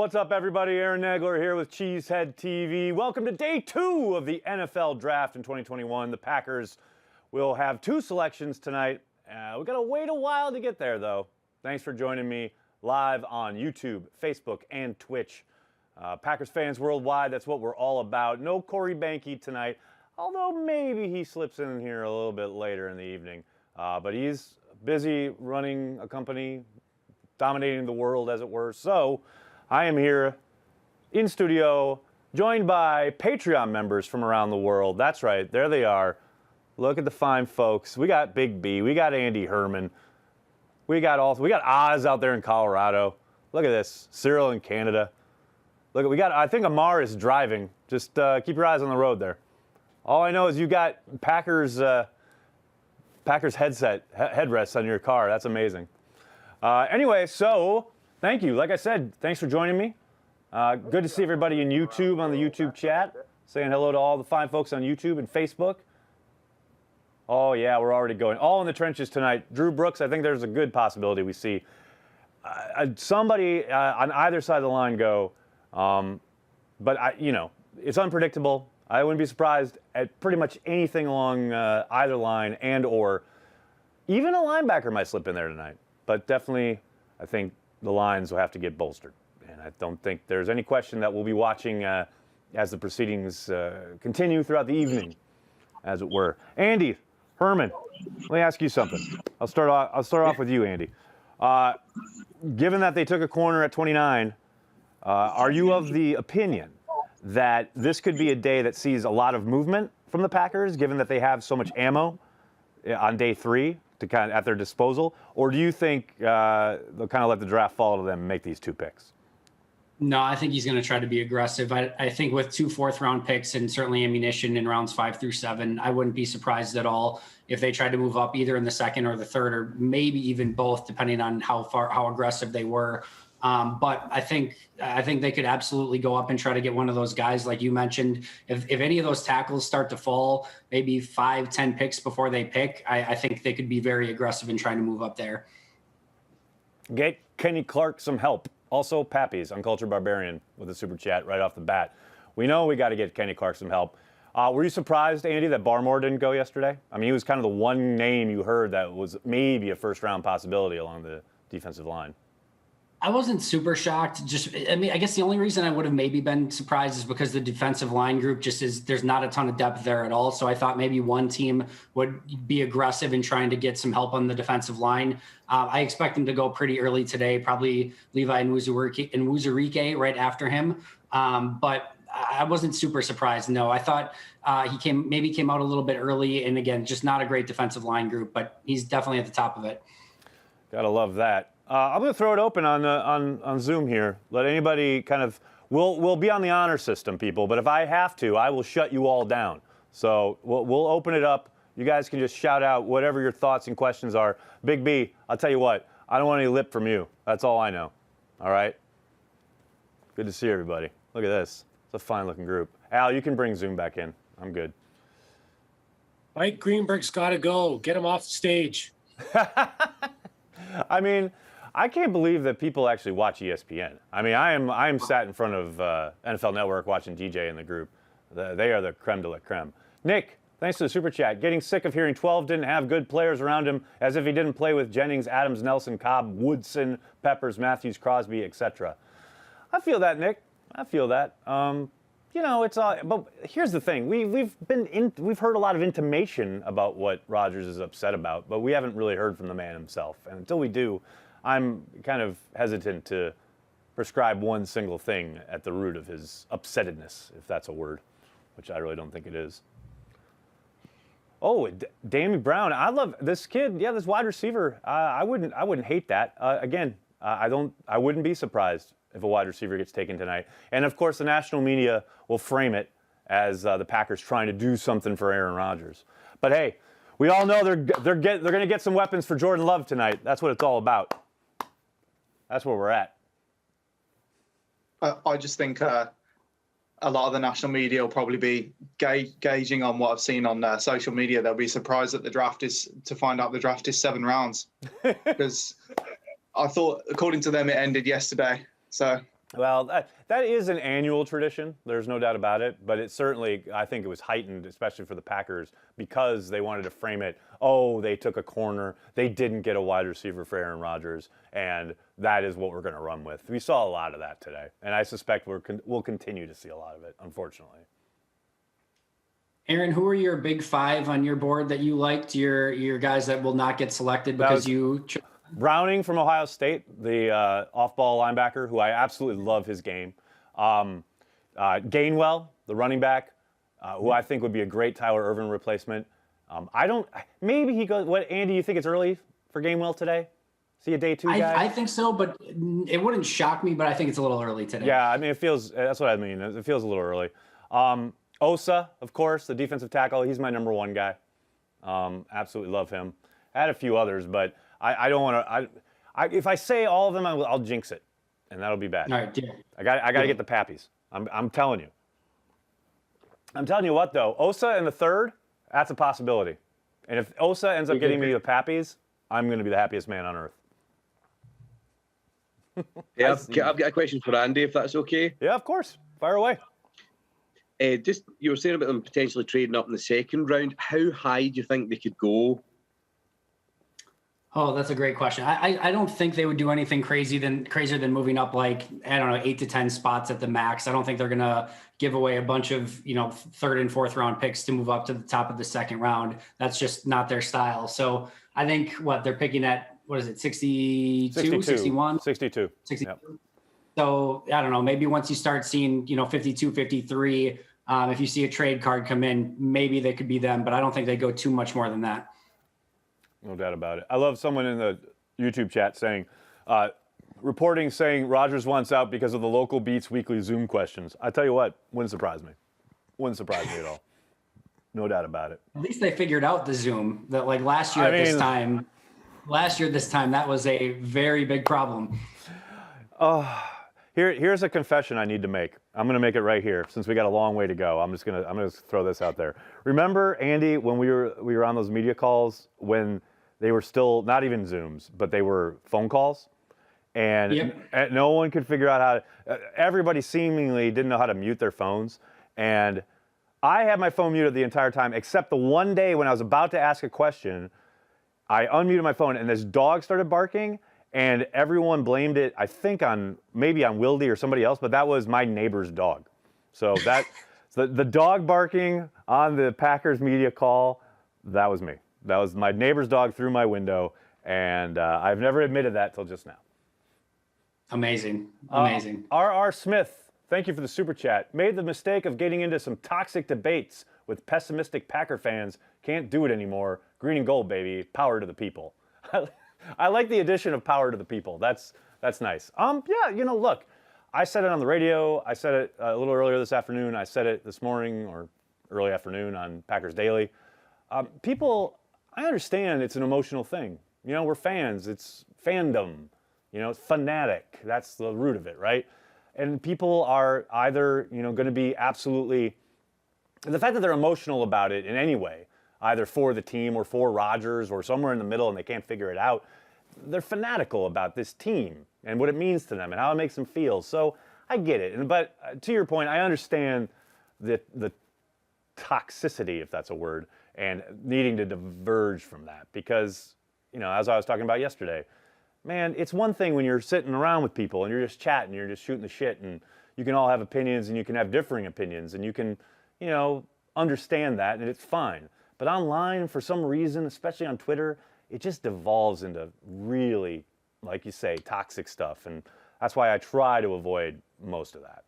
What's up, everybody? Aaron Nagler here with Cheesehead TV. Welcome to day 2 of the NFL Draft in 2021. The Packers will have 2 selections tonight. We've got to wait a while to get there, though. Thanks for joining me live on YouTube, Facebook, and Twitch. Packers fans worldwide, that's what we're all about. No Corey Banke tonight, although maybe he slips in here a little bit later in the evening. But he's busy running a company, dominating the world, as it were. So I am here in studio, joined by Patreon members from around the world. That's right, there they are. Look at the fine folks. We got Big B, we got Andy Herman, we got Oz out there in Colorado. Look at this, Cyril in Canada. Look, I think Amar is driving. Just keep your eyes on the road there. All I know is you got Packers headrests on your car. That's amazing. Anyway, so thank you. Like I said, thanks for joining me. Good to see everybody in YouTube on the YouTube chat. Saying hello to all the fine folks on YouTube and Facebook. Oh, yeah, we're already going. All in the trenches tonight. Drew Brooks, I think there's a good possibility we see somebody on either side of the line go. But, it's unpredictable. I wouldn't be surprised at pretty much anything along either line and or even a linebacker might slip in there tonight. But definitely, I think the lines will have to get bolstered. And I don't think there's any question that we'll be watching as the proceedings continue throughout the evening, as it were. Andy Herman, let me ask you something. I'll start off with you, Andy. Given that they took a corner at 29, are you of the opinion that this could be a day that sees a lot of movement from the Packers, given that they have so much ammo on day 3 to kind of at their disposal, or do you think they'll kind of let the draft fall to them and make these 2 picks? No, I think he's going to try to be aggressive. I think with 2 fourth-round picks and certainly ammunition in rounds 5 through 7, I wouldn't be surprised at all if they tried to move up either in the 2nd or the 3rd, or maybe even both, depending on how aggressive they were. But I think they could absolutely go up and try to get one of those guys, like you mentioned. If any of those tackles start to fall, maybe 5-10 picks before they pick, I think they could be very aggressive in trying to move up there. Get Kenny Clark some help. Also, Pappy's, Uncultured Barbarian, with a super chat right off the bat. We know we got to get Kenny Clark some help. Were you surprised, Andy, that Barmore didn't go yesterday? I mean, he was kind of the one name you heard that was maybe a first-round possibility along the defensive line. I wasn't super shocked. I guess the only reason I would have maybe been surprised is because the defensive line group there's not a ton of depth there at all. So I thought maybe one team would be aggressive in trying to get some help on the defensive line. I expect him to go pretty early today, probably Levi and Wuzurike right after him. But I wasn't super surprised. No, I thought he came out a little bit early. And again, just not a great defensive line group, but he's definitely at the top of it. Gotta love that. I'm going to throw it open on Zoom here. Let anybody kind of we'll be on the honor system, people. But if I have to, I will shut you all down. So we'll open it up. You guys can just shout out whatever your thoughts and questions are. Big B, I'll tell you what. I don't want any lip from you. That's all I know. All right. Good to see everybody. Look at this. It's a fine-looking group. Al, you can bring Zoom back in. I'm good. Mike Greenberg's got to go. Get him off the stage. I mean, I can't believe that people actually watch ESPN. I mean, I am sat in front of NFL Network watching DJ in the group. They are the creme de la creme. Nick, thanks to the super chat. Getting sick of hearing 12 didn't have good players around him, as if he didn't play with Jennings, Adams, Nelson, Cobb, Woodson, Peppers, Matthews, Crosby, etc. I feel that, Nick. I feel that. It's all. But here's the thing: we've heard a lot of intimation about what Rodgers is upset about, but we haven't really heard from the man himself. And until we do, I'm kind of hesitant to prescribe one single thing at the root of his upsettedness, if that's a word, which I really don't think it is. Oh, Danny Brown. I love this kid. Yeah, this wide receiver. I wouldn't hate that. Again, I wouldn't be surprised if a wide receiver gets taken tonight. And of course, the national media will frame it as the Packers trying to do something for Aaron Rodgers. But hey, we all know they're going to get some weapons for Jordan Love tonight. That's what it's all about. That's where we're at. I just think a lot of the national media will probably be gauging on what I've seen on social media. They'll be surprised that to find out the draft is 7 rounds. Because I thought, according to them, it ended yesterday. So Well, that is an annual tradition. There's no doubt about it. But it certainly, I think it was heightened, especially for the Packers, because they wanted to frame it, oh, they took a corner. They didn't get a wide receiver for Aaron Rodgers. And that is what we're going to run with. We saw a lot of that today. And I suspect we'll continue to see a lot of it, unfortunately. Aaron, who are your big five on your board that you liked? Your guys that will not get selected because you... Browning from Ohio State, the off-ball linebacker, who I absolutely love his game. Gainwell, the running back, who I think would be a great Tyler Ervin replacement. Maybe he goes, Andy, you think it's early for Gainwell today? Is he a day 2 guy? I think so, but it wouldn't shock me, but I think it's a little early today. Yeah, I mean, that's what I mean. It feels a little early. Osa, of course, the defensive tackle, he's my number 1 guy. Absolutely love him. I had a few others, but I don't want to. If I say all of them, I'll jinx it, and that'll be bad. All right, deal. I got to get the Pappies. I'm telling you. I'm telling you what, though, Osa in the 3rd, that's a possibility. And if Osa ends up getting me the Pappies, I'm going to be the happiest man on earth. Yeah, I've got a question for Andy, if that's okay. Yeah, of course. Fire away. Just you were saying about them potentially trading up in the 2nd round. How high do you think they could go? Oh, that's a great question. I don't think they would do anything crazier than moving up like, I don't know, 8 to 10 spots at the max. I don't think they're going to give away a bunch of, 3rd and 4th round picks to move up to the top of the 2nd round. That's just not their style. So I think they're picking at, 62, 61? 62. 62. Yep. So I don't know, maybe once you start seeing, 52, 53, if you see a trade card come in, maybe they could be them, but I don't think they go too much more than that. No doubt about it. I love someone in the YouTube chat saying, reporting saying Rodgers wants out because of the local beats weekly Zoom questions. I tell you what, wouldn't surprise me. Wouldn't surprise me at all. No doubt about it. At least they figured out the Zoom. That like last year this time, that was a very big problem. Here's a confession I need to make. I'm going to make it right here since we got a long way to go. I'm going to throw this out there. Remember, Andy, when we were on those media calls when they were still not even Zooms, but they were phone calls, and no one could figure out how to, everybody seemingly didn't know how to mute their phones, and I had my phone muted the entire time except the one day when I was about to ask a question. I unmuted my phone and this dog started barking. And everyone blamed it, I think, maybe on Wildy or somebody else, but that was my neighbor's dog. So the dog barking on the Packers media call, that was me. That was my neighbor's dog through my window, and I've never admitted that till just now. Amazing. R.R. Smith, thank you for the super chat. Made the mistake of getting into some toxic debates with pessimistic Packer fans. Can't do it anymore. Green and gold, baby. Power to the people. I like the addition of power to the people. That's nice. Look, I said it on the radio. I said it a little earlier this afternoon. I said it this morning or early afternoon on Packers Daily. People, I understand it's an emotional thing. We're fans. It's fandom. It's fanatic. That's the root of it, right? And people are either, going to be absolutely, the fact that they're emotional about it in any way, either for the team or for Rodgers or somewhere in the middle and they can't figure it out, they're fanatical about this team and what it means to them and how it makes them feel. So I get it. But to your point, I understand the toxicity, if that's a word, and needing to diverge from that because, as I was talking about yesterday, man, it's one thing when you're sitting around with people and you're just chatting, you're just shooting the shit, and you can all have opinions and you can have differing opinions and you can, understand that and it's fine. But online, for some reason, especially on Twitter, it just devolves into really, like you say, toxic stuff. And that's why I try to avoid most of that.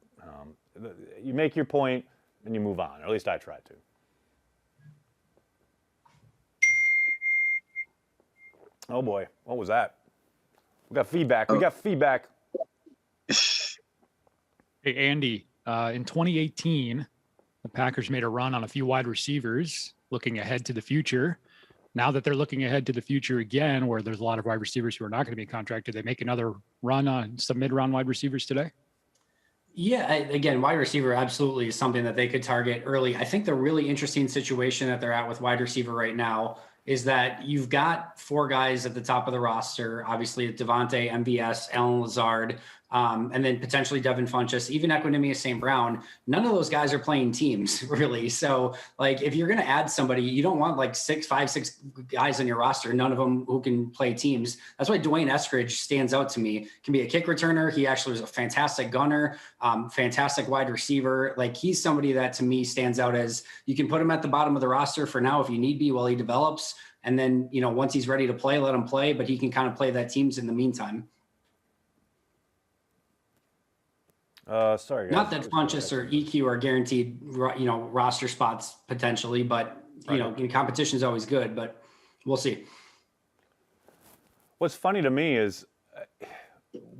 You make your point and you move on, or at least I try to. Oh boy, what was that? We got feedback. Hey, Andy, in 2018, the Packers made a run on a few wide receivers looking ahead to the future. Now that they're looking ahead to the future again, where there's a lot of wide receivers who are not going to be contracted, they make another run on some mid-round wide receivers today? Yeah, again, wide receiver absolutely is something that they could target early. I think the really interesting situation that they're at with wide receiver right now is that you've got 4 guys at the top of the roster. Obviously, Devontae, MVS, Allen Lazard. and then potentially Devin Funchess, even Equinemius St. Brown. None of those guys are playing teams really. So like, if you're going to add somebody, you don't want like 6 guys on your roster, none of them who can play teams. That's why Dwayne Eskridge stands out to me. Can be a kick returner. He actually was a fantastic gunner, fantastic wide receiver. Like, he's somebody that to me stands out as you can put him at the bottom of the roster for now if you need be while he develops. And then, once he's ready to play, let him play, but he can kind of play that teams in the meantime. Sorry, guys. Not that Funchess or EQ are guaranteed, roster spots potentially, but in competition is always good, but we'll see. What's funny to me is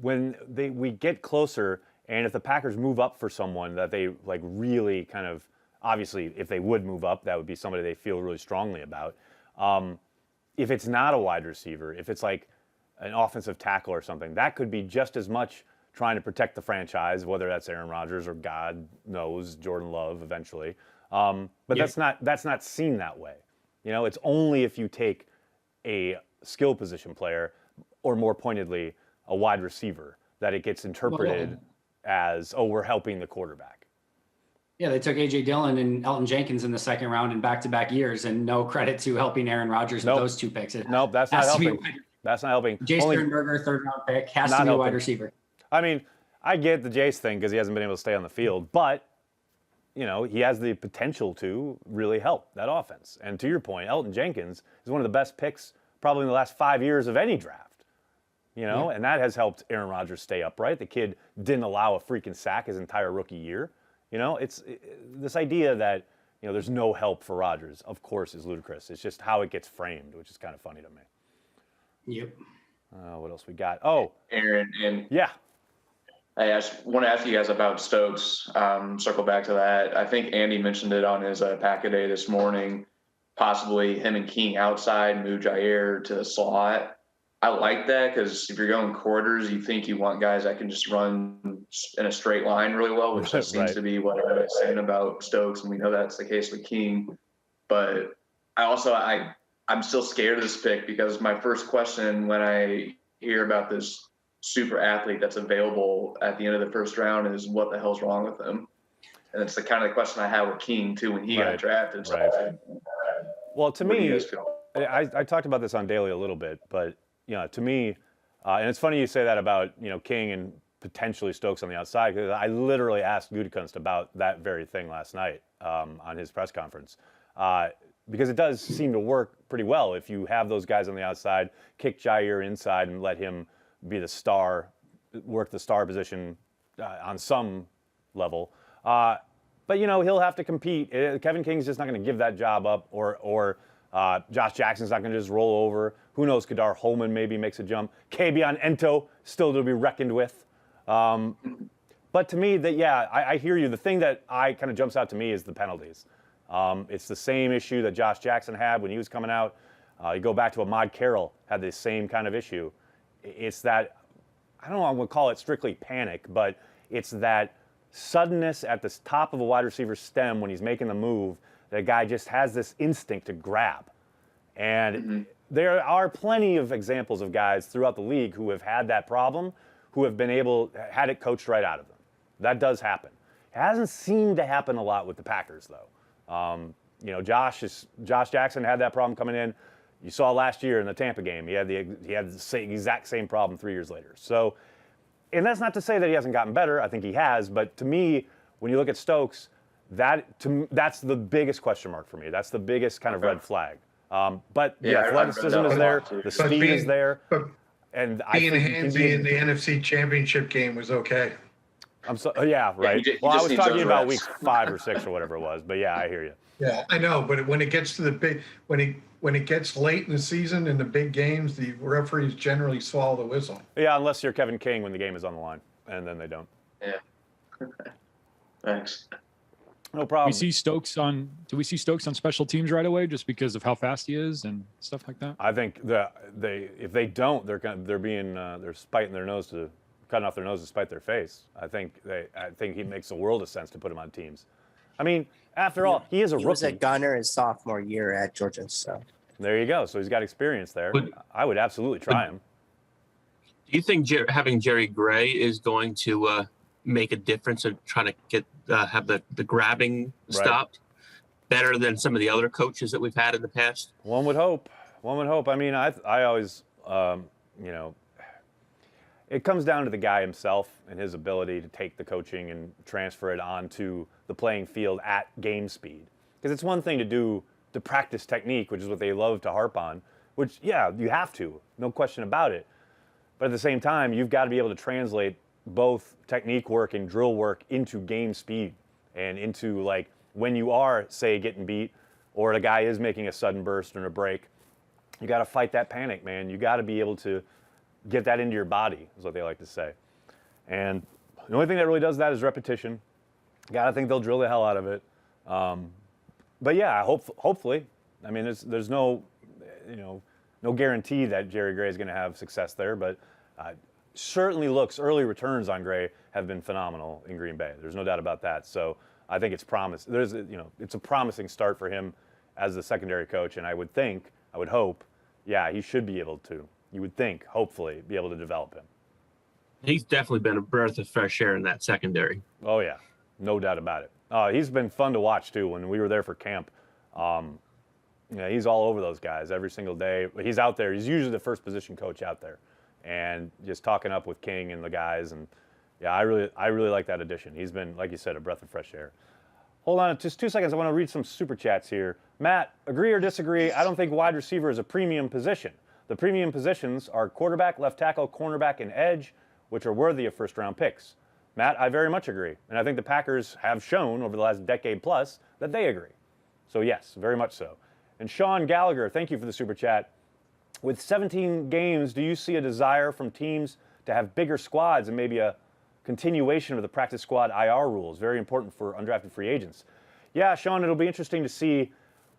when we get closer, and if the Packers move up for someone that they like really kind of, obviously if they would move up, that would be somebody they feel really strongly about. If it's not a wide receiver, if it's like an offensive tackle or something, that could be just as much trying to protect the franchise, whether that's Aaron Rodgers or God knows Jordan Love eventually. But that's not seen that way. It's only if you take a skill position player, or more pointedly, a wide receiver, that it gets interpreted as, oh, we're helping the quarterback. Yeah, they took A.J. Dillon and Elton Jenkins in the second round in back-to-back years, and no credit to helping Aaron Rodgers with those two picks. Nope, that's not helping. That's not helping. Jace Sternberger, third-round pick, has to be a wide receiver. I mean, I get the Jace thing because he hasn't been able to stay on the field, but, he has the potential to really help that offense. And to your point, Elton Jenkins is one of the best picks probably in the last 5 years of any draft, and that has helped Aaron Rodgers stay upright. The kid didn't allow a freaking sack his entire rookie year. It's this idea that, there's no help for Rodgers, of course, is ludicrous. It's just how it gets framed, which is kind of funny to me. Yep. What else we got? Oh, Aaron, and yeah. I want to ask you guys about Stokes. Circle back to that. I think Andy mentioned it on his pack a day this morning. Possibly him and King outside, move Jair to the slot. I like that because if you're going quarters, you think you want guys that can just run in a straight line really well, which seems to be what I was saying about Stokes, and we know that's the case with King. But I'm still scared of this pick because my first question when I hear about this super athlete that's available at the end of the first round is what the hell's wrong with him? And it's the kind of question I had with King too when he got drafted. So well, to me, I talked about this on Daily a little bit, but to me, and it's funny you say that about King and potentially Stokes on the outside, because I literally asked Gutekunst about that very thing last night on his press conference, because it does seem to work pretty well if you have those guys on the outside, kick Jair inside and let him be the star, work the star position on some level. But he'll have to compete. Kevin King's just not going to give that job up, or Josh Jackson's not going to just roll over. Who knows? Kadar Holman maybe makes a jump. Kabion Ento still to be reckoned with. But to me, I hear you. The thing that kind of jumps out to me is the penalties. It's the same issue that Josh Jackson had when he was coming out. You go back to Ahmad Carroll had the same kind of issue. It's that, I don't know, I would call it strictly panic, but it's that suddenness at the top of a wide receiver's stem when he's making the move. The guy just has this instinct to grab. And there are plenty of examples of guys throughout the league who have had that problem, who have been had it coached right out of them. That does happen. It hasn't seemed to happen a lot with the Packers, though. Josh Jackson had that problem coming in. You saw last year in the Tampa game, he had the exact same problem 3 years later. So, and that's not to say that he hasn't gotten better. I think he has. But to me, when you look at Stokes, that's the biggest question mark for me. That's the biggest kind of red flag. But the athleticism is there, the speed is there. And being handsy in the NFC Championship game was okay. Right. He I was talking about reps. week 5 or 6 or whatever it was. But yeah, I hear you. Yeah, I know. But when it gets to the big, when it gets late in the season in the big games, the referees generally swallow the whistle. Yeah, unless you're Kevin King when the game is on the line, and then they don't. Yeah. Thanks. No problem. Do we see Stokes on special teams right away just because of how fast he is and stuff like that? I think if they don't, they're spiting their nose cutting off their nose to spite their face. I think he makes a world of sense to put him on teams. I mean, after all, he is a rookie. He was a gunner his sophomore year at Georgia, so. There you go. So he's got experience there. I would absolutely try him. Do you think having Jerry Gray is going to make a difference in trying to get have the grabbing stopped better than some of the other coaches that we've had in the past? One would hope. One would hope. I mean, I always, you know, it comes down to the guy himself and his ability to take the coaching and transfer it onto the playing field at game speed. Because it's one thing to practice technique, which is what they love to harp on, which, yeah, you have to, no question about it. But at the same time, you've got to be able to translate both technique work and drill work into game speed and into, like, when you are, say, getting beat or the guy is making a sudden burst and a break, you got to fight that panic, man. You got to be able to get that into your body, is what they like to say. And the only thing that really does that is repetition. Got to think they'll drill the hell out of it. But yeah, hopefully. I mean, there's no, you know, no guarantee that Jerry Gray is going to have success there, but certainly early returns on Gray have been phenomenal in Green Bay. There's no doubt about that. So I think it's it's a promising start for him as the secondary coach, and I would hope, yeah, he should be able to. You would think, hopefully, be able to develop him. He's definitely been a breath of fresh air in that secondary. Oh yeah, no doubt about it. He's been fun to watch too. When we were there for camp, yeah, he's all over those guys every single day. He's out there. He's usually the first position coach out there, and just talking up with King and the guys. And yeah, I really like that addition. He's been, like you said, a breath of fresh air. Hold on just 2 seconds. I want to read some super chats here. Matt, agree or disagree? I don't think wide receiver is a premium position. The premium positions are quarterback, left tackle, cornerback, and edge, which are worthy of first-round picks. Matt, I very much agree. And I think the Packers have shown over the last decade plus that they agree. So yes, very much so. And Sean Gallagher, thank you for the super chat. With 17 games, do you see a desire from teams to have bigger squads and maybe a continuation of the practice squad IR rules? Very important for undrafted free agents. Yeah, Sean, it'll be interesting to see.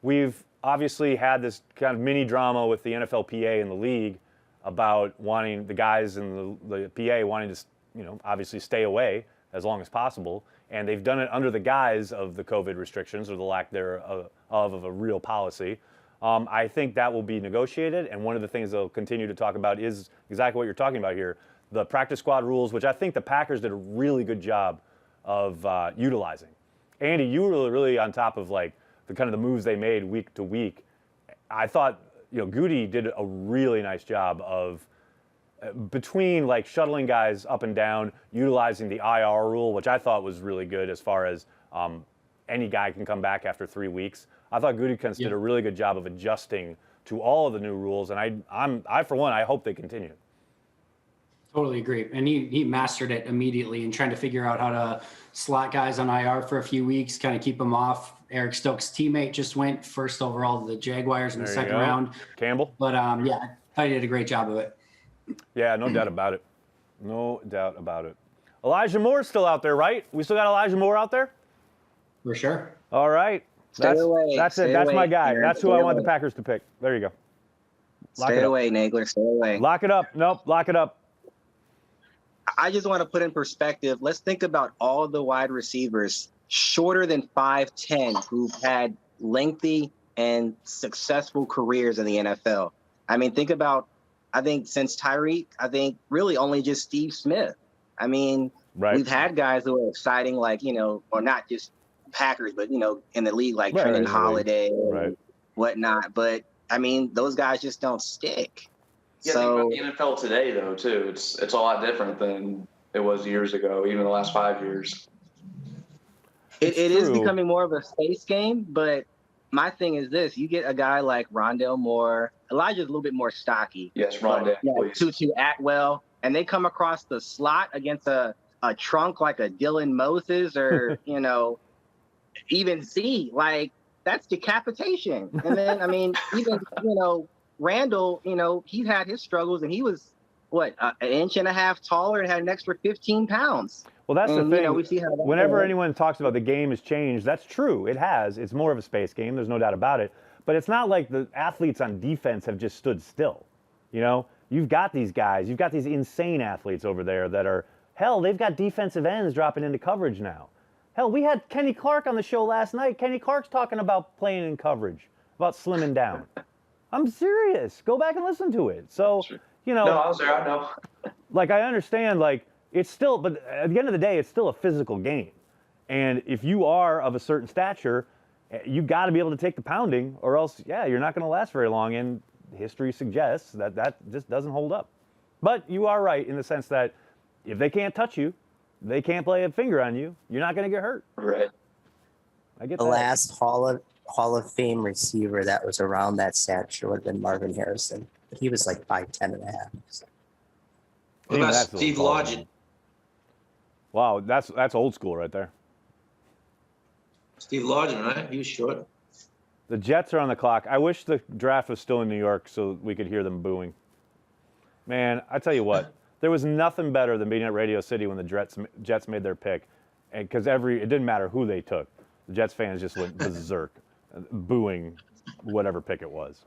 We've obviously had this kind of mini drama with the NFLPA and the league about wanting the guys in the PA wanting to, you know, obviously stay away as long as possible. And they've done it under the guise of the COVID restrictions or the lack thereof of a real policy. I think that will be negotiated. And one of the things they'll continue to talk about is exactly what you're talking about here, the practice squad rules, which I think the Packers did a really good job of utilizing. Andy, you were really on top of like the kind of the moves they made week to week. I thought, you know, Goody did a really nice job of between like shuttling guys up and down, utilizing the IR rule, which I thought was really good as far as any guy can come back after 3 weeks. I thought Gutekunst did a really good job of adjusting to all of the new rules, and I for one, I hope they continue. Totally agree. And he mastered it immediately and trying to figure out how to slot guys on IR for a few weeks, kind of keep them off. Eric Stokes' teammate just went first overall to the Jaguars in the second round. Campbell. But yeah, I thought he did a great job of it. Yeah, no doubt about it. No doubt about it. Elijah Moore's still out there, right? We still got Elijah Moore out there? For sure. All right. That's it. That's my guy. That's who I want the Packers to pick. There you go. Stay away, Nagler. Stay away. Lock it up. Nope, lock it up. I just want to put in perspective. Let's think about all the wide receivers shorter than 5'10" who've had lengthy and successful careers in the NFL. I mean, think about, I think since Tyreek, I think really only just Steve Smith. I mean, we've had guys who are exciting, like, you know, or not just Packers, but, you know, in the league, like Trenton Holiday and whatnot. But, I mean, those guys just don't stick. Yeah, so think about the NFL today, though, too. It's a lot different than it was years ago, even the last 5 years. It is becoming more of a space game, but my thing is this. You get a guy like Rondale Moore. Elijah's a little bit more stocky. Yes, Rondale, please. Tutu Atwell, and they come across the slot against a trunk like a Dylan Moses or, you know, even Z. Like, that's decapitation. And then, I mean, even, you know, Randall, you know, he had his struggles, and he was, what, an inch and a half taller and had an extra 15 pounds. Well, that's the thing. You know, we see how that whenever anyone talks about the game has changed, that's true. It has. It's more of a space game. There's no doubt about it. But it's not like the athletes on defense have just stood still. You know, you've got these guys. You've got these insane athletes over there that are, hell, they've got defensive ends dropping into coverage now. Hell, we had Kenny Clark on the show last night. Kenny Clark's talking about playing in coverage, about slimming down. I'm serious. Go back and listen to it. So you know. No, I was there. I know. Like, I understand, like, it's still, but at the end of the day, it's still a physical game. And if you are of a certain stature, you got to be able to take the pounding, or else, yeah, you're not going to last very long. And history suggests that that just doesn't hold up. But you are right in the sense that if they can't touch you, they can't lay a finger on you, you're not going to get hurt. Right. I get The that. last Hall of Fame receiver that was around that stature would have been Marvin Harrison. He was like 5'10" and a half. What Even about that's a little Steve taller Lodgett? than him. Wow, that's old school right there. Steve Lodgett, right? He was short. The Jets are on the clock. I wish the draft was still in New York so we could hear them booing. Man, I tell you what, there was nothing better than being at Radio City when the Jets made their pick, and because it didn't matter who they took, the Jets fans just went berserk, booing whatever pick it was.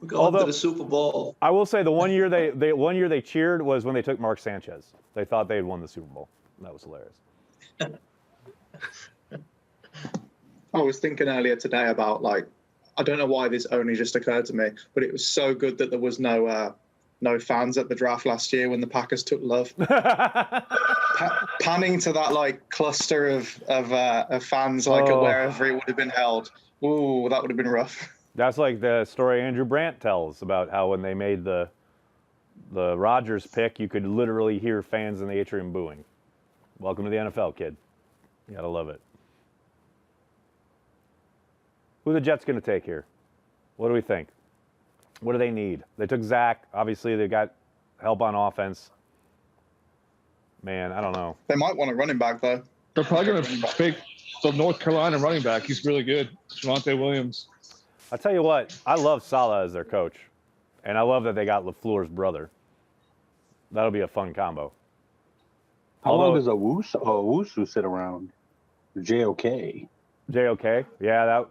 We're going to the Super Bowl. I will say the one year they cheered was when they took Mark Sanchez. They thought they had won the Super Bowl. That was hilarious. I was thinking earlier today about, like, I don't know why this only just occurred to me, but it was so good that there was no fans at the draft last year when the Packers took Love. Panning to that, like, cluster of fans, like, at wherever it would have been held. Ooh, that would have been rough. That's like the story Andrew Brandt tells about how when they made the Rodgers pick, you could literally hear fans in the atrium booing. Welcome to the NFL, kid. You gotta love it. Who are the Jets going to take here? What do we think? What do they need? They took Zach. Obviously, they got help on offense. Man, I don't know. They might want a running back, though. They're probably going to pick the North Carolina running back. He's really good. Javonte Williams. I'll tell you what. I love Saleh as their coach. And I love that they got LaFleur's brother. That'll be a fun combo. How long does Owusu sit around? JOK. JOK? Yeah,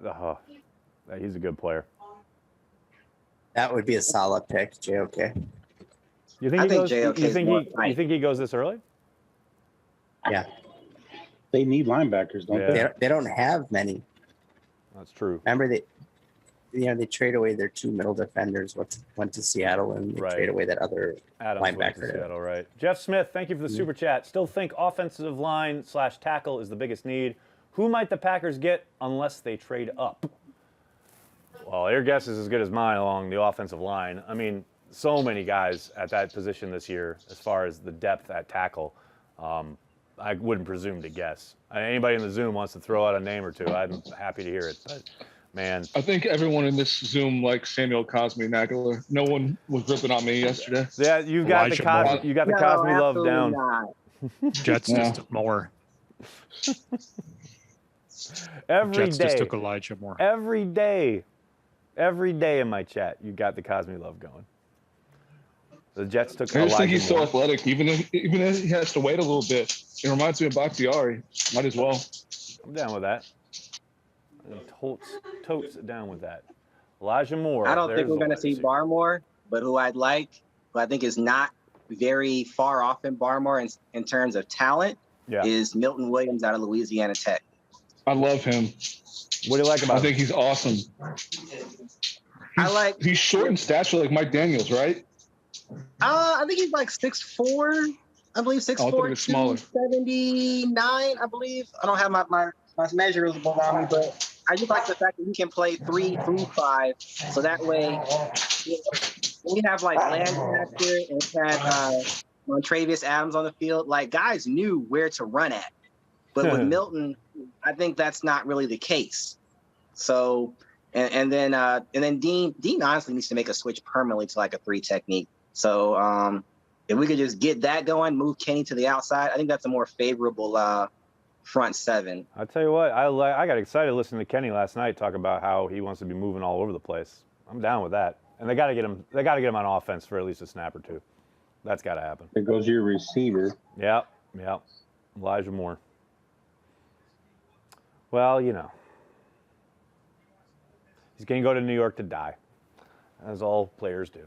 he's a good player. That would be a solid pick, JOK. You think you think he goes this early? Yeah. They need linebackers, don't they? They don't have many. That's true. Remember they trade away their two middle defenders. Went to Seattle and they trade away that other Adams went to Seattle, right? Jeff Smith, thank you for the super chat. Still think offensive line / tackle is the biggest need. Who might the Packers get unless they trade up? Well, your guess is as good as mine along the offensive line. I mean, so many guys at that position this year as far as the depth at tackle. I wouldn't presume to guess. Anybody in the Zoom wants to throw out a name or two, I'm happy to hear it. But, man. I think everyone in this Zoom likes Samuel Cosme Nagler. No one was ripping on me yesterday. Yeah, you got the Cosme love down. Jets just took more. Jets just took Elijah Moore. Every day in my chat, you got the Cosme love going. The Jets took I just Elijah think he's Moore. so athletic. Even if he has to wait a little bit, it reminds me of Bakhtiari. Might as well. I'm down with that. I'm totes down with that. Elijah Moore. I don't think we're going to see Barmore, but who I think is not very far off in Barmore in terms of talent is Milton Williams out of Louisiana Tech. I love him. What do you like about him? I think he's awesome. He's short in stature like Mike Daniels, right? I think he's like 6'4". I believe 6'4", 279, I believe. I don't have my measurables on me, but I just like the fact that he can play 3-5. So that way, we have like Lancaster and had Montravius Adams on the field. Like, guys knew where to run at. But with Milton, I think that's not really the case. So, and then Dean honestly needs to make a switch permanently to like a 3 technique. So if we could just get that going, move Kenny to the outside, I think that's a more favorable front 7. I'll tell you what, I got excited listening to Kenny last night talk about how he wants to be moving all over the place. I'm down with that. And they got to get him on offense for at least a snap or two. That's got to happen. There goes your receiver. Yep. Elijah Moore. Well, you know, he's going to go to New York to die, as all players do.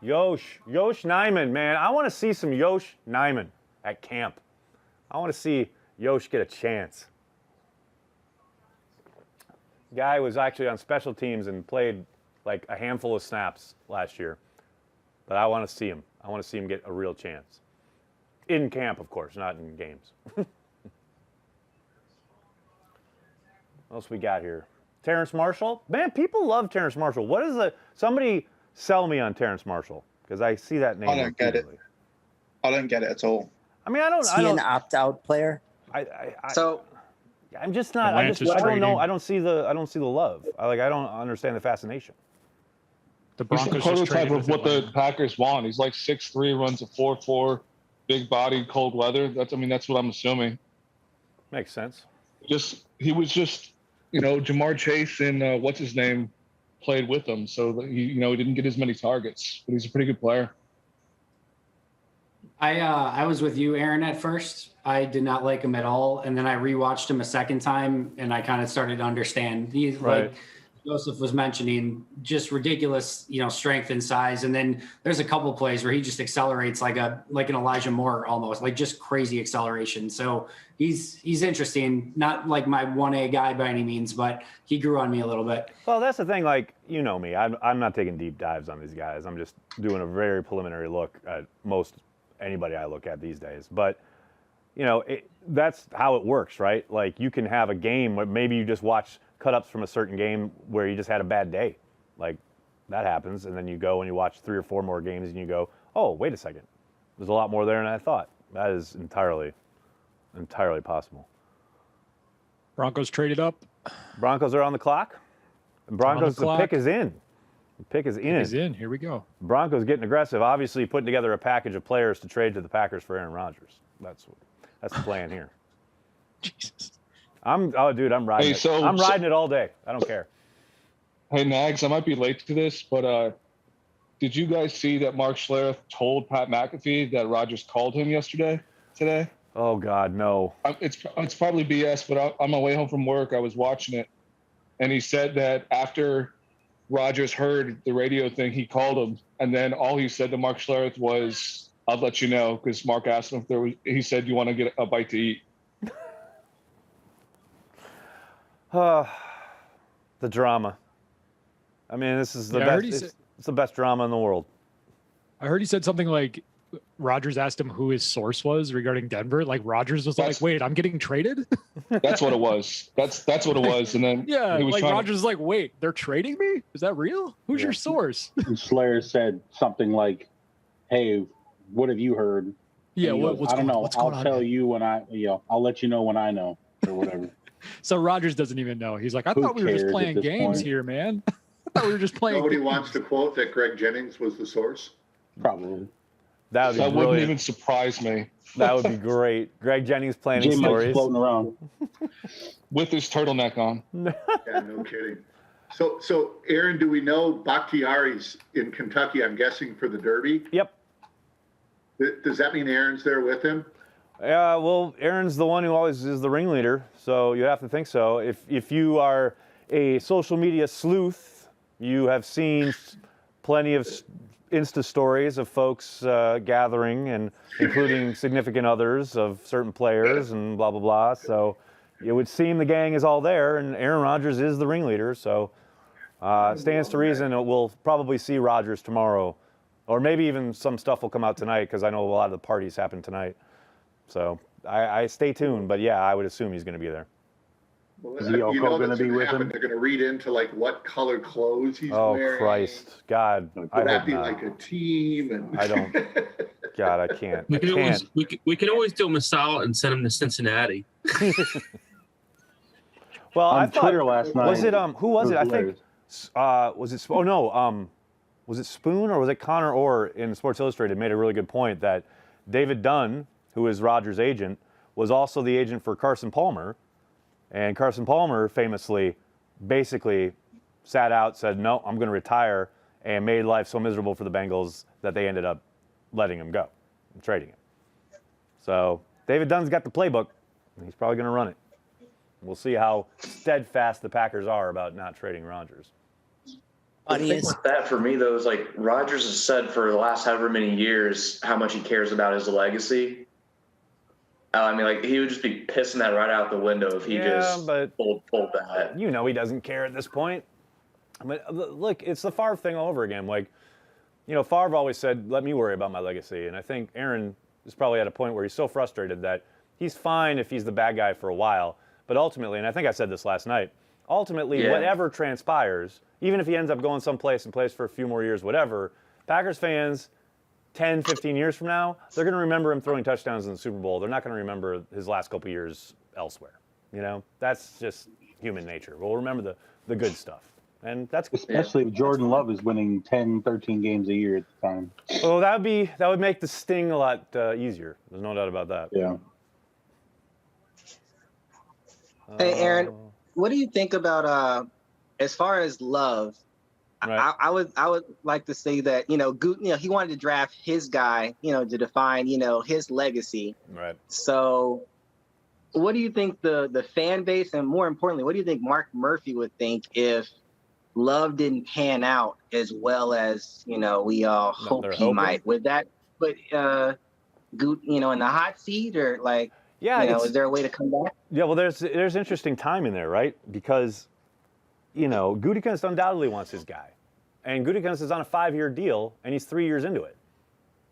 Yosh Nijman, man. I want to see some Yosh Nijman at camp. I want to see Yosh get a chance. Guy was actually on special teams and played like a handful of snaps last year. But I want to see him. I want to see him get a real chance. In camp, of course, not in games. What else we got here? Terrace Marshall? Man, people love Terrace Marshall. What is somebody sell me on Terrace Marshall? Because I see that name. I don't get it. I don't get it at all. I mean, I don't. Is he an opt-out player? I'm just not. I don't know. I don't see the love. I don't understand the fascination. The He's Broncos the just prototype traded of with what the Atlanta. Packers want. He's like 6'3", runs a 4.4, big body, cold weather. That's what I'm assuming. Makes sense. He was just, Jamar Chase and what's his name played with him, so he didn't get as many targets, but he's a pretty good player. I was with you, Aaron, at first. I did not like him at all, and then I rewatched him a second time, and I kind of started to understand. He's like Joseph was mentioning, just ridiculous, strength and size. And then there's a couple plays where he just accelerates like an Elijah Moore almost, like just crazy acceleration. So he's interesting. Not like my 1A guy by any means, but he grew on me a little bit. Well, that's the thing. Like, you know me, I'm not taking deep dives on these guys. I'm just doing a very preliminary look at most anybody I look at these days. But that's how it works, right? Like, you can have a game where maybe you just watch cut-ups from a certain game where you just had a bad day. Like, that happens, and then you go and you watch 3 or 4 more games and you go, oh, wait a second. There's a lot more there than I thought. That is entirely possible. Broncos traded up. Broncos are on the clock. Broncos, the pick is in. The pick is in. Pick is in. Here we go. Broncos getting aggressive, obviously putting together a package of players to trade to the Packers for Aaron Rodgers. That's the plan here. Jesus. I'm riding it. I'm riding it all day. I don't care. Hey, Nags, I might be late to this, but did you guys see that Mark Schlereth told Pat McAfee that Rodgers called him today? Oh, God, no. It's probably BS, but on my way home from work, I was watching it, and he said that after Rodgers heard the radio thing, he called him, and then all he said to Mark Schlereth was, I'll let you know, because Mark asked him he said, you want to get a bite to eat? The drama. I mean, this is the best. It's the best drama in the world. I heard he said something like Rodgers asked him who his source was regarding Denver. Like Rodgers was like, "Wait, I'm getting traded." That's what it was. That's what it was. And then he was Rodgers was like, "Wait, they're trading me? Is that real? Who's your source?" And Slayer said something like, "Hey, what have you heard?" Yeah, I don't know. I'll tell you when I'll let you know when I know or whatever. So Rodgers doesn't even know. He's like, I thought we were just playing games here, man. I thought we were just playing. Nobody games. wants to quote that Greg Jennings was the source. Probably. That wouldn't even surprise me. That would be great. Greg Jennings planning Jim stories. Floating around. With his turtleneck on. Yeah, no kidding. So Aaron, do we know Bakhtiari's in Kentucky, I'm guessing, for the Derby? Yep. Does that mean Aaron's there with him? Yeah, well, Aaron's the one who always is the ringleader, so you have to think so. If you are a social media sleuth, you have seen plenty of Insta stories of folks gathering, and including significant others of certain players and blah, blah, blah. So it would seem the gang is all there, and Aaron Rodgers is the ringleader. So stands to reason we'll probably see Rodgers tomorrow, or maybe even some stuff will come out tonight, because I know a lot of the parties happen tonight. So I stay tuned, but yeah, I would assume he's going to be there. Well, Is Yoko going to be with him? They're going to read into like what color clothes he's wearing. Oh Christ, God! Would that be like a team? And I don't. God, I can't. We can always do him a solid and send him to Cincinnati. Well, on I thought Twitter last night. Was it who was it? I think was it? Oh no, was it Spoon or was it Connor Orr in Sports Illustrated made a really good point that David Dunn, who is Rodgers' agent, was also the agent for Carson Palmer. And Carson Palmer famously basically sat out, said, no, I'm going to retire, and made life so miserable for the Bengals that they ended up letting him go and trading him. So David Dunn's got the playbook, and he's probably going to run it. We'll see how steadfast the Packers are about not trading Rodgers. The thing with that for me, though, is like Rodgers has said for the last however many years how much he cares about his legacy. I mean, like, he would just be pissing that right out the window if he just pulled that. You know he doesn't care at this point. But look, it's the Favre thing all over again. Like, Favre always said, let me worry about my legacy. And I think Aaron is probably at a point where he's so frustrated that he's fine if he's the bad guy for a while. But ultimately, and I think I said this last night, ultimately, whatever transpires, even if he ends up going someplace and plays for a few more years, whatever, Packers fans, 10, 15 years from now, they're going to remember him throwing touchdowns in the Super Bowl. They're not going to remember his last couple years elsewhere. That's just human nature. We'll remember the good stuff. And that's especially if Jordan Love is winning 10, 13 games a year at the time. Well, that would make the sting a lot easier. There's no doubt about that. Yeah. Hey, Aaron, what do you think about as far as Love? Right. I would like to say that he wanted to draft his guy, to define his legacy. Right. So, what do you think the fan base, and more importantly, what do you think Mark Murphy would think if Love didn't pan out as well as we all hope he might? Would that put in the hot seat, or like? Yeah, is there a way to come back? Yeah, well, there's interesting time in there, right? Because, Gutekunst undoubtedly wants his guy. And Gutekunst is on a 5-year deal, and he's 3 years into it.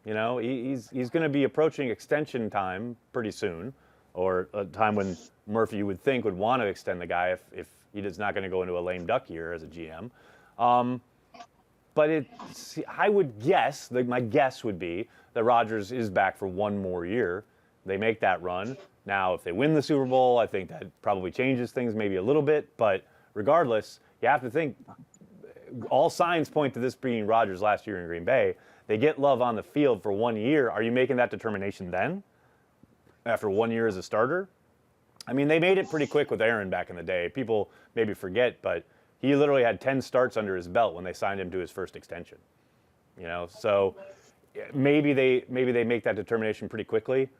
He's going to be approaching extension time pretty soon, or a time when Murphy, you would think, would want to extend the guy if he is not going to go into a lame duck year as a GM. But I would guess, my guess would be that Rodgers is back for one more year. They make that run. Now, if they win the Super Bowl, I think that probably changes things maybe a little bit. But regardless, you have to think all signs point to this being Rodgers' last year in Green Bay. They get Love on the field for 1 year. Are you making that determination then, after 1 year as a starter? I mean, they made it pretty quick with Aaron back in the day. People maybe forget, but he literally had 10 starts under his belt when they signed him to his first extension. So maybe they make that determination pretty quickly.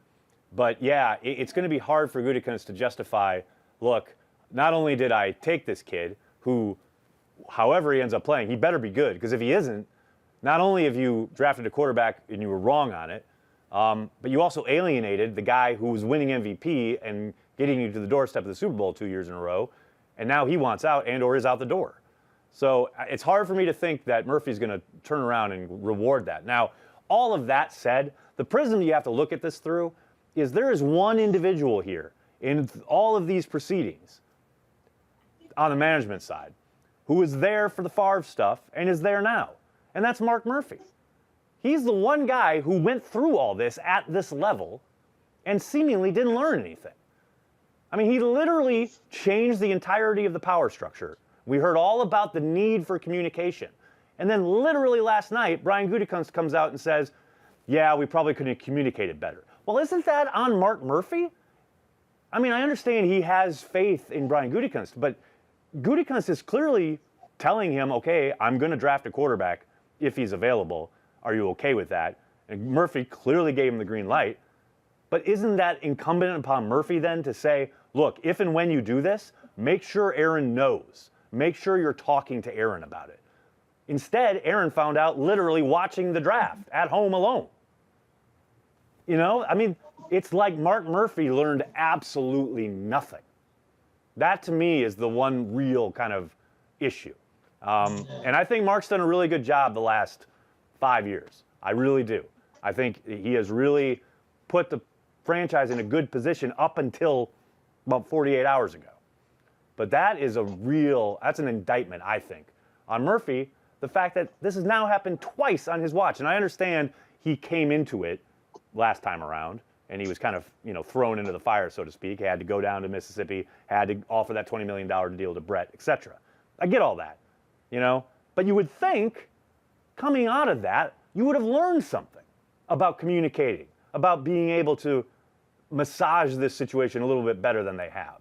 But yeah, it's going to be hard for Gutekunst to justify, look, not only did I take this kid who, however he ends up playing, he better be good. Because if he isn't, not only have you drafted a quarterback and you were wrong on it, but you also alienated the guy who was winning MVP and getting you to the doorstep of the Super Bowl 2 years in a row, and now he wants out and or is out the door. So it's hard for me to think that Murphy's going to turn around and reward that. Now, all of that said, the prism you have to look at this through is there is one individual here in all of these proceedings on the management side who was there for the Favre stuff and is there now, and that's Mark Murphy. He's the one guy who went through all this at this level and seemingly didn't learn anything. I mean, he literally changed the entirety of the power structure. We heard all about the need for communication. And then literally last night, Brian Gutekunst comes out and says, yeah, we probably could have communicated better. Well, isn't that on Mark Murphy? I mean, I understand he has faith in Brian Gutekunst, but Gutekunst is clearly telling him, okay, I'm going to draft a quarterback if he's available. Are you okay with that? And Murphy clearly gave him the green light. But isn't that incumbent upon Murphy then to say, look, if and when you do this, make sure Aaron knows. Make sure you're talking to Aaron about it. Instead, Aaron found out literally watching the draft at home alone. I mean, it's like Mark Murphy learned absolutely nothing. That, to me, is the one real kind of issue. And I think Mark's done a really good job the last 5 years. I really do. I think he has really put the franchise in a good position up until about 48 hours ago. But that's an indictment, I think, on Murphy, the fact that this has now happened twice on his watch. And I understand he came into it last time around, and he was kind of, thrown into the fire, so to speak. He had to go down to Mississippi, had to offer that $20 million deal to Brett, etc. I get all that, But you would think, coming out of that, you would have learned something about communicating, about being able to massage this situation a little bit better than they have.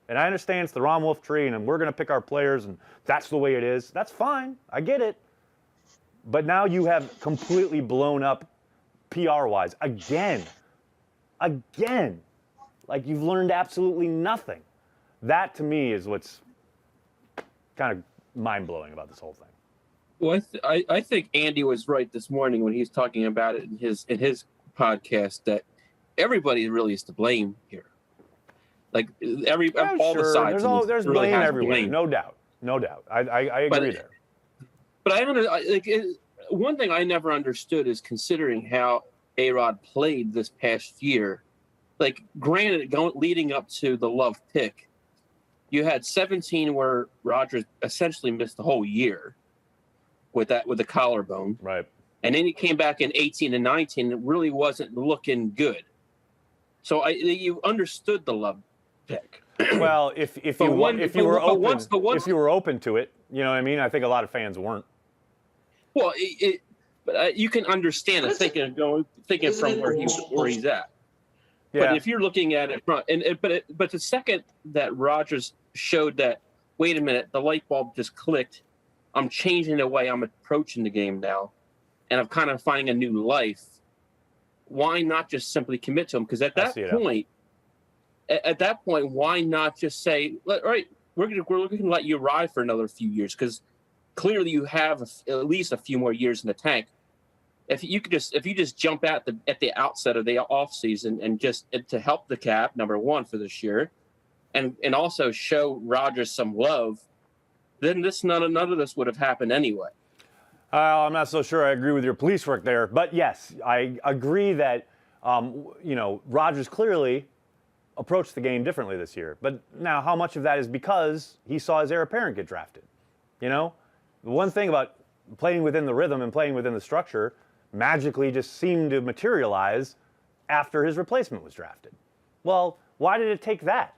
And I understand it's the Ron Wolf tree, and we're going to pick our players, and that's the way it is. That's fine. I get it. But now you have completely blown up PR-wise. Again. Like you've learned absolutely nothing. That, to me, is what's kind of mind-blowing about this whole thing. Well, I think Andy was right this morning when he was talking about it in his podcast that everybody really is to blame here. Like all the sides. There's blame everywhere, no doubt. No doubt. I agree there. But one thing I never understood is considering how A-Rod played this past year. Like, granted, leading up to the Love pick, you had 17 where Rodgers essentially missed the whole year with the collarbone. Right. And then he came back in 18 and 19. It really wasn't looking good. So you understood the Love pick. Well, if you were open to it, you know what I mean? I think a lot of fans weren't. Well, but you can understand it thinking from where he's at. Yeah. But if you're looking at it from but the second that Rodgers showed that, wait a minute, the light bulb just clicked. I'm changing the way I'm approaching the game now, and I'm kind of finding a new life. Why not just simply commit to him? Because at that point, why not just say, all right, we're going to let you ride for another few years, because clearly you have at least a few more years in the tank. If you just jump at the outset of the offseason and just to help the cap, number one, for this year, and also show Rodgers some love, then none of this would have happened anyway. I'm not so sure I agree with your police work there, but yes, I agree that Rodgers clearly approached the game differently this year. But now, how much of that is because he saw his heir apparent get drafted? The one thing about playing within the rhythm and playing within the structure magically just seemed to materialize after his replacement was drafted. Well, why did it take that?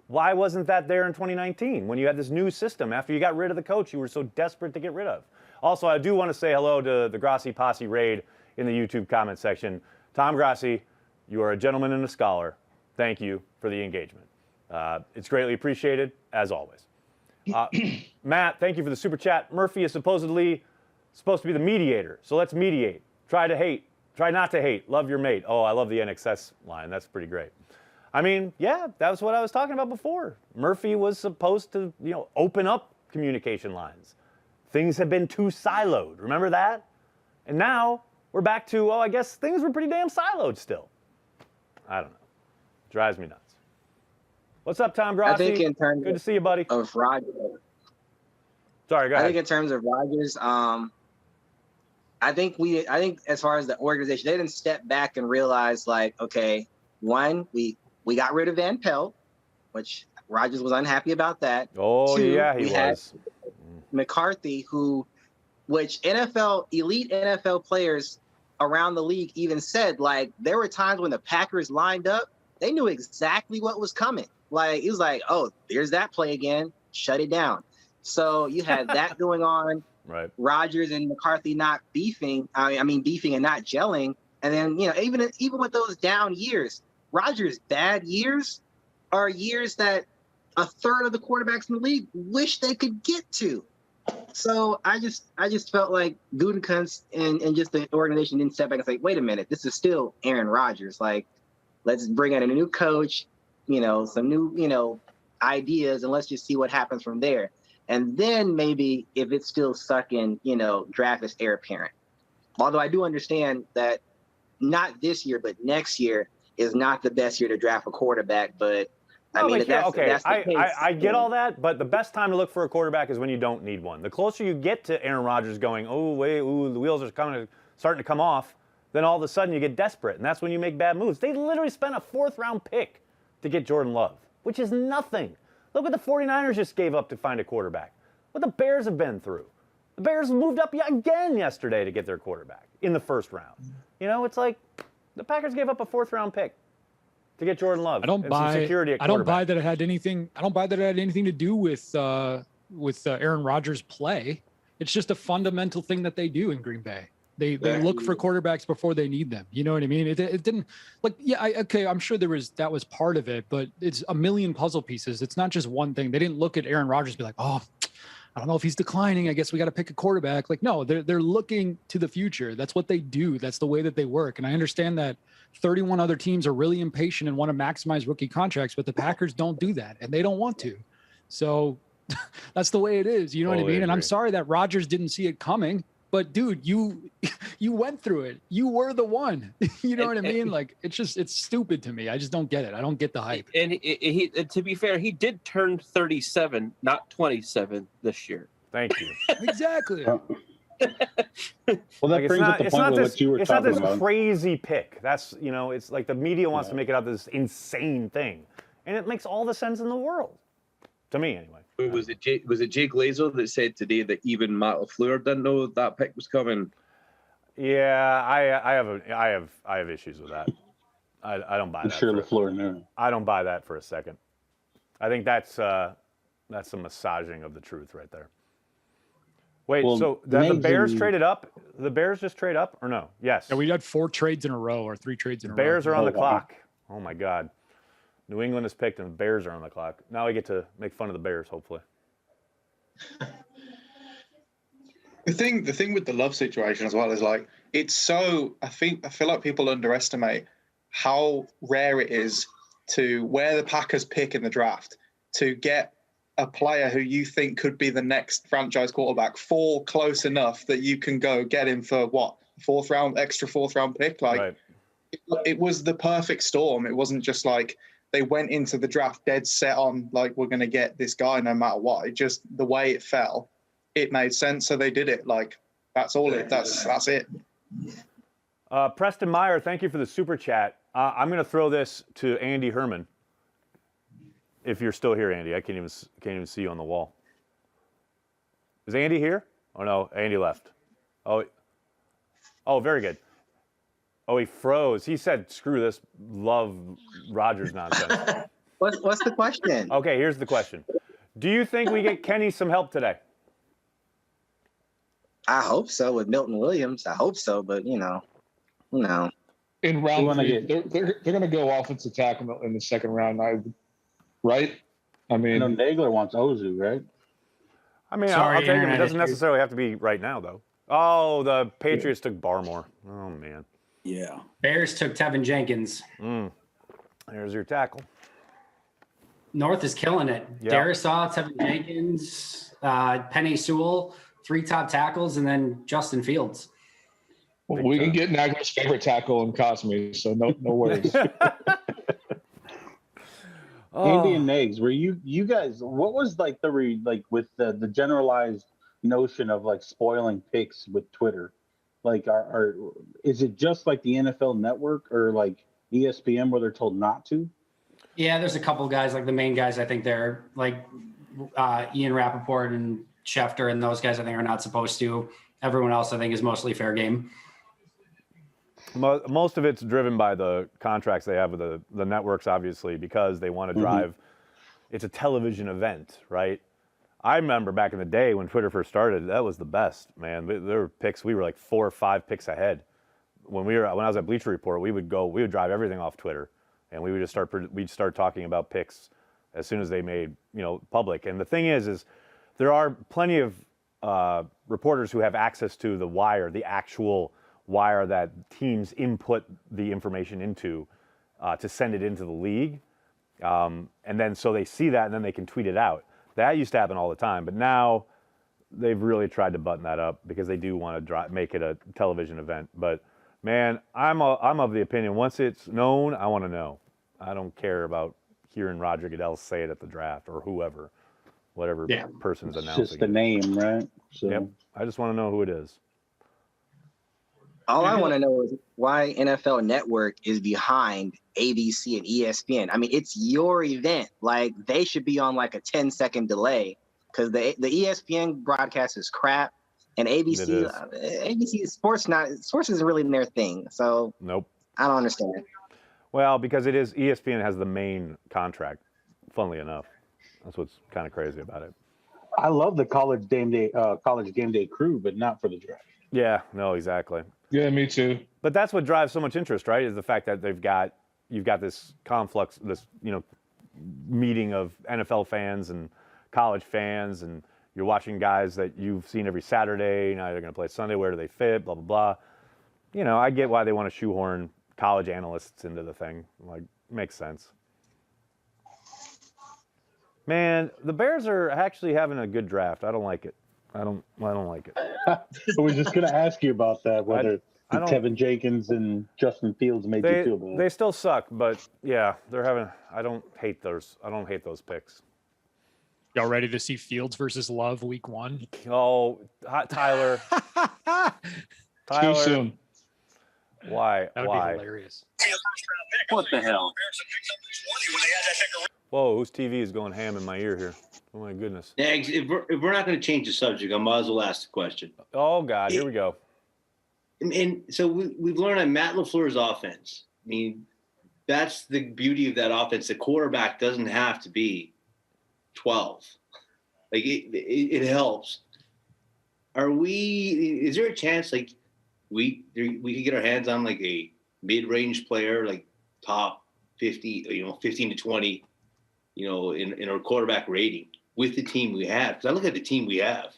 Why wasn't that there in 2019 when you had this new system after you got rid of the coach you were so desperate to get rid of? Also, I do want to say hello to the Grassi Posse raid in the YouTube comment section. Tom Grassi, you are a gentleman and a scholar. Thank you for the engagement. It's greatly appreciated, as always. Matt, thank you for the super chat. Murphy is supposedly supposed to be the mediator, so let's mediate. Try not to hate. Love your mate. Oh, I love the NXS line. That's pretty great. I mean, yeah, that was what I was talking about before. Murphy was supposed to, open up communication lines. Things have been too siloed. Remember that? And now we're back to, I guess things were pretty damn siloed still. I don't know. Drives me nuts. What's up, Tom Grassi? I think in terms good to see you, buddy. Of Rodgers. Sorry, go ahead. I think in terms of Rodgers, I think as far as the organization, they didn't step back and realize, like, okay, one, we got rid of Van Pelt, which Rodgers was unhappy about that. Oh, Two, yeah, he was. McCarthy, which elite NFL players around the league even said, like, there were times when the Packers lined up, they knew exactly what was coming. Like, it was like, oh, there's that play again, shut it down. So you had that going on. Right. Rodgers and McCarthy not beefing. Beefing and not gelling. And then, even with those down years, Rodgers' bad years are years that a third of the quarterbacks in the league wish they could get to. So I just felt like Gutekunst and just the organization didn't step back and say, wait a minute, this is still Aaron Rodgers. Like, let's bring in a new coach, some new, ideas, and let's just see what happens from there. And then maybe if it's still sucking, draft as heir apparent. Although I do understand that not this year, but next year is not the best year to draft a quarterback. But that's the case. I get all that, but the best time to look for a quarterback is when you don't need one. The closer you get to Aaron Rodgers going, the wheels are starting to come off, then all of a sudden you get desperate, and that's when you make bad moves. They literally spent a 4th-round pick to get Jordan Love, which is nothing. Look what the 49ers just gave up to find a quarterback. What the Bears have been through. The Bears moved up again yesterday to get their quarterback in the 1st round. It's like the Packers gave up a 4th-round pick to get Jordan Love. I don't buy that it had anything. I don't buy that it had anything to do with Aaron Rodgers' play. It's just a fundamental thing that they do in Green Bay. They look for quarterbacks before they need them. You know what I mean? It didn't I'm sure that was part of it, but it's a million puzzle pieces. It's not just one thing. They didn't look at Aaron Rodgers and be like, oh, I don't know if he's declining. I guess we got to pick a quarterback. Like, no, they're looking to the future. That's what they do. That's the way that they work. And I understand that 31 other teams are really impatient and want to maximize rookie contracts, but the Packers don't do that, and they don't want to. So that's the way it is. You know what I mean? And I'm sorry that Rodgers didn't see it coming, but dude, you went through it. You were the one. You know what I mean? Like, it's stupid to me. I just don't get it. I don't get the hype. And he to be fair, he did turn 37, not 27 this year. Thank you. Exactly. Well, that brings up the point with what you were It's not talking this about. crazy pick. That's, it's like the media wants to make it out this insane thing. And it makes all the sense in the world. To me, anyway. Was it Jay Glazer that said today that even Matt LaFleur didn't know that pick was coming? Yeah, I have issues with that. I don't buy I'm that. sure LaFleur knew. I don't buy that for a second. I think that's some massaging of the truth right there. Wait, Well, so the Bears and- traded up? The Bears just trade up or no? Yes. Yeah, we had 4 trades in a row or 3 trades in a row. Bears are on the wow. clock. Oh my God. New England is picked and the Bears are on the clock. Now I get to make fun of the Bears, hopefully. The thing with the Love situation as well is like it's so I feel like people underestimate how rare it is to where the Packers pick in the draft to get a player who you think could be the next franchise quarterback fall close enough that you can go get him for what, extra fourth round pick. Like Right. it was the perfect storm. It wasn't just like they went into the draft dead set on like we're going to get this guy no matter what. It just the way it fell, it made sense, so they did it. Like that's all it. That's it. Preston Meyer, thank you for the super chat. I'm going to throw this to Andy Herman. If you're still here, Andy, I can't even see you on the wall. Is Andy here? Oh no, Andy left. Oh, very good. Oh, he froze. He said, "Screw this, love Rodgers nonsense." What's the question? Okay, here's the question. Do you think we get Kenny some help today? I hope so with Milton Williams. I hope so, but no. In round wanna 3, get- they're going to go offensive tackle in the second round, right? I I mean, know Nagler wants Ozu, right? I mean, Sorry, I'll take him. It internet doesn't issues. necessarily have to be right now, though. Oh, the Patriots took Barmore. Oh, man. Yeah. Bears took Tevin Jenkins. There's your tackle. North is killing it. Yeah. Darisaw, Tevin Jenkins, Penny Sewell, 3 top tackles, and then Justin Fields. we can get Nagler's favorite tackle in Cosme, so no worries. Andy and Nags, were you guys? What was like with the generalized notion of like spoiling picks with Twitter? Like, is it just like the NFL Network or like ESPN where they're told not to? Yeah, there's a couple guys, like the main guys, I think they're like Ian Rappaport and Schefter, and those guys I think are not supposed to. Everyone else I think is mostly fair game. Most of it's driven by the contracts they have with the networks, obviously, because they want to drive. It's a television event, right? I remember back in the day when Twitter first started, that was the best, man. There were picks, we were like 4 or 5 picks ahead. When I was at Bleacher Report, we would drive everything off Twitter, and we would just start talking about picks as soon as they made public. And the thing is there are plenty of reporters who have access to the wire, the actual wire that teams input the information into to send it into the league. And then so they see that and then they can tweet it out. That used to happen all the time, but now they've really tried to button that up because they do want to make it a television event. But man, I'm of the opinion once it's known, I want to know. I don't care about hearing Roger Goodell say it at the draft or whatever person's It's announcing. just the name, right? So. Yep. I just want to know who it is. All I want to know is why NFL Network is behind ABC and ESPN. I mean, it's your event. Like, they should be on like a 10-second delay because the ESPN broadcast is crap, and ABC sports isn't really their thing. So nope, I don't understand. Well, because it is ESPN has the main contract. Funnily enough, that's what's kind of crazy about it. I love the college game day crew, but not for the draft. Yeah, no, exactly. Yeah, me too. But that's what drives so much interest, right? Is the fact that you've got this conflux, this meeting of NFL fans and college fans, and you're watching guys that you've seen every Saturday. Now they're going to play Sunday. Where do they fit? Blah blah blah. I get why they want to shoehorn college analysts into the thing. Like, makes sense. Man, the Bears are actually having a good draft. I don't like it. I don't like it. I was just going to ask you about that, whether I don't- Tevin Jenkins and Justin Fields made you feel bad. They still suck, but yeah, they're having. I don't hate those picks. Y'all ready to see Fields versus Love week 1? Oh, Tyler. Too soon. Why? That would Why? be hilarious. What the hell? Whoa, whose TV is going ham in my ear here? Oh my goodness. Nags, if we're not going to change the subject, I might as well ask the question. Oh God, here we go. And so we've learned on Matt LaFleur's offense. I mean, that's the beauty of that offense. The quarterback doesn't have to be 12. Like it helps. Is there a chance like we could get our hands on like a mid-range player, like top 50, 15 to 20, in our quarterback rating with the team we have? Because I look at the team we have.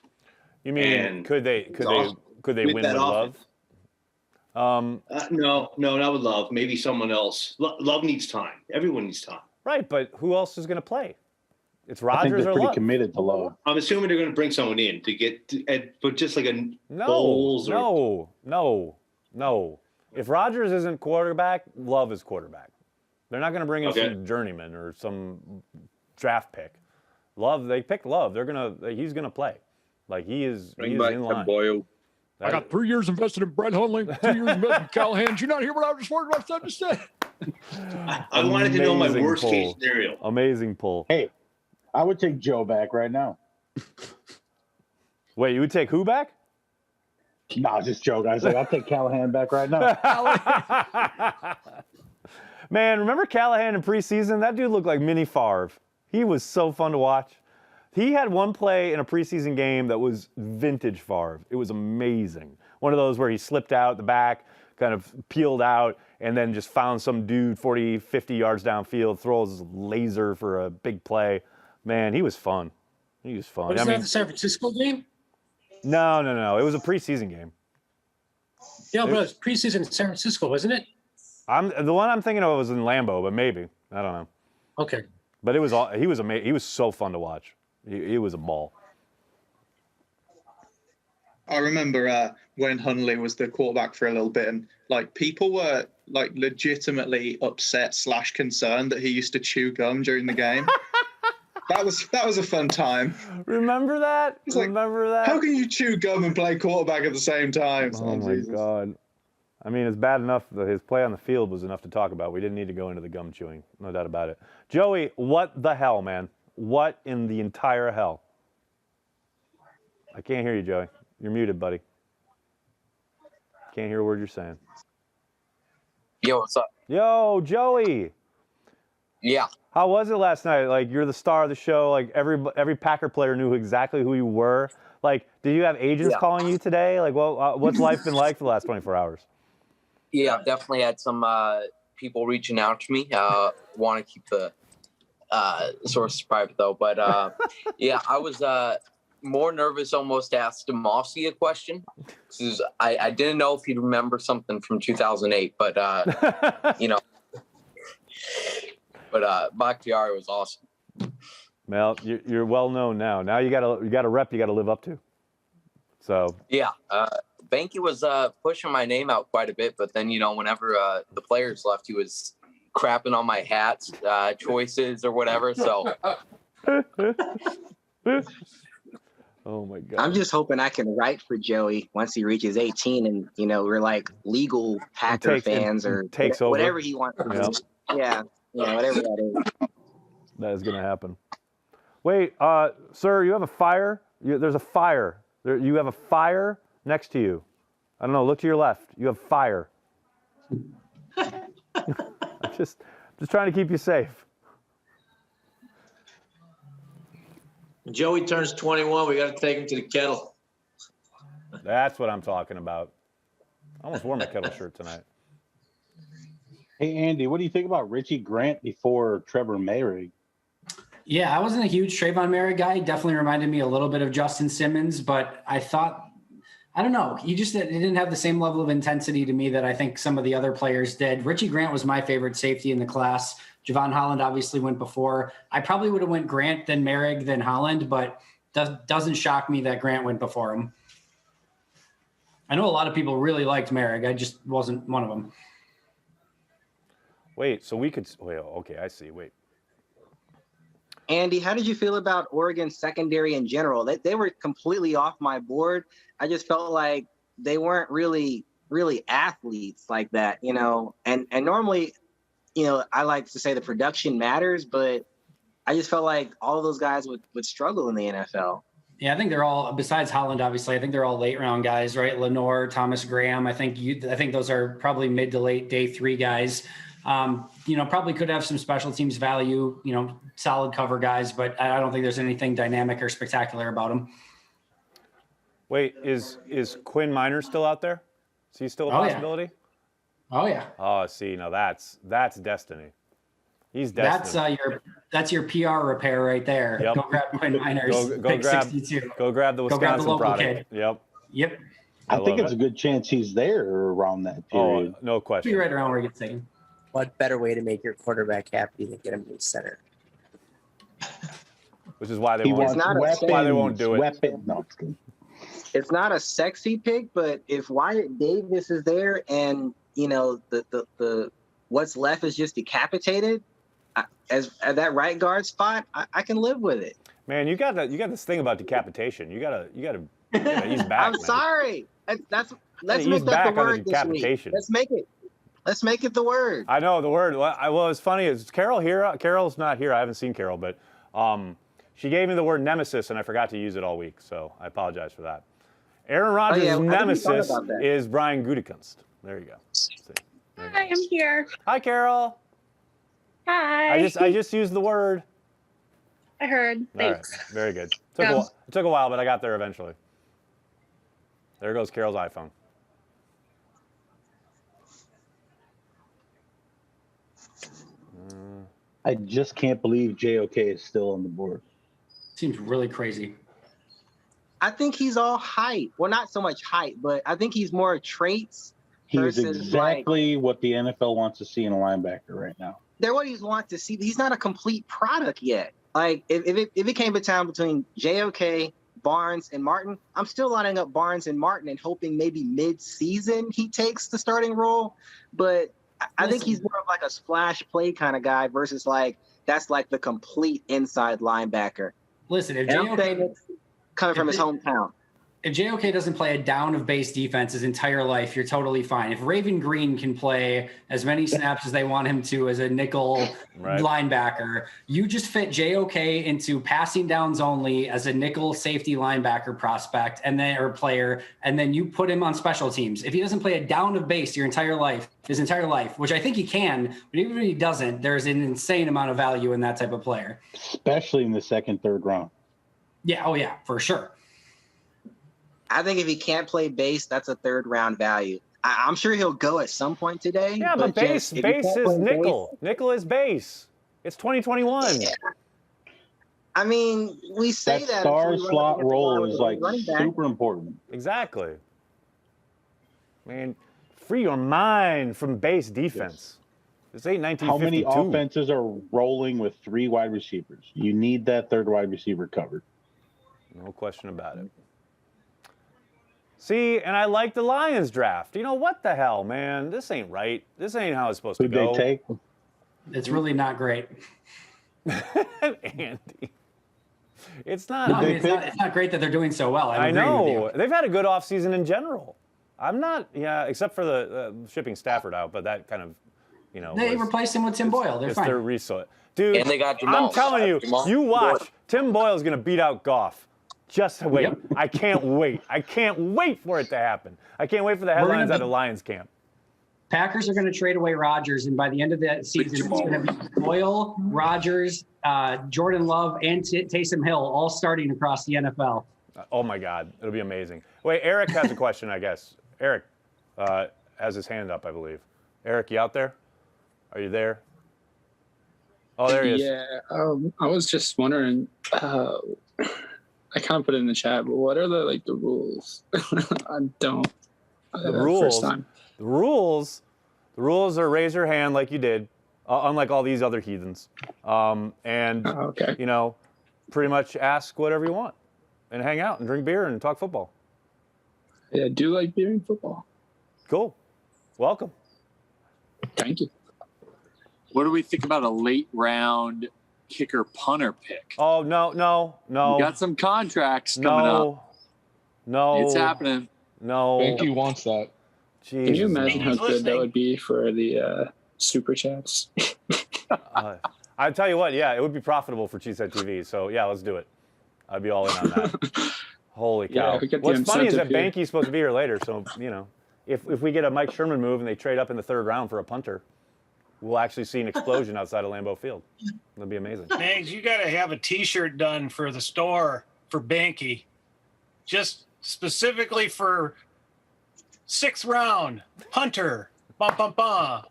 You mean could they win with Love? No, not with Love. Maybe someone else. Love needs time. Everyone needs time. Right, but who else is going to play? It's I think Rodgers they're or pretty Love. committed to Love. I'm assuming they're going to bring someone in to get, but just like a No, Bowles or no. If Rodgers isn't quarterback, Love is quarterback. They're not going to bring in some journeyman or some draft pick. Love, they picked Love. He's gonna play. Like he is in line. Boyle. I got 3 years invested in Brett Hundley, 2 years invested in Callahan. Did you not hear what I was about to say? I wanted to know my Amazing worst case pull. scenario. Amazing pull. Hey, I would take Joe back right now. Wait, you would take who back? No, just joke. I was like, I'll take Callahan back right now. Man, remember Callahan in preseason? That dude looked like mini Favre. He was so fun to watch. He had one play in a preseason game that was vintage Favre. It was amazing. One of those where he slipped out the back, kind of peeled out, and then just found some dude 40, 50 yards downfield, throws laser for a big play. Man, he was fun. He was fun. Was that the San Francisco game? No. It was a preseason game. Yeah, but it was preseason in San Francisco, wasn't it? The one I'm thinking of was in Lambeau, but maybe. I don't know. Okay. But he was amazing. He was so fun to watch. He was a ball. I remember when Hundley was the quarterback for a little bit, and like people were like legitimately upset / concerned that he used to chew gum during the game. That was a fun time. Remember that? Remember that? How can you chew gum and play quarterback at the same time? Oh my God. I mean, it's bad enough that his play on the field was enough to talk about. We didn't need to go into the gum chewing. No doubt about it. Joey, what the hell, man? What in the entire hell? I can't hear you, Joey. You're muted, buddy. Can't hear a word you're saying. Yo, what's up? Yo, Joey. Yeah. How was it last night? Like, you're the star of the show. Like, every Packer player knew exactly who you were. Like, did you have agents calling you today? Like, well, what's life been like for the last 24 hours? Yeah, I've definitely had some people reaching out to me. Want to keep the sources private, though. But, yeah, I was more nervous almost to ask Demossi a question. I didn't know if he'd remember something from 2008, but, you know. But Bakhtiari was awesome. Well, you're well known now. Now you got a rep you got to live up to. So yeah, Banky was pushing my name out quite a bit, but then whenever the players left, he was crapping on my hats choices or whatever. So. Oh my God. I'm just hoping I can write for Joey once he reaches 18, and we're like legal Packer fans or takes over. Whatever he wants. Yeah, whatever that is. That is going to happen. Wait, sir, you have a fire? There's a fire. You have a fire next to you. I don't know. Look to your left. You have fire. I'm just trying to keep you safe. When Joey turns 21, we got to take him to the kettle. That's what I'm talking about. I almost wore my kettle shirt tonight. Hey, Andy, what do you think about Richie Grant before Trevor Mayrig? Yeah, I wasn't a huge Trayvon Merritt guy. Definitely reminded me a little bit of Justin Simmons, but I don't know. He didn't have the same level of intensity to me that I think some of the other players did. Richie Grant was my favorite safety in the class. Javon Holland obviously went before. I probably would have went Grant, then Merrick, then Holland, but doesn't shock me that Grant went before him. I know a lot of people really liked Merrick. I just wasn't one of them. Wait, so we could. Wait, okay, I see. Wait. Andy, how did you feel about Oregon's secondary in general? They were completely off my board. I just felt like they weren't really athletes like that, you know. And normally, you know, I like to say the production matters, but I just felt like all of those guys would struggle in the NFL. Yeah, I think they're all, besides Holland, obviously, I think they're all late round guys, right? Lenore, Thomas Graham. I think those are probably mid to late day 3 guys. You know, probably could have some special teams value, you know, solid cover guys, but I don't think there's anything dynamic or spectacular about them. Wait, is Quinn Minor still out there? Is he still a possibility? Oh yeah. Oh, see, now that's destiny. He's destiny. That's your PR repair right there. Yep. Go grab Quinn Miners. Go grab 62. Go grab the Wisconsin product. Kid. Yep. I think it's a good chance he's there around that period. Oh, no question. Be right around where he gets taken. What better way to make your quarterback happy than get him to center? Which is why they won't do it. No, it's not a sexy pick, but if Wyatt Davis is there and you know the what's left is just decapitated, as at that right guard spot, I can live with it. Man, you got this thing about decapitation. You gotta ease back. I'm sorry. Let's make that the word this week. Let's make it the word. I know the word. Well, it's funny. Is Carol here? Carol's not here. I haven't seen Carol, but she gave me the word nemesis, and I forgot to use it all week, so I apologize for that. Aaron Rodgers' nemesis is Brian Gutekunst. There you go. Hi, I'm here. Hi, Carol. Hi. I just used the word. I heard. Thanks. All right. Very good. It took a while, but I got there eventually. There goes Carol's iPhone. I just can't believe JOK is still on the board. Seems really crazy. I think he's all height. Well, not so much height, but I think he's more traits. He's exactly what the NFL wants to see in a linebacker right now. They're what he wants to see. He's not a complete product yet. Like if it came to town between JOK, Barnes, and Martin, I'm still lining up Barnes and Martin and hoping maybe mid-season he takes the starting role. But I think he's more of like a splash play kind of guy versus like that's like the complete inside linebacker. Listen, if JOK coming from his hometown. If JOK doesn't play a down of base defense his entire life, you're totally fine. If Raven Green can play as many snaps as they want him to as a nickel linebacker, you just fit JOK into passing downs only as a nickel safety linebacker prospect or player, and then you put him on special teams. If he doesn't play a down of base his entire life, which I think he can, but even if he doesn't, there's an insane amount of value in that type of player. Especially in the second, third round. Yeah, oh yeah, for sure. I think if he can't play base, that's a third round value. I'm sure he'll go at some point today. Yeah, but base is nickel. Nickel is base. It's 2021. Yeah. I mean, we say that star slot role is like super important. Exactly. Man, free your mind from base defense. This ain't 1952. How many offenses are rolling with 3 wide receivers? You need that third wide receiver covered. No question about it. See, and I like the Lions draft. You know, what the hell, man? This ain't right. This ain't how it's supposed to go. Who'd they take? It's really not great. Andy. It's not. No, I mean, it's not great that they're doing so well. I know. They've had a good offseason in general. I'm not, except for the shipping Stafford out, but that kind of, They replaced him with Tim Boyle. They're it's fine. their resource. Dude, And they got Jamal. I'm telling you, Jamal. you watch. Tim Boyle's going to beat out Goff. Just wait. Yep. I can't wait. I can't wait for it to happen. I can't wait for the headlines out of Lions camp. Packers are going to trade away Rodgers, and by the end of that season, it's going to be Boyle, Rodgers, Jordan Love, and Taysom Hill all starting across the NFL. Oh, my God. It'll be amazing. Wait, Eric has a question, I guess. Eric has his hand up, I believe. Eric, you out there? Are you there? Oh, there he is. Yeah, I was just wondering, I kind of put it in the chat, but what are the rules? I don't. The rules are raise your hand like you did, unlike all these other heathens, and pretty much ask whatever you want. and hang out and drink beer and talk football. Yeah, I do like beer and football. Cool. Welcome. Thank you. What do we think about a late round kicker punter pick? Oh, no. We got some contracts coming up. No. It's happening. No. Banky wants that. Jeez. Can you imagine how good that would be for the super chats? I'll tell you what, yeah, it would be profitable for Cheesehead TV. So, yeah, let's do it. I'd be all in on that. Holy cow. Yeah, we get the What's funny is that incentive here. Banky's supposed to be here later. So, if we get a Mike Sherman move and they trade up in the 3rd round for a punter, we'll actually see an explosion outside of Lambeau Field. That'd be amazing. Nags, you got to have a T-shirt done for the store for Banky, just specifically for 6th round punter. Bum bum bum.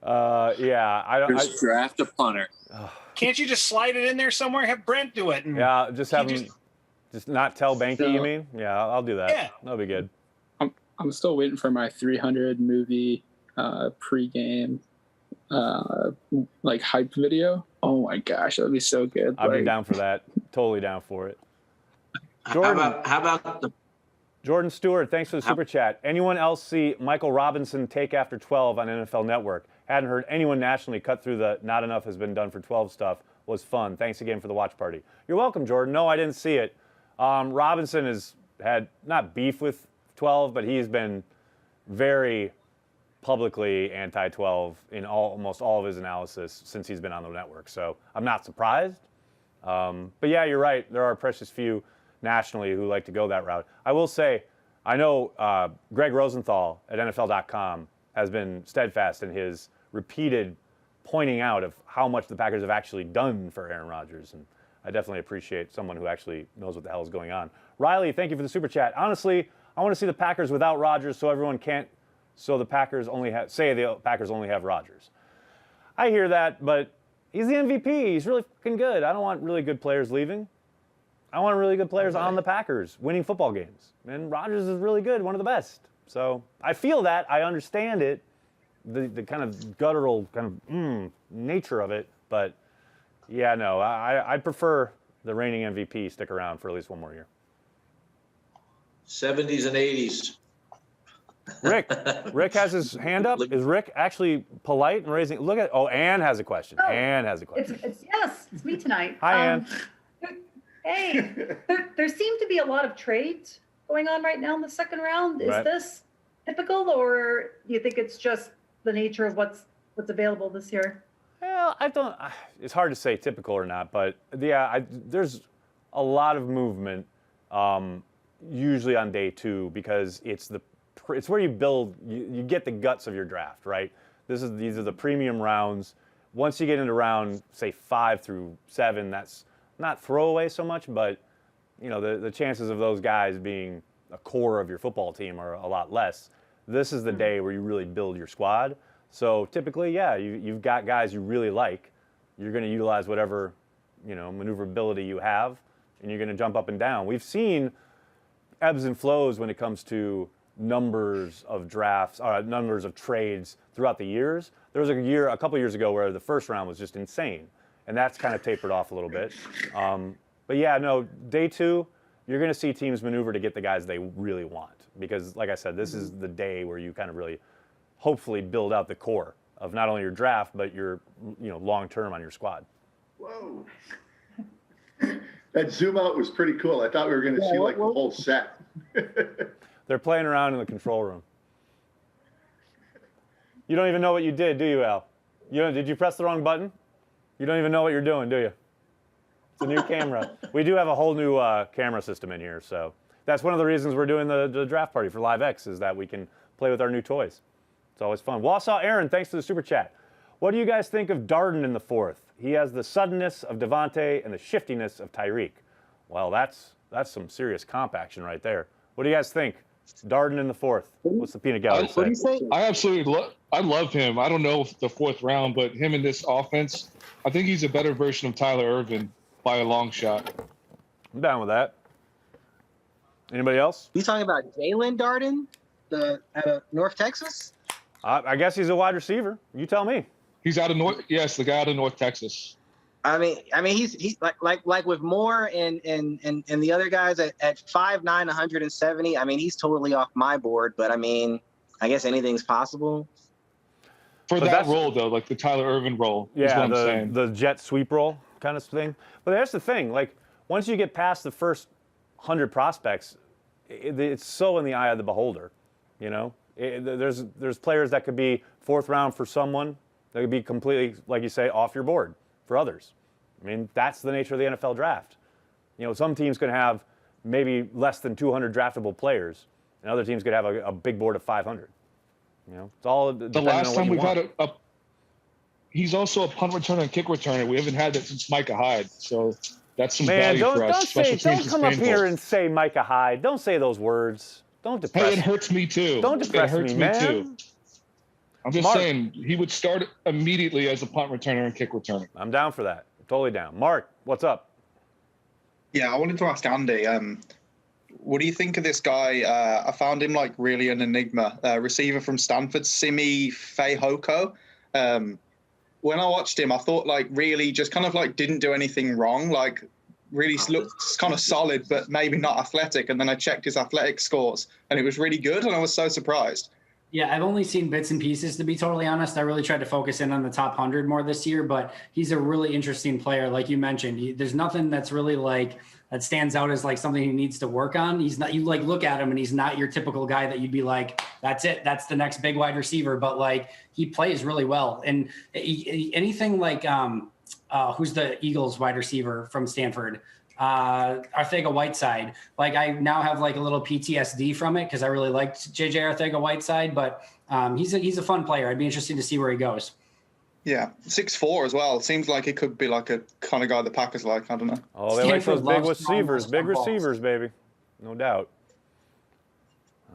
Yeah, I don't. Just draft a punter. Can't you just slide it in there somewhere? Have Brent do it. And Yeah, just have him just not tell Banky. You mean? Yeah, I'll do that. Yeah. That'll be good. I'm still waiting for my 300 movie pregame like hype video. Oh my gosh, that'd be so good. I'd be down for that. Totally down for it. Jordan, How about the Jordan Stewart, thanks for the super chat. Anyone else see Michael Robinson take after 12 on NFL Network? Hadn't heard anyone nationally cut through the not enough has been done for 12 stuff. Was fun. Thanks again for the watch party. You're welcome, Jordan. No, I didn't see it. Robinson has had not beef with 12, but he's been very publicly anti-12 in almost all of his analysis since he's been on the network. So I'm not surprised. But yeah, you're right. There are precious few nationally who like to go that route. I will say, I know Greg Rosenthal at NFL.com has been steadfast in his repeated pointing out of how much the Packers have actually done for Aaron Rodgers. And I definitely appreciate someone who actually knows what the hell is going on. Riley, thank you for the super chat. Honestly, I want to see the Packers without Rodgers so everyone can't, so the Packers only have, say the Packers only have Rodgers. I hear that, but he's the MVP. He's really fucking good. I don't want really good players leaving. I want really good players on the Packers winning football games. And Rodgers is really good, one of the best. So I feel that. I understand it, the kind of guttural kind of nature of it. But yeah, no, I'd prefer the reigning MVP stick around for at least one more year. 70s and 80s. Rick has his hand up. Is Rick actually polite and raising? Look at. Oh, Ann has a question. Ann has a question. It's me tonight. Hi, Ann. Hey, there seem to be a lot of trades going on right now in the 2nd round. Is Right. this typical, or do you think it's just the nature of what's available this year? Well, I don't. It's hard to say typical or not, but yeah, there's a lot of movement. Usually on day 2 because it's where you build. You get the guts of your draft, right? These are the premium rounds. Once you get into round, say 5 through 7, that's not throwaway so much, but the chances of those guys being a core of your football team are a lot less. This is the day where you really build your squad. So typically, yeah, you've got guys you really like. You're going to utilize whatever maneuverability you have, and you're going to jump up and down. We've seen ebbs and flows when it comes to numbers of drafts, numbers of trades throughout the years. There was a couple years ago where the 1st round was just insane, and that's kind of tapered off a little bit. But yeah, no, day 2, you're going to see teams maneuver to get the guys they really want because, like I said, this is the day where you kind of really, hopefully, build out the core of not only your draft but your long term on your squad. Whoa. That zoom out was pretty cool. I thought we were going to see like the whole set. They're playing around in the control room. You don't even know what you did, do you, Al? Did you press the wrong button? You don't even know what you're doing, do you? It's a new camera. We do have a whole new camera system in here, so that's one of the reasons we're doing the draft party for LiveX is that we can play with our new toys. It's always fun. Wausau Aaron, thanks for the super chat. What do you guys think of Darden in the 4th? He has the suddenness of Devontae and the shiftiness of Tyreek. Well, that's some serious comp action right there. What do you guys think? Darden in the 4th. What's the peanut gallery say? What do you say? I absolutely love him. I don't know the 4th round, but him in this offense, I think he's a better version of Tyler Ervin by a long shot. I'm down with that. Anybody else? You talking about Jalen Darden, out of North Texas? I guess he's a wide receiver. You tell me. He's out of North. Yes, the guy out of North Texas. I mean, he's like with Moore and the other guys at 5'9", 170. I mean, he's totally off my board. But I mean, I guess anything's possible. For that role, though, like the Tyler Irvin role, is what I'm saying. The jet sweep role kind of thing. But that's the thing. Like, once you get past the first 100 prospects, it's so in the eye of the beholder. You know, there's players that could be fourth round for someone. They could be completely, like you say, off your board for others. I mean, that's the nature of the NFL draft. You know, some teams could have maybe less than 200 draftable players, and other teams could have a big board of 500. You know, it's all the last time we've had he's also a punt returner and kick returner. We haven't had that since Micah Hyde, so that's some value for us. Don't come up here and say Micah Hyde. Don't say those words. Don't depress. Hey, it hurts me too. Don't depress it hurts me, man. Too. I'm just saying he would start immediately as a punt returner and kick returner. I'm down for that. Totally down. Mark, what's up? Yeah, I wanted to ask Andy. What do you think of this guy? I found him like really an enigma. Receiver from Stanford, Simi Fehoko. When I watched him, I thought like really just kind of like didn't do anything wrong. Like really looked kind of solid, but maybe not athletic. And then I checked his athletic scores, and it was really good, and I was so surprised. Yeah, I've only seen bits and pieces, to be totally honest. I really tried to focus in on the top 100 more this year, but he's a really interesting player. Like you mentioned, there's nothing that's really like that stands out as like something he needs to work on. He's not, you like look at him and he's not your typical guy that you'd be like, that's it. That's the next big wide receiver. But like he plays really well. And anything like who's the Eagles wide receiver from Stanford? Arcega-Whiteside. Like I now have like a little PTSD from it because I really liked JJ Arcega-Whiteside, but he's a fun player. I'd be interested to see where he goes. Yeah, 6'4" as well. Seems like it could be like a kind of guy the Packers like. I don't know. Oh, they like those big receivers, baby. No doubt.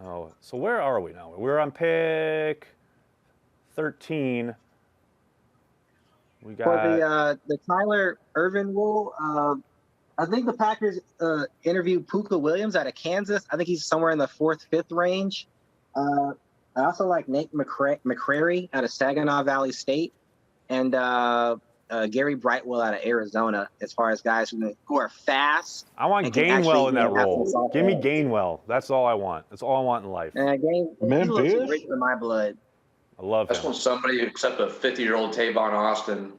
Oh, so where are we now? We're on pick 13. We got for the Tyler Irvin role. I think the Packers interviewed Puka Williams out of Kansas. I think he's somewhere in the 4th, 5th range. I also like Nate McCrary out of Saginaw Valley State, and Gary Brightwell out of Arizona. As far as guys who are fast, I want Gainwell in that role. Give me Gainwell. That's all I want. That's all I want in life. Gainwell looks great for my blood. I love That's when somebody except a 50-year-old Tavon Austin.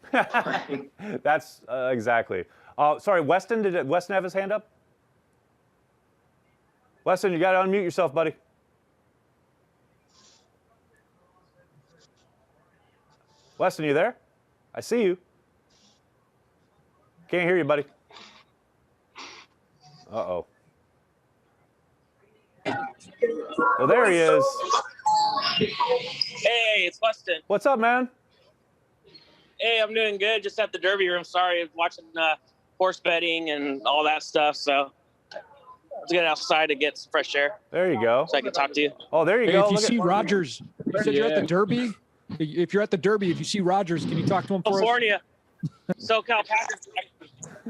That's exactly. Sorry, Weston. Did Weston have his hand up? Weston, you got to unmute yourself, buddy. Weston, you there? I see you. Can't hear you, buddy. Uh-oh. Well, there he is. Hey, it's Weston. What's up, man? Hey, I'm doing good. Just at the Derby room. Sorry, watching horse betting and all that stuff. So let's get outside to get some fresh air. There you go. So I can talk to you. Oh, there you Hey, go. if you see Rodgers, you said you're at the Derby. If you're at the Derby, if you see Rodgers, can you talk to him for California. SoCal Packers.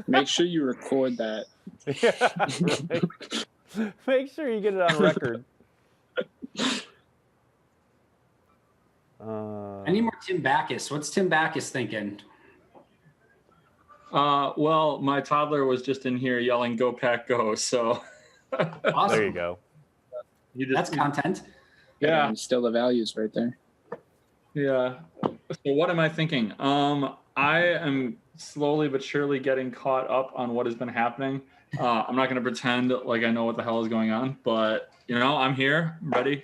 Make sure you record that. Yeah, right. Make sure you get it on record. I need more Tim Backus. What's Tim Backus thinking? Well, my toddler was just in here yelling, "Go Pack, go!" So Awesome. There you go. That's content. Yeah, still the values right there. Yeah. So what am I thinking? I am slowly but surely getting caught up on what has been happening. I'm not going to pretend like I know what the hell is going on, but I'm here, I'm ready.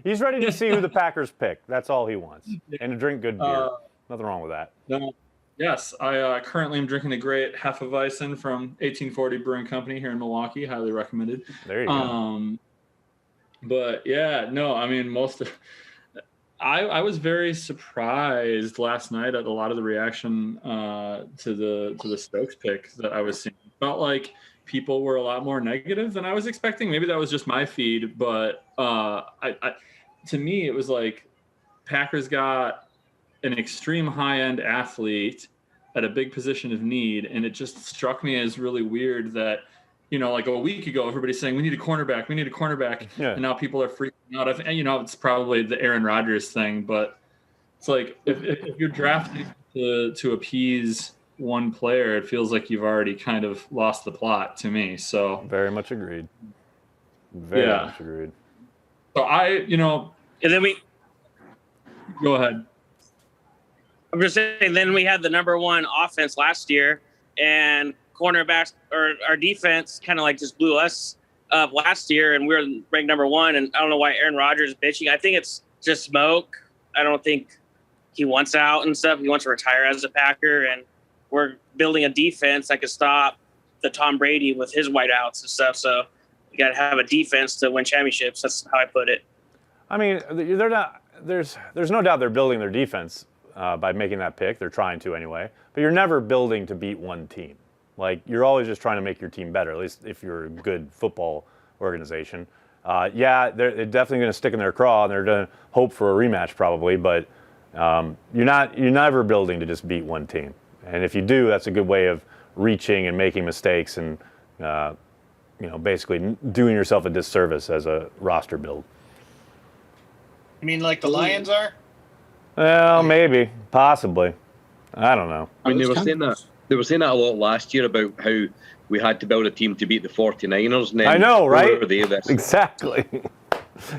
He's ready to see who the Packers pick. That's all he wants, and to drink good beer. Nothing wrong with that. Yes, I currently am drinking a great Hefeweizen from 1840 Brewing Company here in Milwaukee. Highly recommended. There you go. But yeah, no, I mean I was very surprised last night at a lot of the reaction to the Stokes pick that I was seeing. It felt like people were a lot more negative than I was expecting. Maybe that was just my feed, but to me it was like Packers got an extreme high-end athlete at a big position of need, and it just struck me as really weird that like a week ago, everybody's saying we need a cornerback, yeah. And now people are freaking out. It's probably the Aaron Rodgers thing, but it's like if you're drafting to appease one player, it feels like you've already kind of lost the plot to me. So very much agreed. Very much agreed. So and then we go ahead. I'm just saying, then we had the number one offense last year, and cornerbacks or our defense kind of like just blew us up last year, and we were ranked number one. And I don't know why Aaron Rodgers is bitching. I think it's just smoke. I don't think he wants out and stuff. He wants to retire as a Packer, and we're building a defense that could stop the Tom Brady with his whiteouts and stuff. So you got to have a defense to win championships. That's how I put it. I mean, they're not. There's no doubt they're building their defense by making that pick. They're trying to anyway. But you're never building to beat one team. Like, you're always just trying to make your team better, at least if you're a good football organization. They're definitely going to stick in their craw, and they're going to hope for a rematch probably. But you're never building to just beat one team. And if you do, that's a good way of reaching and making mistakes and basically doing yourself a disservice as a roster build. You mean like the Lions are? Well, maybe, possibly. I don't know. I mean, they were saying that a lot last year about how we had to build a team to beat the 49ers. And then I know, right? This. Exactly.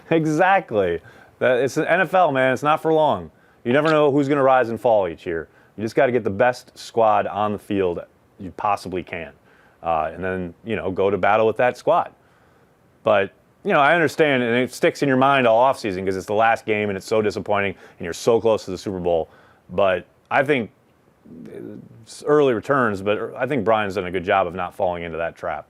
Exactly. It's an NFL, man. It's not for long. You never know who's going to rise and fall each year. You just got to get the best squad on the field you possibly can, and then go to battle with that squad. But I understand, and it sticks in your mind all offseason because it's the last game and it's so disappointing, and you're so close to the Super Bowl. But I think it's early returns, but I think Brian's done a good job of not falling into that trap.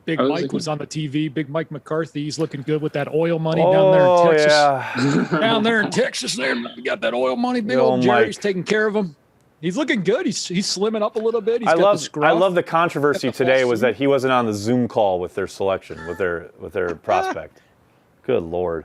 Big Mike was on the TV. Big Mike McCarthy. He's looking good with that oil money down there in Texas. Yeah. Down there in Texas, there you got that oil money. Big Old old Jerry's Mike. taking care of him. He's looking good. He's slimming up a little bit. I love the controversy today was that he wasn't on the Zoom call with their selection, with their prospect. Good Lord.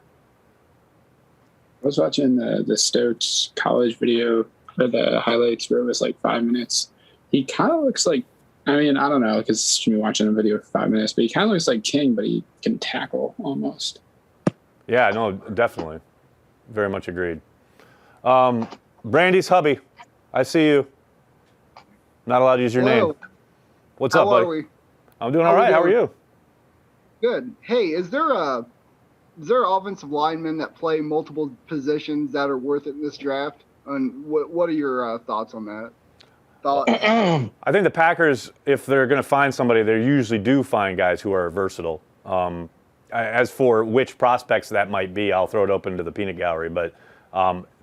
I was watching the Stokes college video or the highlights where it was like 5 minutes. He kind of looks like, I mean, I don't know, because it's just me watching a video for 5 minutes, but he kind of looks like King, but he can tackle almost. Yeah, no, definitely. Very much agreed. Brandy's hubby, I see you. Not allowed to use your name. What's up, buddy? How are we? I'm doing all right. How are you? Good. Hey, is there offensive linemen that play multiple positions that are worth it in this draft? And what are your thoughts on that? I think the Packers, if they're going to find somebody, they usually do find guys who are versatile. As for which prospects that might be, I'll throw it open to the peanut gallery. But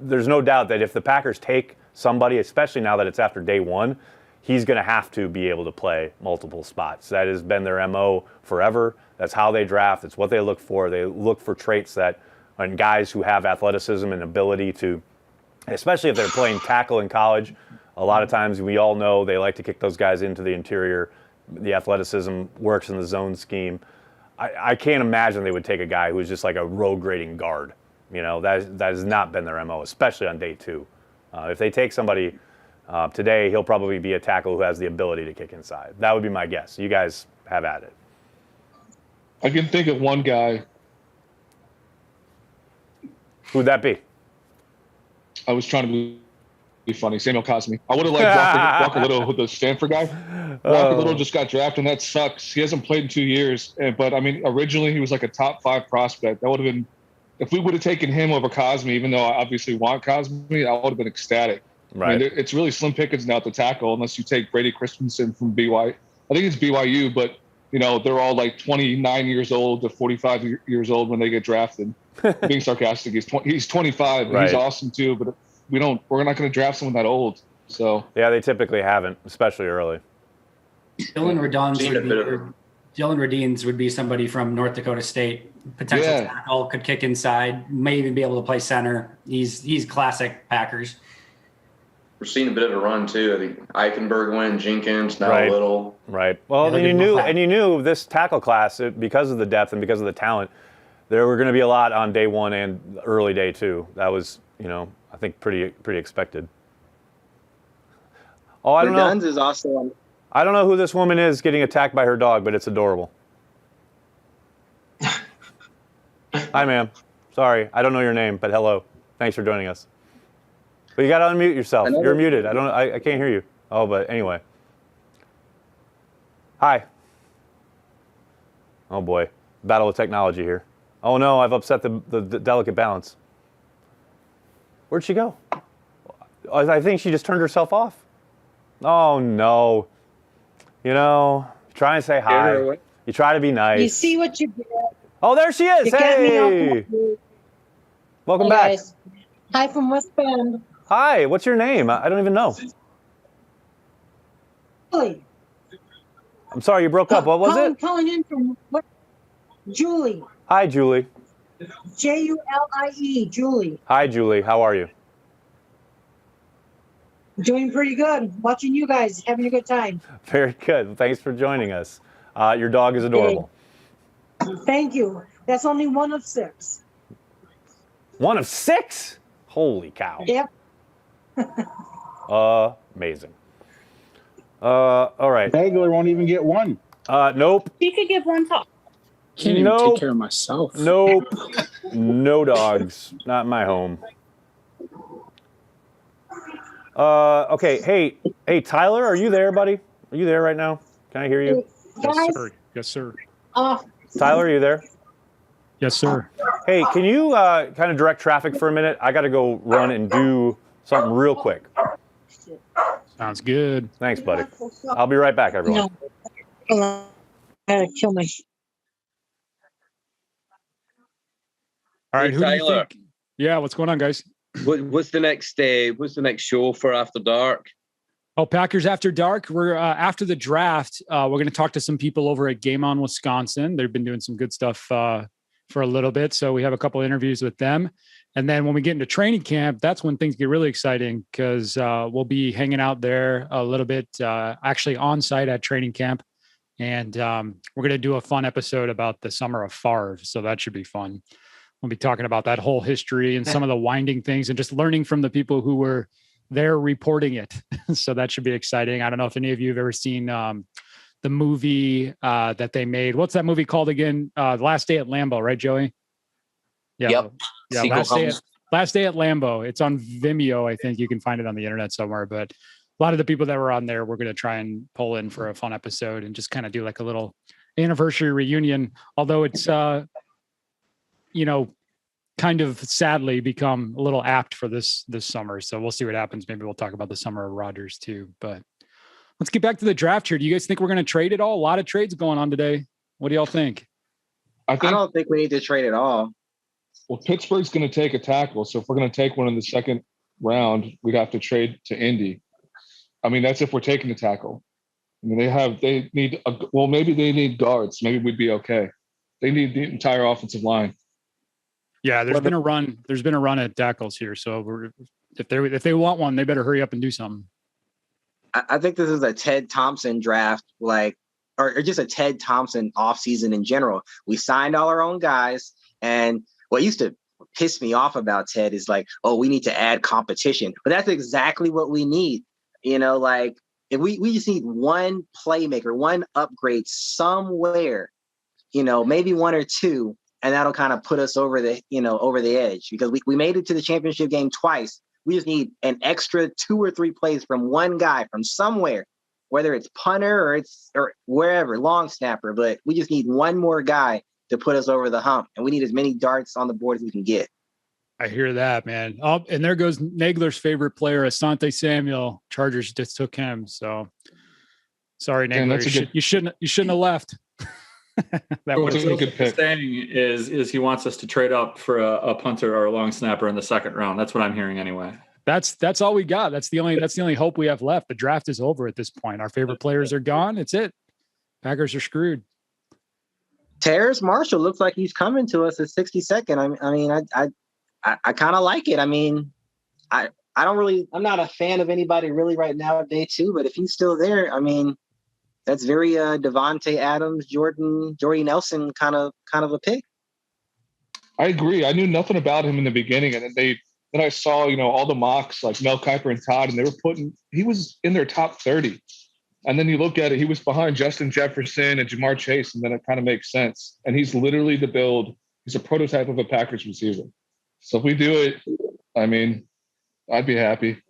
there's no doubt that if the Packers take somebody, especially now that it's after day one, he's going to have to be able to play multiple spots. That has been their MO forever. That's how they draft. It's what they look for. They look for traits and guys who have athleticism and ability to, especially if they're playing tackle in college. A lot of times we all know they like to kick those guys into the interior. The athleticism works in the zone scheme. I can't imagine they would take a guy who's just like a road grading guard. That has not been their MO, especially on day two. If they take somebody today, he'll probably be a tackle who has the ability to kick inside. That would be my guess. You guys have at it. I can think of one guy. Who'd that be? I was trying to be funny. Samuel Cosme. I would have liked Walker Little with the Stanford guy. Walker Little just got drafted, and that sucks. He hasn't played in 2 years. But, I mean, originally he was like a top 5 prospect. That would have been – if we would have taken him over Cosme, even though I obviously want Cosme, I would have been ecstatic. Right. I mean, it's really slim pickings now at the tackle unless you take Brady Christensen from BYU. I think it's BYU, but, they're all like 29 years old to 45 years old when they get drafted. Being sarcastic, he's 25. And Right. He's awesome too, but we're not going to draft someone that old. So yeah, they typically haven't, especially early. Dylan Radines would be somebody from North Dakota State, potential tackle, could kick inside, may even be able to play center. He's classic Packers. We're seeing a bit of a run too. I think Eichenberg went, Jenkins, now Right. Little. Right. Well, Yeah, and you knew this tackle class, because of the depth and because of the talent, there were going to be a lot on day one and early day two. That was, I think pretty expected. Oh, I don't know. Duns is also I don't know who this woman is getting attacked by her dog, but it's adorable. Hi, ma'am. Sorry, I don't know your name, but hello. Thanks for joining us. But you got to unmute yourself. You're muted. I can't hear you. Oh, but anyway. Hi. Oh boy, battle of technology here. Oh no, I've upset the delicate balance. Where'd she go? I think she just turned herself off. Oh no. You know, try and say hi. You try to be nice. You see what you did? Oh, there she is. You got me Hey. Welcome back. Guys. Hi from West Bend. Hi, what's your name? I don't even know. Julie. I'm sorry, you broke up. What was it? Calling in from what? Julie. Hi, Julie. Julie. Julie. Hi, Julie. How are you? Doing pretty good. Watching you guys, having a good time. Very good. Thanks for joining us. Your dog is adorable. Thank you. That's only one of 6. One of 6? Holy cow. Yep. Amazing. All right. Bagler won't even get one. Nope. He could give one talk. Can't even take care of myself. Nope. No dogs. Not in my home. Okay. Hey, Tyler, are you there, buddy? Are you there right now? Can I hear you? Yes, sir. Yes, sir. Tyler, are you there? Yes, sir. Hey, can you kind of direct traffic for a minute? I got to go run and do something real quick. Sounds good. Thanks, buddy. I'll be right back, everyone. I gotta kill my. All right, Hey, who do you Tyler. think? Yeah, what's going on, guys? What's the next show for After Dark? Oh, Packers After Dark. We're after the draft. We're going to talk to some people over at Game On Wisconsin. They've been doing some good stuff for a little bit, so we have a couple interviews with them. And then when we get into training camp, that's when things get really exciting because we'll be hanging out there a little bit, actually on site at training camp, and we're going to do a fun episode about the summer of Favre. So that should be fun. We'll be talking about that whole history and some of the winding things and just learning from the people who were there reporting it. So that should be exciting. I don't know if any of you have ever seen the movie that they made. What's that movie called again? Last Day at Lambeau, right, Joey? Yeah. Yep. Yeah. Last Day at Lambeau. It's on Vimeo. I think you can find it on the internet somewhere, but a lot of the people that were on there, we're going to try and pull in for a fun episode and just kind of do like a little anniversary reunion. Although it's, kind of sadly become a little apt for this summer. So we'll see what happens. Maybe we'll talk about the summer of Rodgers too, but let's get back to the draft here. Do you guys think we're going to trade at all? A lot of trades going on today. What do y'all think? I don't think we need to trade at all. Well, Pittsburgh's going to take a tackle. So if we're going to take one in the second round, we'd have to trade to Indy. I mean, that's if we're taking a tackle. I mean, they need guards. Maybe we'd be okay. They need the entire offensive line. Yeah, there's been a run at tackles here. So if they want one, they better hurry up and do something. I think this is a Ted Thompson draft, or just a Ted Thompson offseason in general. We signed all our own guys, and what used to piss me off about Ted is we need to add competition. But that's exactly what we need. If we just need one playmaker, one upgrade somewhere, maybe one or two, and that'll kind of put us over the edge because we made it to the championship game twice. We just need an extra 2 or 3 plays from one guy from somewhere, whether it's punter or wherever, long snapper, but we just need one more guy to put us over the hump. And we need as many darts on the board as we can get. I hear that, man. Oh, and there goes Nagler's favorite player, Asante Samuel. Chargers just took him. So sorry, Nagler. You shouldn't have left. That was a good pick. Saying is he wants us to trade up for a punter or a long snapper in the second round. That's what I'm hearing anyway. That's all we got. That's the only hope we have left. The draft is over at this point. Our favorite players are gone. It's it. Packers are screwed. Terrace Marshall looks like he's coming to us at 62nd. I kind of like it. I mean, I'm not a fan of anybody really right now at day 2, but if he's still there, that's very Devontae Adams, Jordy Nelson kind of a pick. I agree. I knew nothing about him in the beginning, and then I saw all the mocks like Mel Kiper and Todd, and they were he was in their top 30. And then you look at it, he was behind Justin Jefferson and Jamar Chase, and then it kind of makes sense. And he's literally the build. He's a prototype of a Packers receiver. So if we do it, I'd be happy.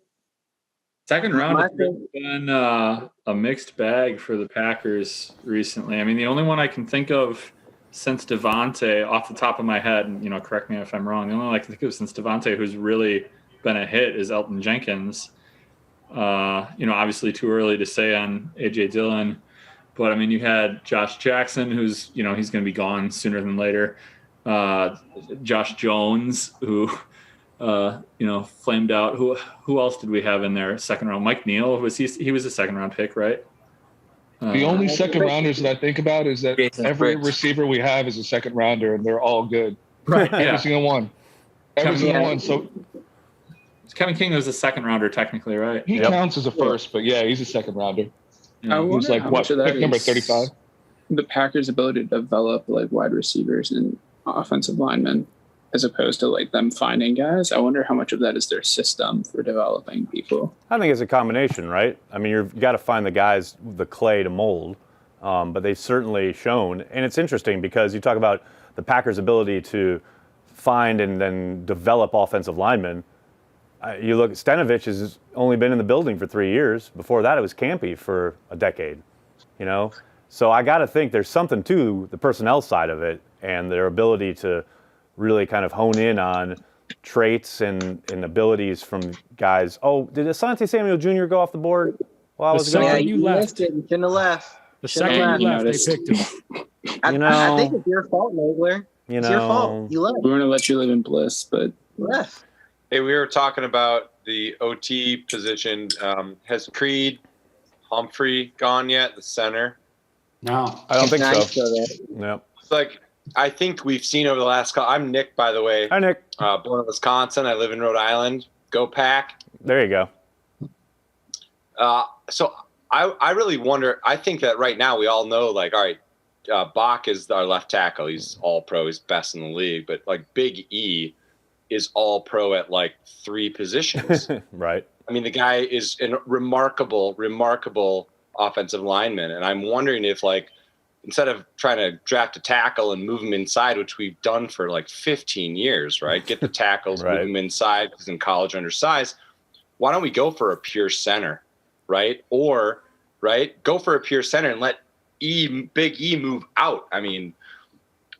Second round has been a mixed bag for the Packers recently. I mean, the only one I can think of since Devontae, off the top of my head, and correct me if I'm wrong, the only one I can think of since Devontae who's really been a hit is Elton Jenkins. Obviously too early to say on A.J. Dillon, but I mean, you had Josh Jackson, who's he's going to be gone sooner than later. Josh Jones, who flamed out. Who else did we have in there? Second round, Mike Neal, he was a second round pick, right? The only second rounders that I think about is that every receiver we have is a second rounder, and they're all good. Right. Every single one. Every single one. So Kevin King was a second rounder technically, right? he counts as a first, but yeah, he's a second rounder. I He was wonder like how what much of that pick number is 35? The Packers' ability to develop like wide receivers and offensive linemen, as opposed to like them finding guys. I wonder how much of that is their system for developing people. I think it's a combination, right? I mean, you've got to find the guys, the clay to mold, but they've certainly shown. And it's interesting because you talk about the Packers' ability to find and then develop offensive linemen. You look at Stenovich has only been in the building for 3 years. Before that, it was Campy for a decade, So I got to think there's something to the personnel side of it and their ability to really kind of hone in on traits and abilities from guys. Oh, did Asante Samuel Jr. go off the board while I was second gone? you left. You shouldn't have left. The second you left, they picked him. I think it's your fault, Nagler. It's your fault. You left. We're going to let you live in bliss, but You left. Hey, we were talking about the OT position. Has Creed Humphrey gone yet, the center? No. I don't think Nah, so. he's still there. No. It's like, I think we've seen over the last couple. I'm Nick, by the way. Hi, Nick. Born in Wisconsin. I live in Rhode Island. Go Pack. There you go. So I really wonder. I think that right now we all know, like, all right, Bach is our left tackle. He's all pro. He's best in the league. But like Big E is all pro at like 3 positions. Right. I mean, the guy is a remarkable offensive lineman. And I'm wondering if, like, instead of trying to draft a tackle and move him inside, which we've done for like 15 years, right? Get the tackles, Right. move him inside because in college undersized. Why don't we go for a pure center, right? Or, right, go for a pure center and let Big E move out. I mean,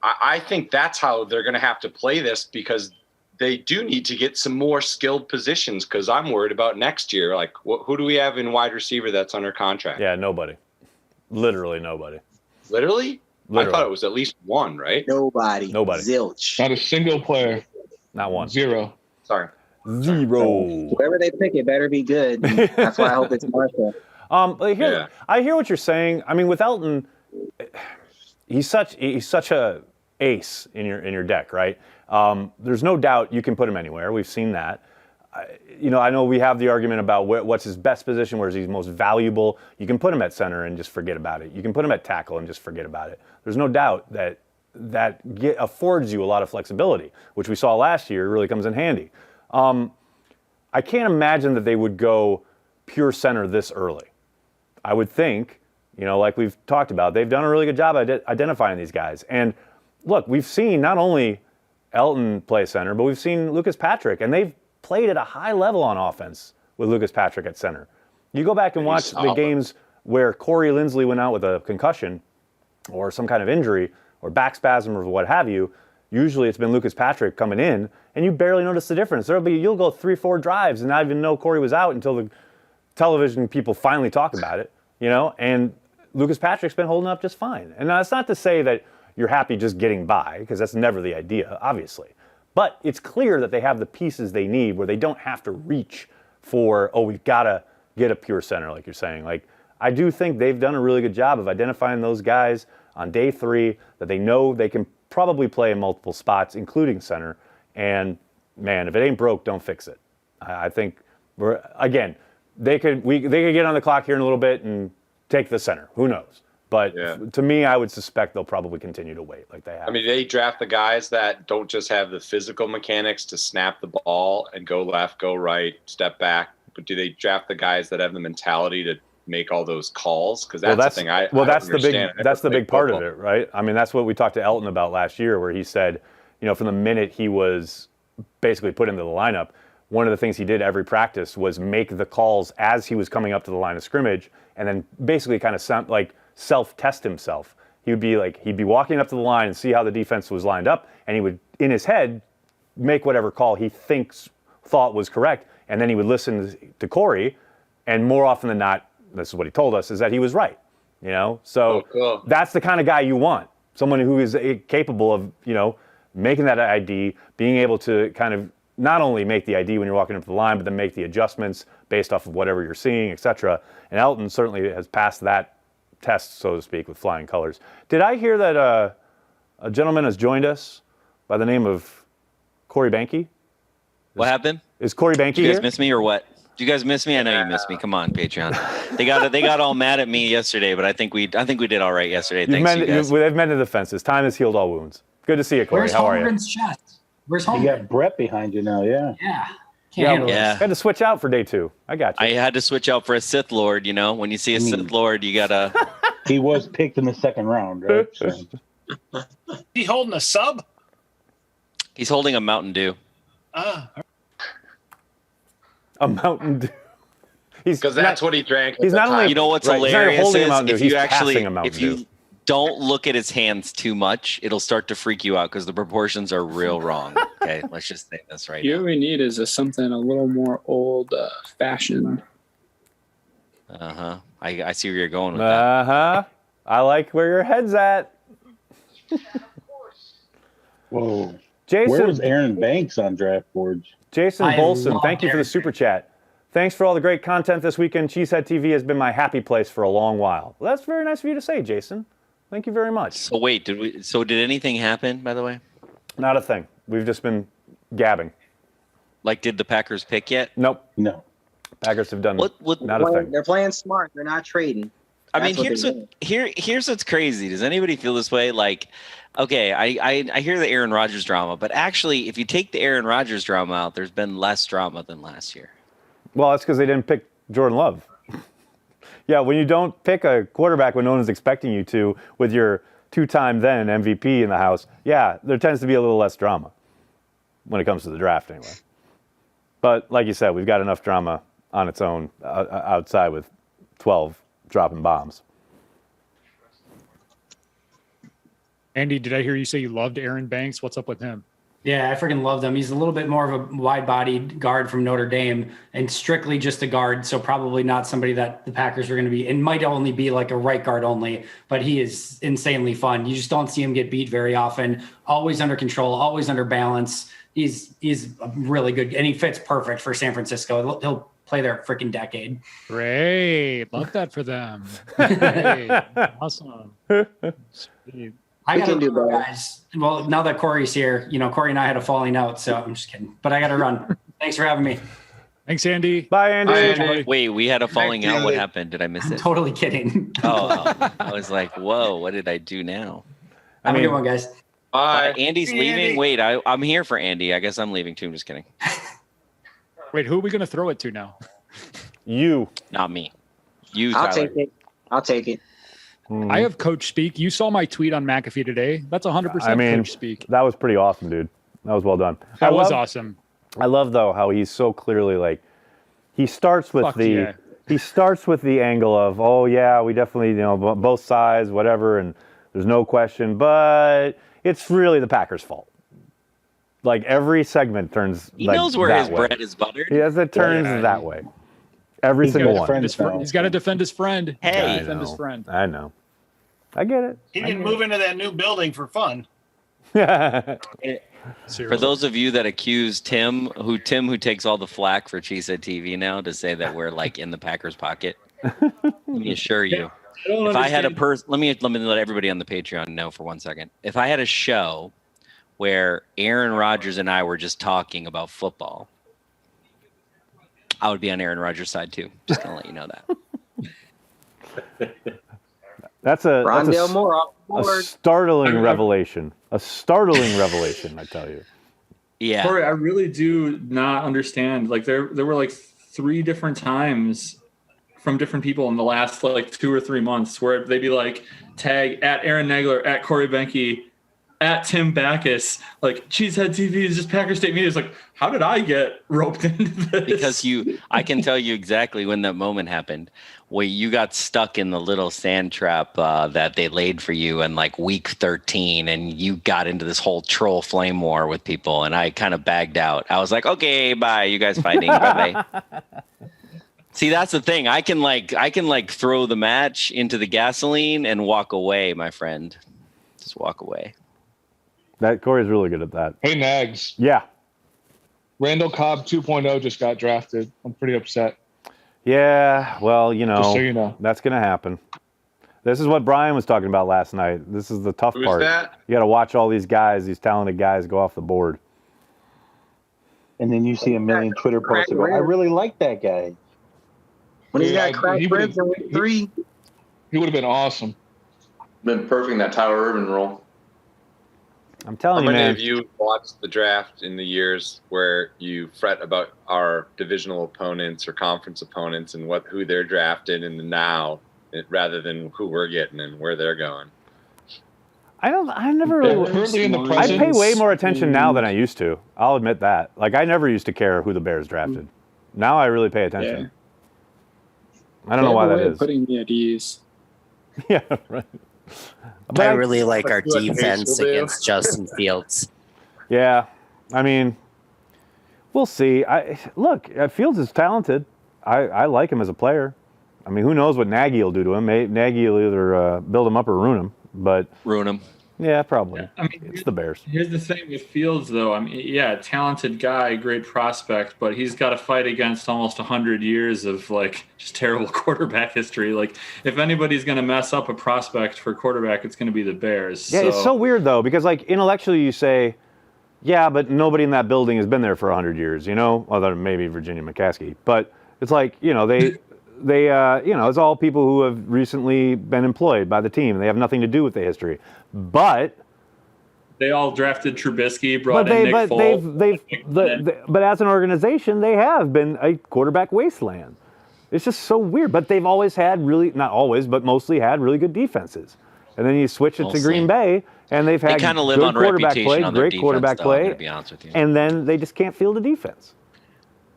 I think that's how they're going to have to play this because they do need to get some more skilled positions because I'm worried about next year. Like, who do we have in wide receiver that's under contract? Yeah, nobody. Literally nobody. Literally? Literally. I thought it was at least one, right? Nobody. Nobody. Zilch. Not a single player. Not one. 0. Sorry. 0. Whoever they pick, it better be good. That's why I hope it's Marshall. I hear what you're saying. I mean, with Elton, he's such a ace in your deck, right? There's no doubt you can put him anywhere. We've seen that. I know we have the argument about what's his best position, where he's most valuable. You can put him at center and just forget about it. You can put him at tackle and just forget about it. There's no doubt that affords you a lot of flexibility, which we saw last year really comes in handy. I can't imagine that they would go pure center this early. I would think, like we've talked about, they've done a really good job identifying these guys. And look, we've seen not only Elton play center, but we've seen Lucas Patrick, and they've played at a high level on offense with Lucas Patrick at center. You go back and watch the games where Corey Linsley went out with a concussion or some kind of injury or back spasm or what have you. Usually it's been Lucas Patrick coming in, and you barely notice the difference. You'll go 3-4 drives and not even know Corey was out until the television people finally talk about it, and Lucas Patrick's been holding up just fine. And now it's not to say that you're happy just getting by, because that's never the idea, obviously. But it's clear that they have the pieces they need where they don't have to reach for, we've got to get a pure center, like you're saying. Like, I do think they've done a really good job of identifying those guys on day 3 that they know they can probably play in multiple spots, including center. And, man, if it ain't broke, don't fix it. I think, they could get on the clock here in a little bit and take the center. Who knows? But to me, I would suspect they'll probably continue to wait like they have. I mean, they draft the guys that don't just have the physical mechanics to snap the ball and go left, go right, step back. But do they draft the guys that have the mentality to make all those calls? Because that's the thing I don't understand. That's the big part of it, right? I mean, that's what we talked to Elton about last year, where he said, from the minute he was basically put into the lineup, one of the things he did every practice was make the calls as he was coming up to the line of scrimmage, and then basically kind of self-test himself. He'd be walking up to the line and see how the defense was lined up, and he would, in his head, make whatever call he thought was correct, and then he would listen to Corey, and more often than not, this is what he told us, is that he was right. So cool. That's the kind of guy you want, someone who is capable of, making that ID, being able to kind of not only make the ID when you're walking up the line, but then make the adjustments based off of whatever you're seeing, etc. And Elton certainly has passed that test, so to speak, with flying colors. Did I hear that a gentleman has joined us by the name of Corey Banke? What happened? Is Corey Banke Did you guys here? miss me or what? Do you guys miss me? I know you missed me. Come on, Patreon. They got all mad at me yesterday, but I think we did all right yesterday. Thanks, you guys. They've mended the fences. Time has healed all wounds. Good to see you, Corey. Where's How are you? Holmgren's chest? Where's You Holmgren? got Brett behind you now, yeah. Yeah. Can't handle this. Had to switch out for day 2. I got you. I had to switch out for a Sith Lord. When you see a Sith Lord, you gotta. He was picked in the second round, right? So. He holding a sub? He's holding a Mountain Dew. A Mountain Dew. Because that's what he drank. He's not only. You know what's right, he's not hilarious holding a is Mountain Dew, if he's you actually passing a Mountain if you Dew. don't look at his hands too much, it'll start to freak you out because the proportions are real wrong. Okay, let's just say this right You know what we need is something a little more old fashioned. now. I see where you're going with that. I like where your head's at. Whoa. Jason. Where was Aaron Banks on draft boards? Jason I Bolson, love thank you for the Aaron super chat. Thanks for all the great content this weekend. Cheesehead TV has been my happy place for a long while. Well, that's very nice of you to say, Jason. Thank you very much. So wait, did anything happen, by the way? Not a thing. We've just been gabbing. Like, did the Packers pick yet? Nope. No. Packers have done What not a thing. They're playing smart. They're not trading. I mean, That's what here's what's crazy. Does anybody feel this way? Like, okay, I hear the Aaron Rodgers drama, but actually, if you take the Aaron Rodgers drama out, there's been less drama than last year. Well, that's because they didn't pick Jordan Love. Yeah, when you don't pick a quarterback when no one's expecting you to, with your 2-time then MVP in the house, yeah, there tends to be a little less drama when it comes to the draft anyway. But like you said, we've got enough drama on its own outside with 12 dropping bombs. Andy, did I hear you say you loved Aaron Banks? What's up with him? Yeah, I freaking love him. He's a little bit more of a wide-bodied guard from Notre Dame and strictly just a guard, so probably not somebody that the Packers are going to be, and might only be like a right guard only, but he is insanely fun. You just don't see him get beat very often. Always under control, always under balance. He's a really good, and he fits perfect for San Francisco. He'll play there a freaking decade. Great. Love that for them. Great. Awesome. Sweet. I got to do run, better. guys. Well, now that Corey's here, Corey and I had a falling out, so I'm just kidding. But I got to run. Thanks for having me. Thanks, Andy. Bye, Andy. Bye, Andy. Wait, we had a falling out. What happened? Did I miss I'm it? totally kidding. Oh, I was like, whoa, what did I do now? Have a good one, guys. Bye. Andy's Hey, leaving. Andy. Wait, I'm here for Andy. I guess I'm leaving too. I'm just kidding. Wait, who are we going to throw it to now? You. Not me. You, I'll Tyler. take it. I'll take it. I have coach speak. You saw my tweet on McAfee today. That's 100% I mean, coach speak. that was pretty awesome, dude. That was well done. That was awesome. I love though how he's so clearly like he starts with Fuck the yeah. he starts with the angle of, oh yeah, we definitely both sides, whatever, and there's no question, but it's really the Packers' fault. Like every segment turns. He like, knows where that his way. bread is buttered. Yes, it turns Yeah. that way. Every He's single got one. He's got to defend his friend. Hey. Defend his friend. I know. I get it. He didn't move into that new building for fun. For those of you that accuse Tim who takes all the flack for Cheesehead TV now to say that we're like in the Packers' pocket, let me assure you, if I had a let me let everybody on the Patreon know for 1 second. If I had a show where Aaron Rodgers and I were just talking about football, I would be on Aaron Rodgers' side too. Just gonna let you know that. That's a Rondale Moore off the a board. startling revelation. A startling revelation, I tell you. Yeah. Corey, I really do not understand. Like there were like 3 different times from different people in the last like 2 or 3 months where they'd be like tag at Aaron Nagler, at Corey Benke, at Tim Backus, like Cheesehead TV is just Packer State Media. It's like, how did I get roped into this? Because I can tell you exactly when that moment happened, where you got stuck in the little sand trap that they laid for you in like week 13, and you got into this whole troll flame war with people, and I kind of bagged out. I was like, okay, bye, you guys fighting, bye bye. See, that's the thing. I can throw the match into the gasoline and walk away, my friend. Just walk away. That Corey's really good at that. Hey, Nags. Yeah. Randall Cobb 2.0 just got drafted. I'm pretty upset. Yeah, well, Just so you know. that's going to happen. This is what Brian was talking about last night. This is the tough Who's part. that? You got to watch all these guys, these talented guys, go off the board. And then you see a million Twitter posts about, I really like that guy. When he's Yeah, got crack he ribs in week 3. He would have been awesome. Been perfect in that Tyler Urban role. I'm How telling you, many man. of you watched the draft in the years where you fret about our divisional opponents or conference opponents and who they're drafted in the now, rather than who we're getting and where they're going? I never really. Currently in the I pay presence. way more attention now than I used to. I'll admit that. Like, I never used to care who the Bears drafted. Now I really pay attention. I don't know why that is. Putting me at ease. Yeah, right. But I really like our what defense Hayes will do. against Justin Fields. Yeah, I mean, we'll see. Look, Fields is talented. I like him as a player. I mean, who knows what Nagy will do to him? Nagy will either build him up or ruin him. But ruin him. Yeah, probably. I mean, it's the Bears. Here's the thing with Fields, though. I mean, yeah, talented guy, great prospect, but he's got to fight against almost 100 years of like just terrible quarterback history. Like, if anybody's going to mess up a prospect for quarterback, it's going to be the Bears. Yeah, it's so weird though, because like intellectually you say, yeah, but nobody in that building has been there for 100 years, you know, other than maybe Virginia McCaskey. But it's like, you know, they it's all people who have recently been employed by the team. They have nothing to do with the history. But they all drafted Trubisky, brought in Nick Foles. But as an organization, they have been a quarterback wasteland. It's just so weird. But they've always had not always, but mostly had really good defenses. And then you switch it to Green Bay, and they've had kind of live good on quarterback reputation play, on their great defense, quarterback though, play, I'm gonna be honest with you. and then they just can't field a defense.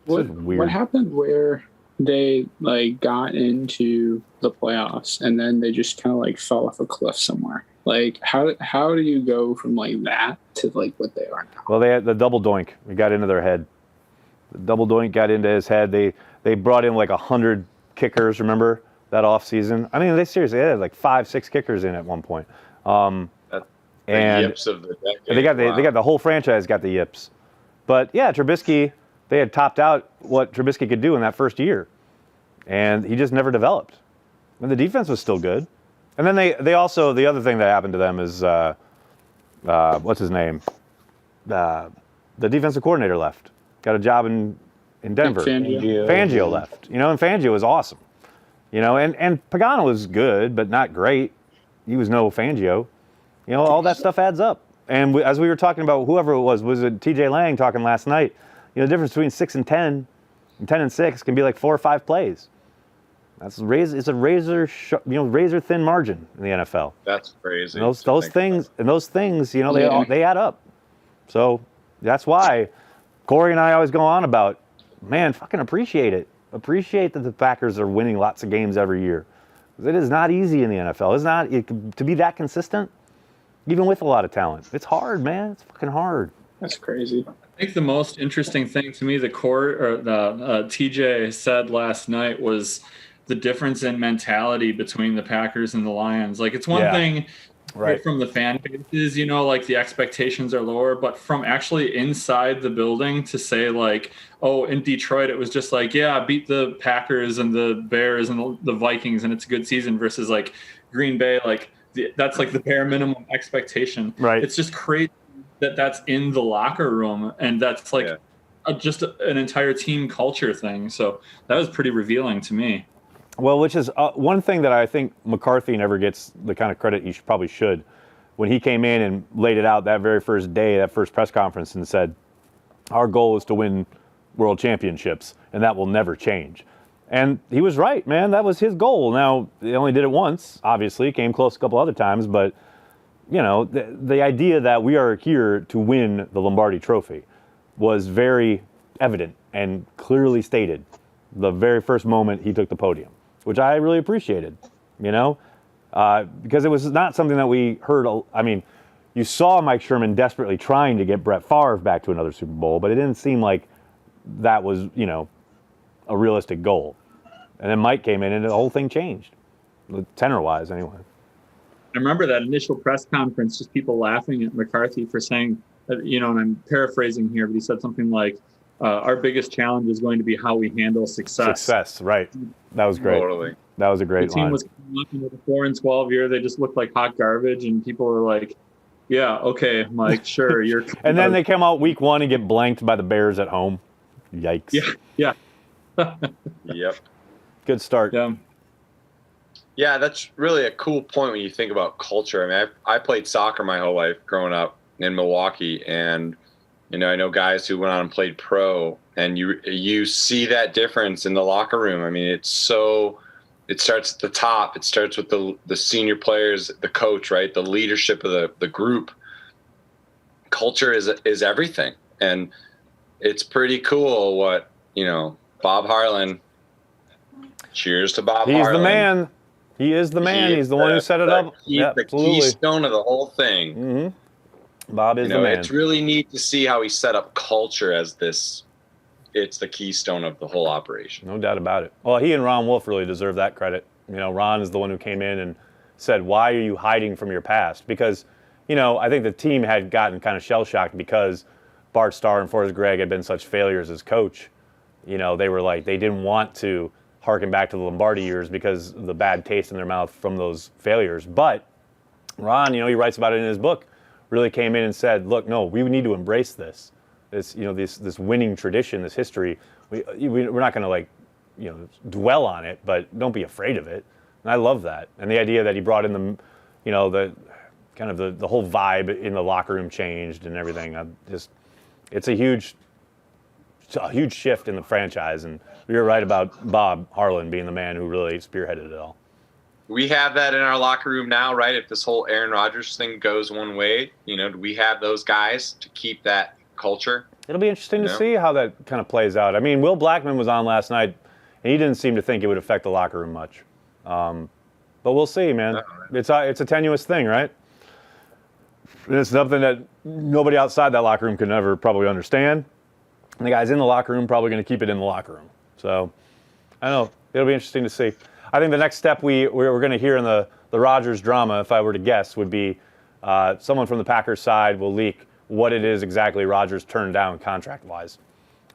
It's just weird. What happened where they like got into the playoffs and then they just kind of like fell off a cliff somewhere? Like how do you go from like that to like what they are now? Well, they had the double doink. It got into their head. The double doink got into his head. They brought in like 100 kickers. Remember that off season? I mean, they seriously had like 5-6 kickers in at one point. And yips of the decade. they got the whole franchise got the yips. But yeah, Trubisky, they had topped out what Trubisky could do in that first year, and he just never developed. And the defense was still good. And then they also, the other thing that happened to them is what's his name? The defensive coordinator left. Got a job in Denver. Fangio left. You know, and Fangio was awesome. You know, and Pagano was good, but not great. He was no Fangio. You know, all that stuff adds up. And as we were talking about, whoever it was it TJ Lang talking last night? You know, the difference between 6 and 10, and 10 and 6 can be like 4 or 5 plays. It's a razor thin margin in the NFL. That's crazy. And those things, you know, they add up. So that's why Corey and I always go on about, man, fucking appreciate it. Appreciate that the Packers are winning lots of games every year. It is not easy in the NFL. It's not to be that consistent, even with a lot of talent. It's hard, man. It's fucking hard. That's crazy. I think the most interesting thing to me, the TJ said last night, was the difference in mentality between the Packers and the Lions. Like, it's one thing right from the fan bases, you know, like the expectations are lower, but from actually inside the building to say like, oh, in Detroit, it was just like, yeah, beat the Packers and the Bears and the Vikings and it's a good season, versus like Green Bay, like that's like the bare minimum expectation. Right. It's just crazy that's in the locker room, and that's like just an entire team culture thing. So that was pretty revealing to me. Well, which is one thing that I think McCarthy never gets the kind of credit he probably should. When he came in and laid it out that very first day, that first press conference, and said, our goal is to win world championships, and that will never change. And he was right, man. That was his goal. Now, he only did it once, obviously. Came close a couple other times, but you know, the idea that we are here to win the Lombardi Trophy was very evident and clearly stated the very first moment he took the podium, which I really appreciated, you know, because it was not something that we heard. I mean, you saw Mike Sherman desperately trying to get Brett Favre back to another Super Bowl, but it didn't seem like that was, you know, a realistic goal. And then Mike came in and the whole thing changed, tenor-wise anyway. I remember that initial press conference, just people laughing at McCarthy for saying, you know, and I'm paraphrasing here, but he said something like, our biggest challenge is going to be how we handle success. Success, right. That was great. Totally. That was a great The team line. was looking at the 4-12 year. They just looked like hot garbage, and people were like, yeah, okay, Mike, sure. You're. And then they come out week 1 and get blanked by the Bears at home. Yikes. Yeah. Yep. Good start. Yeah, that's really a cool point when you think about culture. I mean, I played soccer my whole life growing up in Milwaukee, and you know, I know guys who went on and played pro, and you see that difference in the locker room. I mean, it starts at the top. It starts with the senior players, the coach, right? The leadership of the group. Culture is everything, and it's pretty cool what, you know, Bob Harlan. Cheers to Bob Harlan. He's the man. He is the man. He's the one who set it up. Yeah, The keystone of the whole thing. Mm-hmm. Bob is the man. It's really neat to see how he set up culture as this. It's the keystone of the whole operation. No doubt about it. Well, he and Ron Wolf really deserve that credit. You know, Ron is the one who came in and said, why are you hiding from your past? Because, you know, I think the team had gotten kind of shell-shocked because Bart Starr and Forrest Gregg had been such failures as coach. You know, they were like, they didn't want to harken back to the Lombardi years because of the bad taste in their mouth from those failures. But Ron, you know, he writes about it in his book, really came in and said, look, no, we need to embrace this. This, you know, this winning tradition, this history. We're not going to, like, you know, dwell on it, but don't be afraid of it. And I love that. And the idea that he brought in the, you know, the kind of the whole vibe in the locker room changed and everything. It's a huge shift in the franchise. And you're right about Bob Harlan being the man who really spearheaded it all. We have that in our locker room now, right? If this whole Aaron Rodgers thing goes one way, you know, do we have those guys to keep that culture? It'll be interesting to see how that kind of plays out. I mean, Will Blackman was on last night, and he didn't seem to think it would affect the locker room much. But we'll see, man. It's a tenuous thing, right? And it's something that nobody outside that locker room could never probably understand. And the guys in the locker room probably going to keep it in the locker room. So, I don't know. It'll be interesting to see. I think the next step we're going to hear in the Rodgers drama, if I were to guess, would be someone from the Packers side will leak what it is exactly Rodgers turned down contract-wise.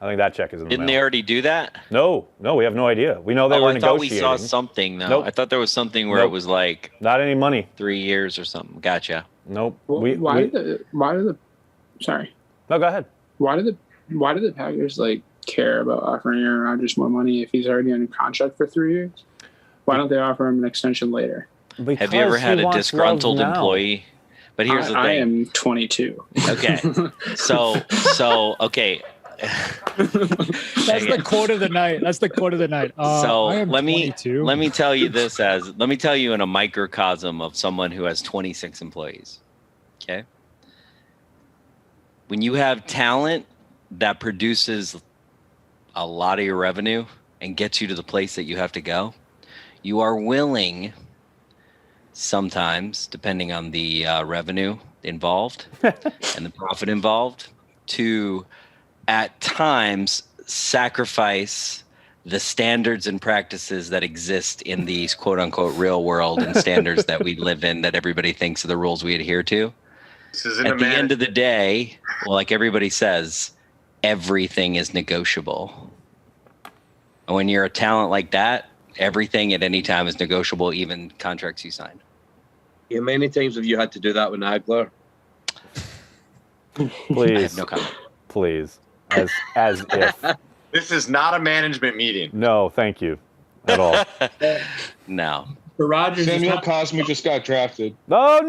I think that check is in the Didn't mail. they already do that? No, we have no idea. We know they were I thought we negotiating. saw something, though. Nope. I thought there was something where it was like... Not any money. 3 years or something. Gotcha. Nope. Why did the sorry. No, go ahead. Why did the Packers care about offering Aaron Rodgers more money if he's already under contract for 3 years? Why don't they offer him an extension later? Have you ever had a disgruntled employee? But here's the thing. I am 22. Okay. So okay. That's the quote of the night. So I am let me 22. tell you this let me tell you in a microcosm of someone who has 26 employees. Okay. When you have talent that produces a lot of your revenue and gets you to the place that you have to go, you are willing sometimes, depending on the revenue involved and the profit involved, to at times sacrifice the standards and practices that exist in these quote unquote real world and standards that we live in, that everybody thinks are the rules we adhere to. At the end of the day, well, like everybody says, everything is negotiable. And when you're a talent like that, everything at any time is negotiable, even contracts you sign. Yeah, many times have you had to do that with Nagler? Please. I have no comment. Please. As if. This is not a management meeting. No, thank you. At all. No. For Rodgers, Samuel Cosme just got drafted. Oh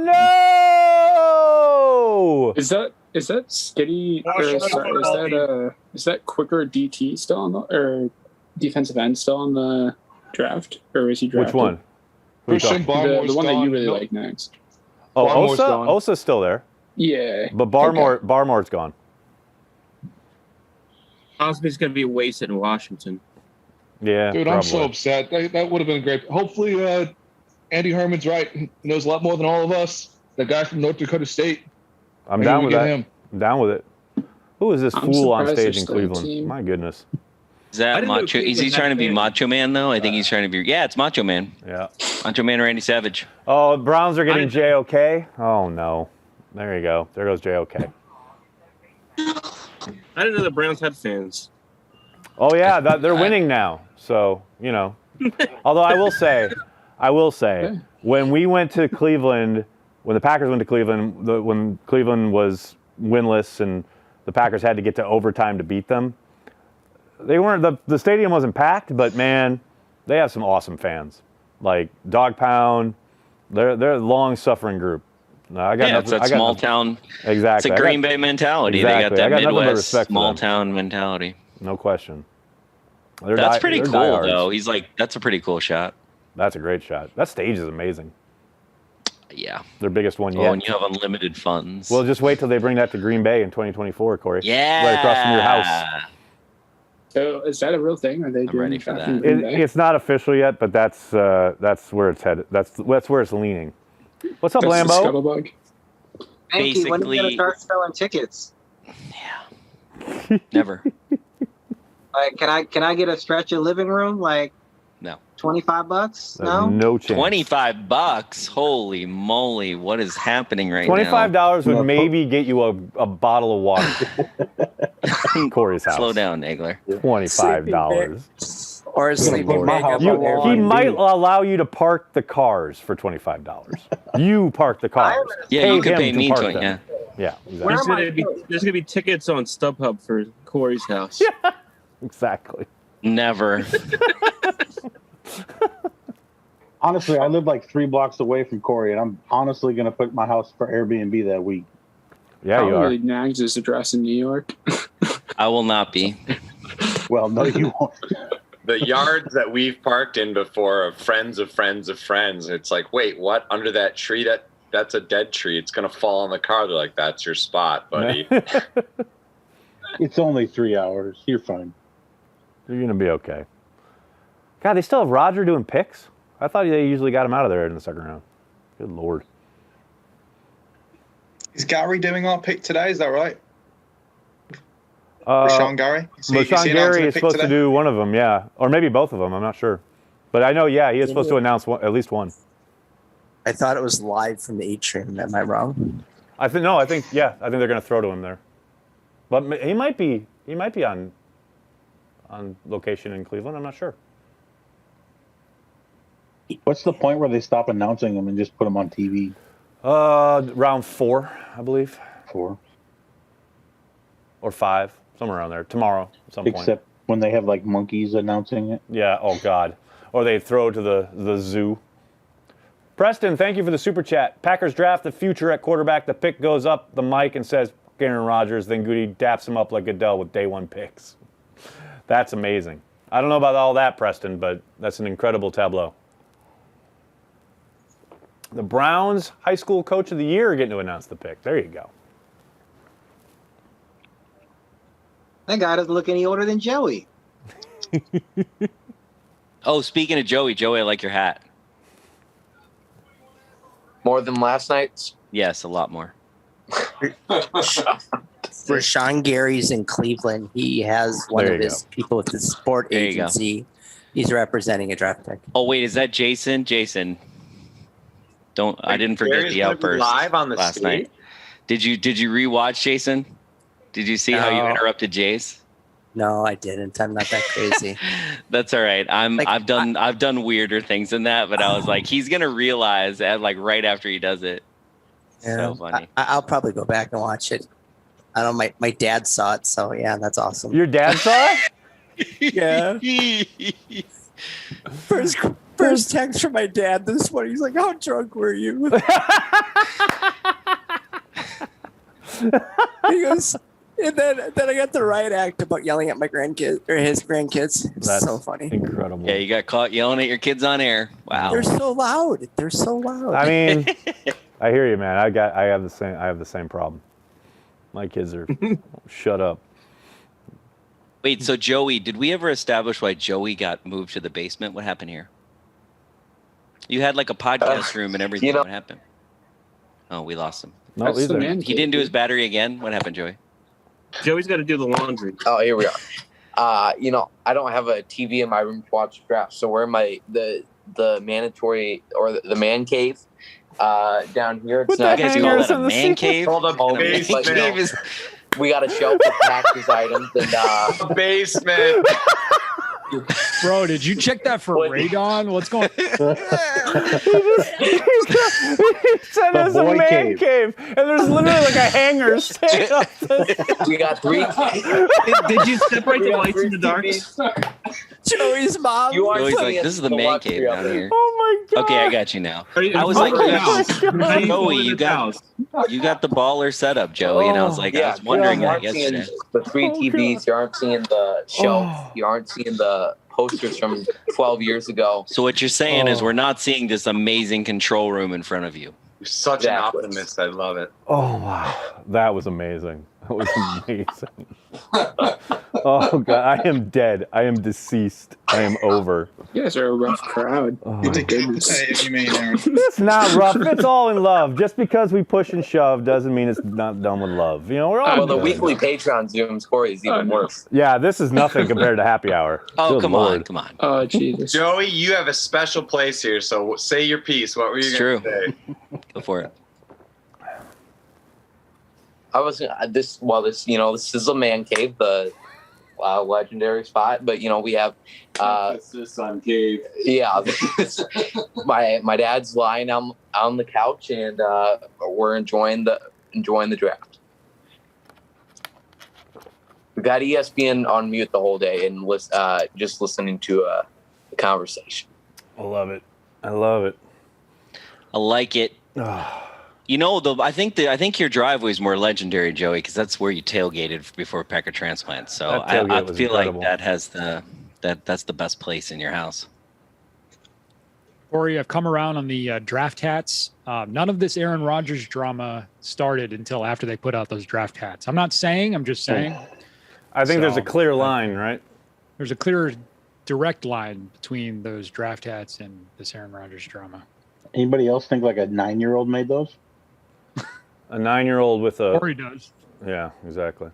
no! Is that Skitty? Is that quicker DT still on the or defensive end still on the draft, or is he drafted? Which one? Christian Barmore The one that you really no. like next. Oh, Barmore's gone. Osa's still there, Yeah. but Barmore's gone. Osby's going to be wasted in Washington. Yeah, Dude, I'm so upset. That would have been great. Hopefully, Andy Herman's right. He knows a lot more than all of us. The guy from North Dakota State. I'm Maybe down we with get that. him. I'm down with it. Who is this I'm fool on surprised stage there's in still a Cleveland? team. My goodness. Is that didn't know Macho? Is he Cleveland trying to had be fans. Macho Man though? I think he's trying to be. Yeah, it's Macho Man. Yeah. Macho Man Randy Savage. Oh, Browns are getting JOK. Oh no. There you go. There goes JOK. I didn't know the Browns had fans. Oh yeah, they're winning now. So you know. Although I will say, when we went to Cleveland, when the Packers went to Cleveland, when Cleveland was winless and the Packers had to get to overtime to beat them, they weren't. The stadium wasn't packed, but man, they have some awesome fans. Like Dog Pound, they're a long-suffering group. I got Yeah, it's that small town. Exactly. It's a Green Bay mentality. Exactly. They got that nothing but Midwest respect for small them. town mentality. No question. They're That's pretty they're cool, diehards. though. He's like, that's a pretty cool shot. That's a great shot. That stage is amazing. Yeah. Their biggest one Oh, yet. and you have unlimited funds. Well, just wait till they bring that to Green Bay in 2024, Corey. Yeah. Right across from your house. So is that a real thing? Are they doing ready for back that. in Green Bay? It's not official yet, but that's where it's headed. That's where it's leaning. What's up, That's the Lambo? scuttlebutt. Thank you. When are you gonna Basically- start selling tickets? Never. Like, can I get a stretch of living room? Like, No. $25? There's No. no chance. $25. Holy moly. What is happening right $25 now? would maybe get you a bottle of water. Corey's house. Slow down, Nagler. $25. Or a sleeping bag up on He Airbnb. might allow you to park the cars for $25. You park the cars. Yeah, you could him pay to me park 20, them. Yeah, exactly. There's gonna be tickets on StubHub for Corey's house. Exactly. Never. Honestly, I live like 3 blocks away from Corey, and I'm honestly going to put my house for Airbnb that week. Yeah, you are. Probably Nags' address in New York. I will not be. Well, no, you won't. The yards that we've parked in before of friends of friends of friends, it's like, wait, what? Under that tree? That's a dead tree. It's going to fall on the car. They're like, that's your spot, buddy. It's only 3 hours. You're fine. You're going to be okay. God, they still have Rodgers doing picks? I thought they usually got him out of there in the second round. Good Lord. Is Gary doing our pick today? Is that right? Rashawn Gary? Rashawn Gary is supposed to do one of them, yeah. Or maybe both of them. I'm not sure. But I know, yeah, he is supposed to announce at least one. I thought it was live from the atrium. Am I wrong? I think they're going to throw to him there. But he might be on location in Cleveland. I'm not sure. What's the point where they stop announcing them and just put them on TV? Round 4, I believe. 4 or 5, somewhere around there. Tomorrow, at some point. Except when they have like monkeys announcing it. Yeah. Oh God. Or they throw to the zoo. Preston, thank you for the super chat. Packers draft the future at quarterback. The pick goes up the mic and says Aaron Rodgers. Then Goody daps him up like Goodell with day 1 picks. That's amazing. I don't know about all that, Preston, but that's an incredible tableau. The Browns High School Coach of the Year are getting to announce the pick. There you go. That guy doesn't look any older than Joey. Oh, speaking of Joey, I like your hat. More than last night's? Yes, a lot more. Rashawn Gary's in Cleveland. He has one There of you his people with the sport There you go. agency. He's representing a draft pick. Oh wait, is that Jason? Jason, I didn't forget Gary's the gonna be outburst live on the last stage? night. Did you rewatch, Jason? Did you see how you No. interrupted Jace? No, I didn't. I'm not that crazy. That's all right. I've done weirder things than that, but I was like, he's gonna realize right after he does it. So funny. I'll probably go back and watch it. I don't know. My dad saw it, so yeah, that's awesome. Your dad saw it? Yeah. First text from my dad this morning. He's like, "How drunk were you?" He goes, and then I got the riot act about yelling at my grandkids or his grandkids. It's That's so funny. Incredible. Yeah, you got caught yelling at your kids on air. Wow. They're so loud. They're so loud. I mean, I hear you, man. I have the same problem. My kids are shut up. Wait, so Joey, did we ever establish why Joey got moved to the basement? What happened here? You had like a podcast room and everything. What happened? Oh, we lost him. No, he didn't do his battery again. What happened, Joey? Joey's got to do the laundry. Oh, here we are. I don't have a TV in my room to watch the draft, so we're in the mandatory or the man cave down here. It's not guys call that a man cave? We got a shelf of Packers items and basement. Bro, did you check that for radon? What's going on? He said it's a man cave, and there's literally like a hanger staying up. We got 3. Did you separate the lights in the dark? Joey's mom. Joey's like, this is the man cave down here. Oh my god. Okay, I got you now. I was like, Joey, you got the baller setup, Joey, and I was like, I was wondering that yesterday. The 3 TVs, you aren't seeing the shelf, you aren't seeing the posters from 12 years ago. So what you're saying is we're not seeing this amazing control room in front of you. You're such an optimist. I love it. Oh wow, that was amazing. That was amazing. Oh god, I am dead. I am deceased. I am over. You guys are a rough crowd. Oh, My goodness. If you mean, Aaron. It's not rough. It's all in love. Just because we push and shove doesn't mean it's not done with love. You know, we're all. Well, the good. weekly Patreon Zoom score is even worse. Yeah, this is nothing compared to happy hour. Oh, Good come Lord. on. Oh, Jesus. Joey, you have a special place here, so say your piece. What were you going to say? Go for it. I was this is a man cave, the legendary spot, but we have this on cave. Yeah, my dad's lying on the couch, and we're enjoying the draft. We got ESPN on mute the whole day and just listening to the conversation. I love it. I love it. I like it. You know, I think your driveway is more legendary, Joey, because that's where you tailgated before Packer transplant. So I feel like that has that's the best place in your house. Corey, I've come around on the draft hats. None of this Aaron Rodgers drama started until after they put out those draft hats. I'm not saying, I'm just saying. I think there's a clear line, right? There's a clear, direct line between those draft hats and this Aaron Rodgers drama. Anybody else think like a 9-year-old made those? A 9-year-old with a. Corey does. Yeah, exactly.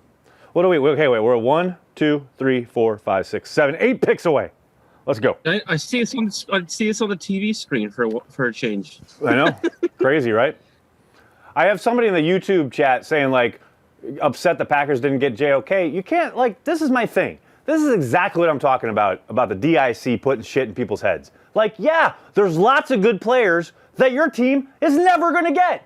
What do we? Okay, wait. We're 1, 2, 3, 4, 5, 6, 7, 8 picks away. Let's go. I see this on the TV screen for a change. I know. Crazy, right? I have somebody in the YouTube chat saying like, upset the Packers didn't get JOK. You can't this is my thing. This is exactly what I'm talking about the DIC putting shit in people's heads. Like, yeah, there's lots of good players that your team is never going to get.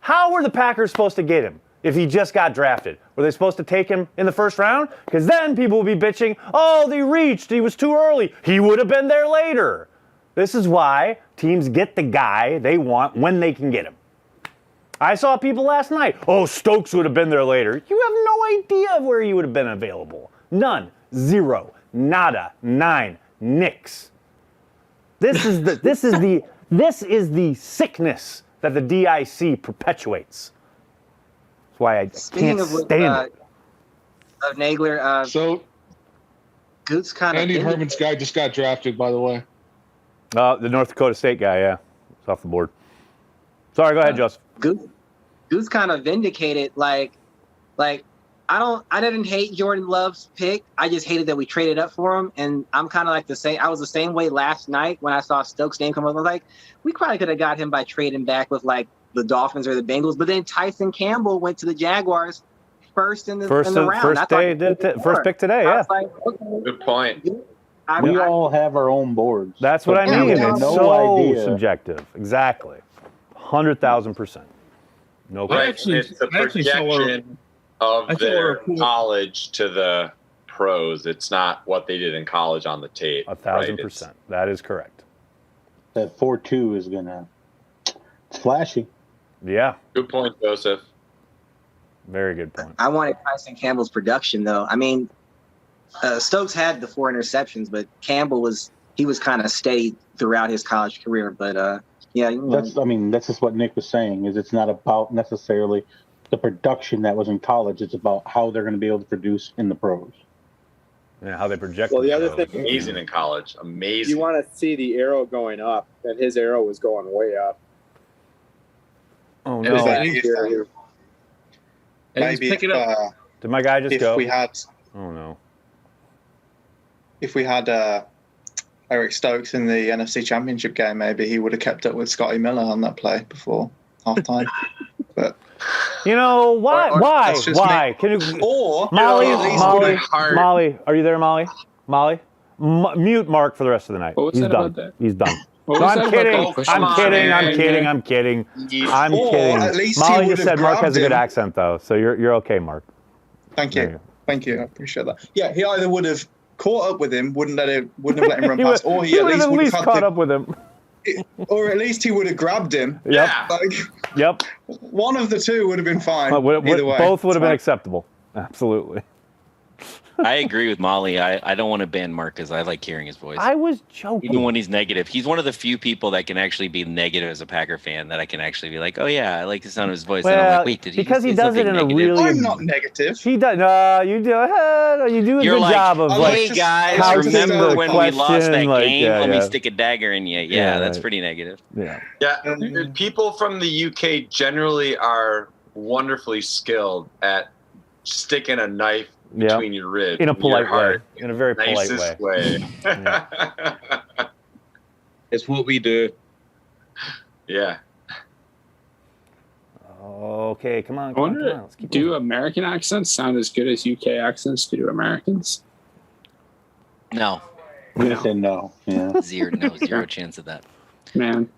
How were the Packers supposed to get him if he just got drafted? Were they supposed to take him in the first round? Because then people will be bitching, oh, they reached, he was too early. He would have been there later. This is why teams get the guy they want when they can get him. I saw people last night, oh, Stokes would have been there later. You have no idea of where he would have been available. None. Zero. Nada. 9. Nix. This is the sickness that the DIC perpetuates. That's why I can't stand it. Of Nagler, so Goose kind of. Andy Herman's guy just got drafted, by the way. The North Dakota State guy, yeah. It's off the board. Sorry, go ahead, Joseph. Goose kind of vindicated, like I didn't hate Jordan Love's pick. I just hated that we traded up for him. And I'm kind of like the same. I was the same way last night when I saw Stokes' name come up. I was like, we probably could have got him by trading back with like the Dolphins or the Bengals. But then Tyson Campbell went to the Jaguars first in the round. First pick today, yeah. Like, okay. Good point. We all have our own boards. That's what I mean. It's so subjective. Exactly. 100,000%. No question. It's the projection of their knowledge to the pros. It's not what they did in college on the tape. 1,000%. That is correct. That 4.2 is it's flashy. Yeah. Good point, Joseph. Very good point. I wanted Tyson Campbell's production, though. I mean, Stokes had the 4 interceptions, but Campbell was kind of steady throughout his college career. But Yeah, that's just what Nick was saying. Is it's not about necessarily the production that was in college. It's about how they're going to be able to produce in the pros. Yeah, how they project. Well, the other themselves. thing, Amazing in college. Amazing. you want to see the arrow going up, and his arrow was going way up. Oh It was no! like- Maybe if, Did my guy just if go? we had Oh no! if we had Eric Stokes in the NFC Championship game, maybe he would have kept up with Scotty Miller on that play before halftime. But You know why? Why? that's just Why? me. Can you? Or Molly, at least Molly, with a heart. Molly, are you there, Molly? Molly, mute Mark for the rest of the night. What was He's that done. about that? He's done. What No, was that I'm about kidding. that? Push I'm him kidding. on, I'm man. kidding. I'm kidding. I'm Or kidding. at least he Molly would just have said Mark has grabbed a good him. accent, though, so you're okay, Mark. Thank There you. you Thank you. I appreciate that. Yeah, he either would have caught up with him, wouldn't have let him run He past, would- or he he at would have least at would least have caught had up with him. or at least he would have grabbed him. Yep. Like Yep. one of the two would have been fine. Either way, both would have been It's acceptable. Absolutely. I agree with Molly. I don't want to ban Mark because I like hearing his voice. I was joking. Even when he's negative, he's one of the few people that can actually be negative as a Packer fan. That I can actually be like, oh yeah, I like the sound of his voice. and I'm Well, like, wait, did he because just he say does it something in a negative? really. I'm not negative. He does. No, you do. You do a You're good like, job of hey like. guys, couching remember the when we lost question, that like, game? yeah, Let me yeah. stick a dagger in you. Yeah, Yeah, that's right. pretty negative. Yeah. Yeah, people from the UK generally are wonderfully skilled at sticking a knife Yeah. between your ribs. In a and your polite way. heart. In a very polite Nicest way. It's what we do. Yeah. Okay, come on. I Come on, wonder, come on. Let's keep do American accents sound as good as UK accents do Americans? No, I'm gonna say no. Yeah. zero chance of that. Man,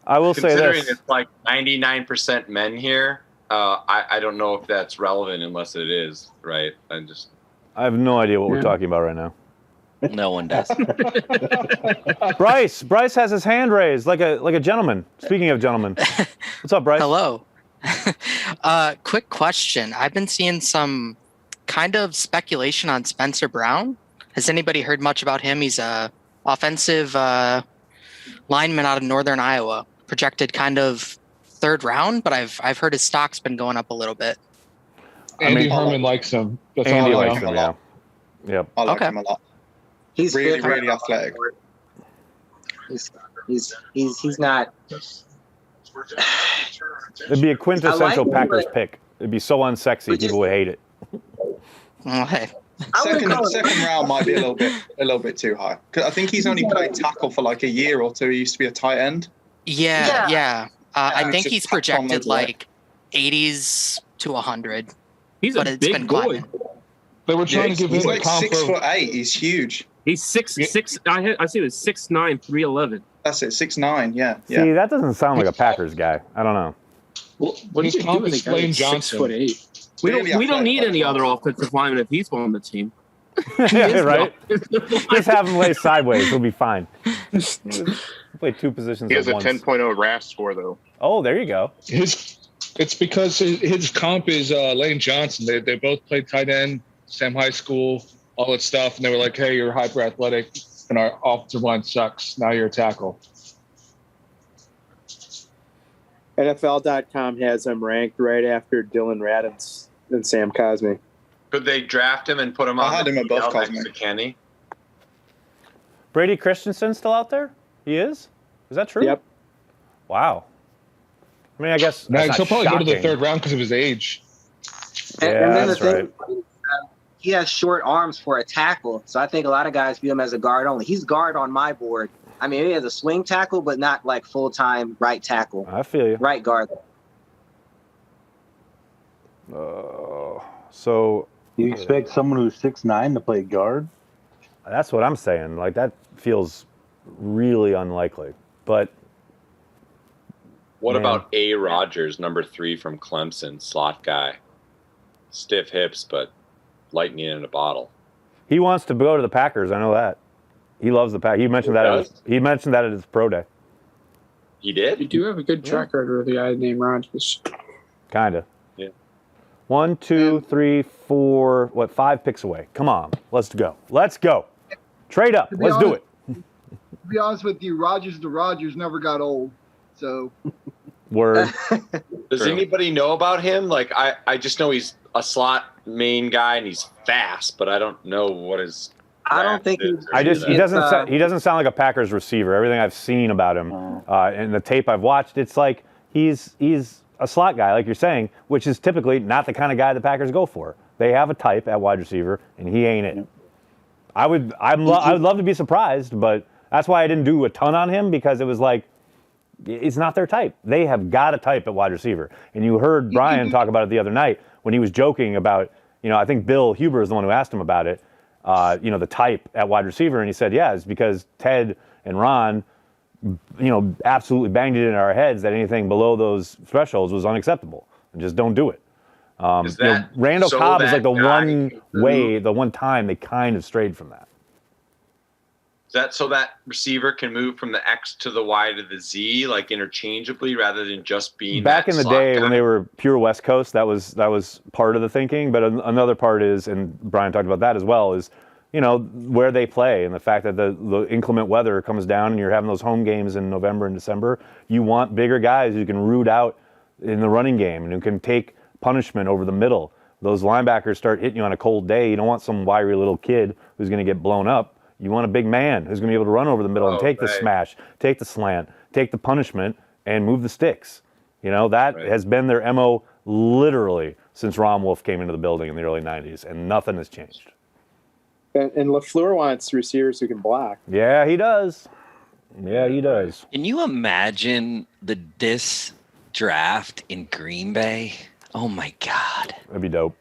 I will say Considering this. it's like 99% men here, I don't know if that's relevant unless it is, right? I have no idea what we're Yeah. talking about right now. No one does. Bryce has his hand raised like a gentleman. Speaking of gentlemen, what's up, Bryce? Hello. Quick question. I've been seeing some kind of speculation on Spencer Brown. Has anybody heard much about him? He's a offensive lineman out of Northern Iowa, projected kind of third round, but I've heard his stock's been going up a little bit. Andy Herman likes him. That's Andy all I likes know. him, yeah. Yep. I like Okay. him a lot. He's Really, good. really athletic. He's not. It'd be a quintessential him, Packers but- pick. It'd be so unsexy, people would hate it. Well, hey. Second round might be a little bit too high. 'Cause I think he's only played tackle for like a year or two. He used to be a tight end. Yeah. I it's think just he's tapped on projected those way. like 80s to 100. He's but a it's big been boy. climbing. They were trying to give he's him a like comp 6'8". He's huge. He's six. I see it was 6'9", 311. That's it, 6'9". Yeah. See, that doesn't sound like a Packers guy. I don't know. What His do you do comp with is a guy Lane that's Johnson. 6'8"? We don't need any other offensive lineman if he's on the team. Right? Just have him lay sideways. He'll be fine. Play two positions He has at a once. 10.0 RAS score, though. Oh, there you go. It's because his comp is Lane Johnson. They both played tight end, same high school, all that stuff, and they were like, "Hey, you're hyper athletic, and our offensive line sucks. Now you're a tackle." NFL.com has him ranked right after Dylan Radins and Sam Cosmi. Could they draft him and put him on I had the him above DL next Cosme. to Kenny? Brady Christensen still out there? He is? Is that true? Yep. Wow. I mean, I guess that's He'll not probably go to the shocking. third round because of his age. Yeah, And then that's the thing, right. he has short arms for a tackle, so I think a lot of guys view him as a guard only. He's guard on my board. I mean, he has a swing tackle, but not like full-time right tackle. I feel you. Right guard. So You expect someone who's 6'9" to play guard? that's what I'm saying. Like, that feels really unlikely. But What Man. about A. Rodgers, number 3 from Clemson, slot guy? Stiff hips, but lightning in a bottle. he wants to go to the Packers. I know that. He loves the Packers. He mentioned that. He mentioned that at his pro day. He did? You do have a good track record with a guy named Rodgers. Kinda. Yeah. 1, 2, 3, 4. 5 picks away? Come on, let's go. Let's go. Trade up. To be Let's do honest- it. To be honest with you, Rodgers to Rodgers never got old. So Word. Does anybody know about him? Like, I just know he's a slot main guy and he's fast, but I don't know what his. I don't think is. He doesn't sound like a Packers receiver. Everything I've seen about him and the tape I've watched, it's like he's a slot guy, like you're saying, which is typically not the kind of guy the Packers go for. They have a type at wide receiver, and he ain't it. I would love to be surprised, but that's why I didn't do a ton on him, because it was like, it's not their type. They have got a type at wide receiver. And you heard Brian talk about it the other night when he was joking about, I think Bill Huber is the one who asked him about it, the type at wide receiver. And he said, yeah, it's because Ted and Ron, absolutely banged it in our heads that anything below those thresholds was unacceptable. And just don't do it. Randall Cobb is like the one time they kind of strayed from that. So that receiver can move from the X to the Y to the Z, like interchangeably, rather than just being back in the day guy. when they were pure West Coast. That was part of the thinking. But another part is, and Brian talked about that as well, is where they play and the fact that the inclement weather comes down and you're having those home games in November and December. You want bigger guys who can root out in the running game and who can take punishment over the middle. Those linebackers start hitting you on a cold day. You don't want some wiry little kid who's going to get blown up. You want a big man who's going to be able to run over the middle and take the smash, take the slant, take the punishment, and move the sticks. That has been their MO literally since Ron Wolf came into the building in the early 90s, and nothing has changed. And LaFleur wants receivers who can block. Yeah, he does. Yeah, he does. Can you imagine this draft in Green Bay? Oh, my God. That'd be dope.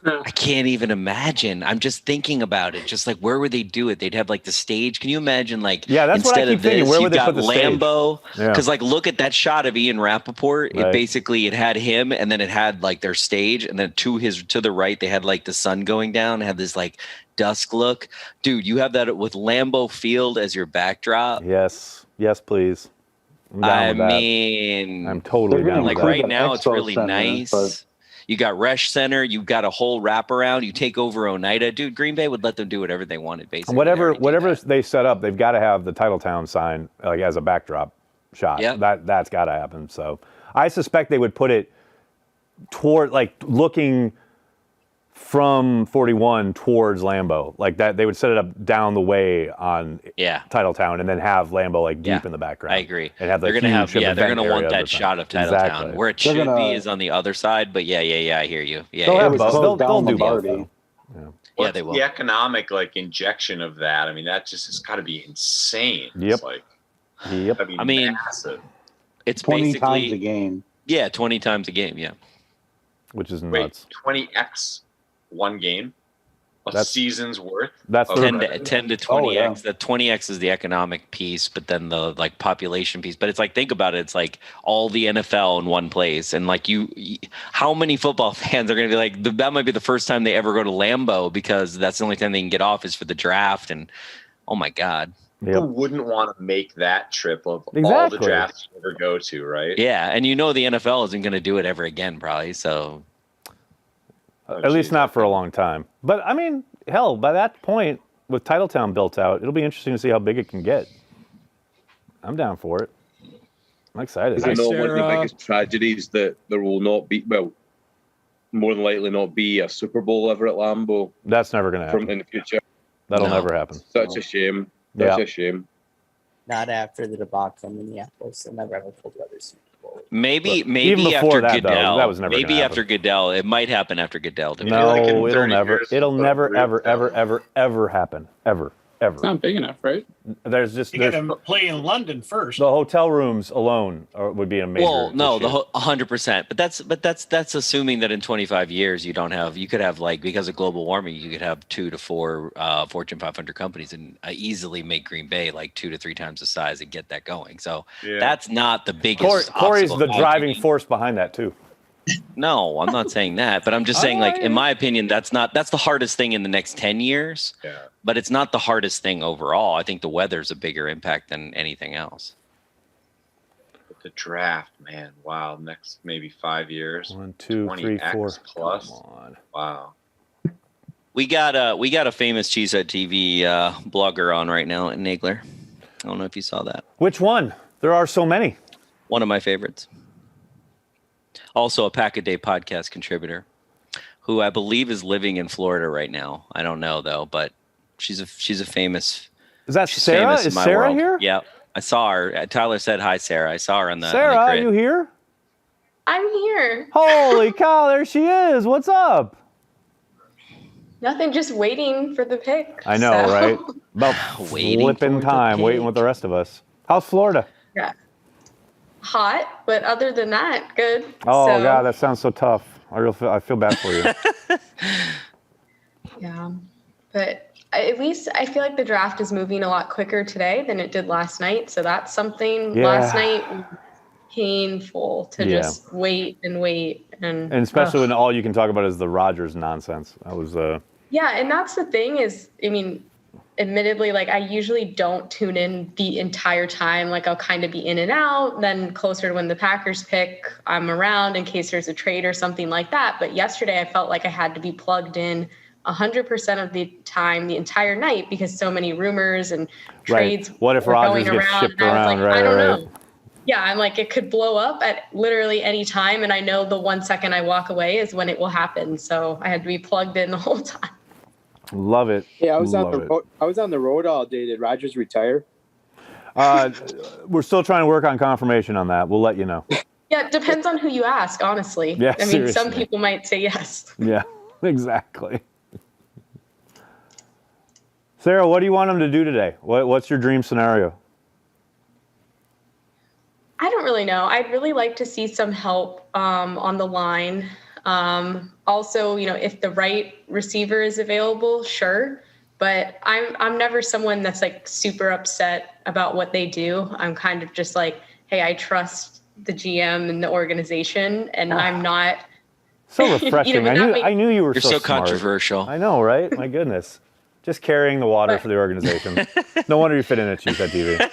I can't even imagine. I'm just thinking about it. Just like, where would they do it? They'd have like the stage. Can you imagine, like, that's what I keep thinking. Where would they put the Lambeau? Because like, look at that shot of Ian Rappaport. Right. It had him, and then it had like their stage, and then to the right, they had like the sun going down, had this like dusk look. Dude, you have that with Lambeau Field as your backdrop. Yes, please. I'm totally down. Like right now, it's really nice. You got Resch Center. You got a whole wraparound. You take over Oneida. Dude, Green Bay would let them do whatever they wanted, basically. Whatever they set up, they've got to have the Titletown sign like as a backdrop shot. Yep. That's got to happen. So I suspect they would put it toward, like, looking from 41 towards Lambeau. Like that, they would set it up down the way on Titletown and then have Lambeau like deep in the background. I agree. And have they're going to have, they're going to want that shot of Titletown. Exactly. Where it should be is on the other side, but I hear you. They'll do both. Yeah, they will. The economic injection of that. I mean, that just has got to be insane. Yep. It's I mean, massive. It's 20 basically times a game. Yeah, 20 times a game. Yeah. Which is nuts. 20x one game. A season's worth. That's 10 to 20x. The 20x is the economic piece, but then the population piece. But it's like, think about it. It's like all the NFL in one place, and like how many football fans are going to be like, that might be the first time they ever go to Lambeau because that's the only time they can get off is for the draft. And oh my God, who wouldn't want to make that trip of all the drafts you ever go to, right? Yeah, and the NFL isn't going to do it ever again, probably. So. At least not for a long time. But, I mean, hell, by that point, with Titletown built out, it'll be interesting to see how big it can get. I'm down for it. I'm excited. Is it not one of the biggest tragedies that there will not be, more than likely not be a Super Bowl ever at Lambeau? That's never going to happen. In the future. That'll never happen. Such a shame. Such a shame. Not after the debacle in Minneapolis. They'll never have a cold weather Super Bowl. Maybe that, after Goodell. Though, that was never maybe after Goodell. It might happen after Goodell. No, it'll never, ever happen. Ever. It's not big enough, right? There's just you got to play in London first. The hotel rooms alone would be a major. Well, no, 100%. But that's assuming that in 25 years you could have because of global warming, you could have 2 to 4 Fortune 500 companies and easily make Green Bay 2 to 3 times the size and get that going. So that's not the biggest. Corey's the driving force behind that too. No, I'm not saying that, but I'm just saying, in my opinion, that's the hardest thing in the next 10 years. Yeah. But it's not the hardest thing overall. I think the weather's a bigger impact than anything else. The draft, man. Wow. Next maybe 5 years. 1, 2, 3, 4 plus. Come on. Wow. We got a famous Cheesehead TV blogger on right now, Nagler. I don't know if you saw that. Which one? There are so many. One of my favorites. Also a Pack a Day podcast contributor, who I believe is living in Florida right now. I don't know though, but she's a famous. Is that she's Sarah? famous in Is my Sarah world. here? Yeah, I saw her. Tyler said hi, Sarah. I saw her on the Sarah, on the are grid. you here? I'm here. Holy cow, there she is. What's up? Nothing, just waiting for the pick. I know, so. right? About flipping time, waiting with the rest of us. How's Florida? Yeah. Hot, but other than that, good. Oh, so, God, that sounds so tough. I feel bad for you. Yeah. But at least I feel like the draft is moving a lot quicker today than it did last night. So that's something. Yeah. Last night, painful to just wait. And especially when all you can talk about is the Rodgers nonsense. That was Yeah, and that's the thing is, I mean, admittedly, like I usually don't tune in the entire time. Like I'll kind of be in and out. Then closer to when the Packers pick, I'm around in case there's a trade or something like that. But yesterday I felt like I had to be plugged in 100% of the time, the entire night, because so many rumors and trades What if were Rodgers going gets around. shipped And I was around? like, Right, I don't right. know. Yeah, I'm like, it could blow up at literally any time. And I know the 1 second I walk away is when it will happen. So I had to be plugged in the whole time. Love it. Yeah, I was on Love the it. road. I was on the road all day. Did Rodgers retire? We're still trying to work on confirmation on that. We'll let you know. Yeah, it depends on who you ask, honestly. Yeah, I mean, some seriously. people might say yes. Yeah, exactly. Sarah, what do you want him to do today? What's your dream scenario? I don't really know. I'd really like to see some help on the line. Also, you know, if the right receiver is available, sure. But I'm never someone that's like super upset about what they do. I'm kind of just like, hey, I trust the GM and the organization, and I'm not. So refreshing. I knew you were You're so so smart. controversial. I know, right? My goodness. Just carrying the water for the organization. No wonder you fit in at Cheesehead TV.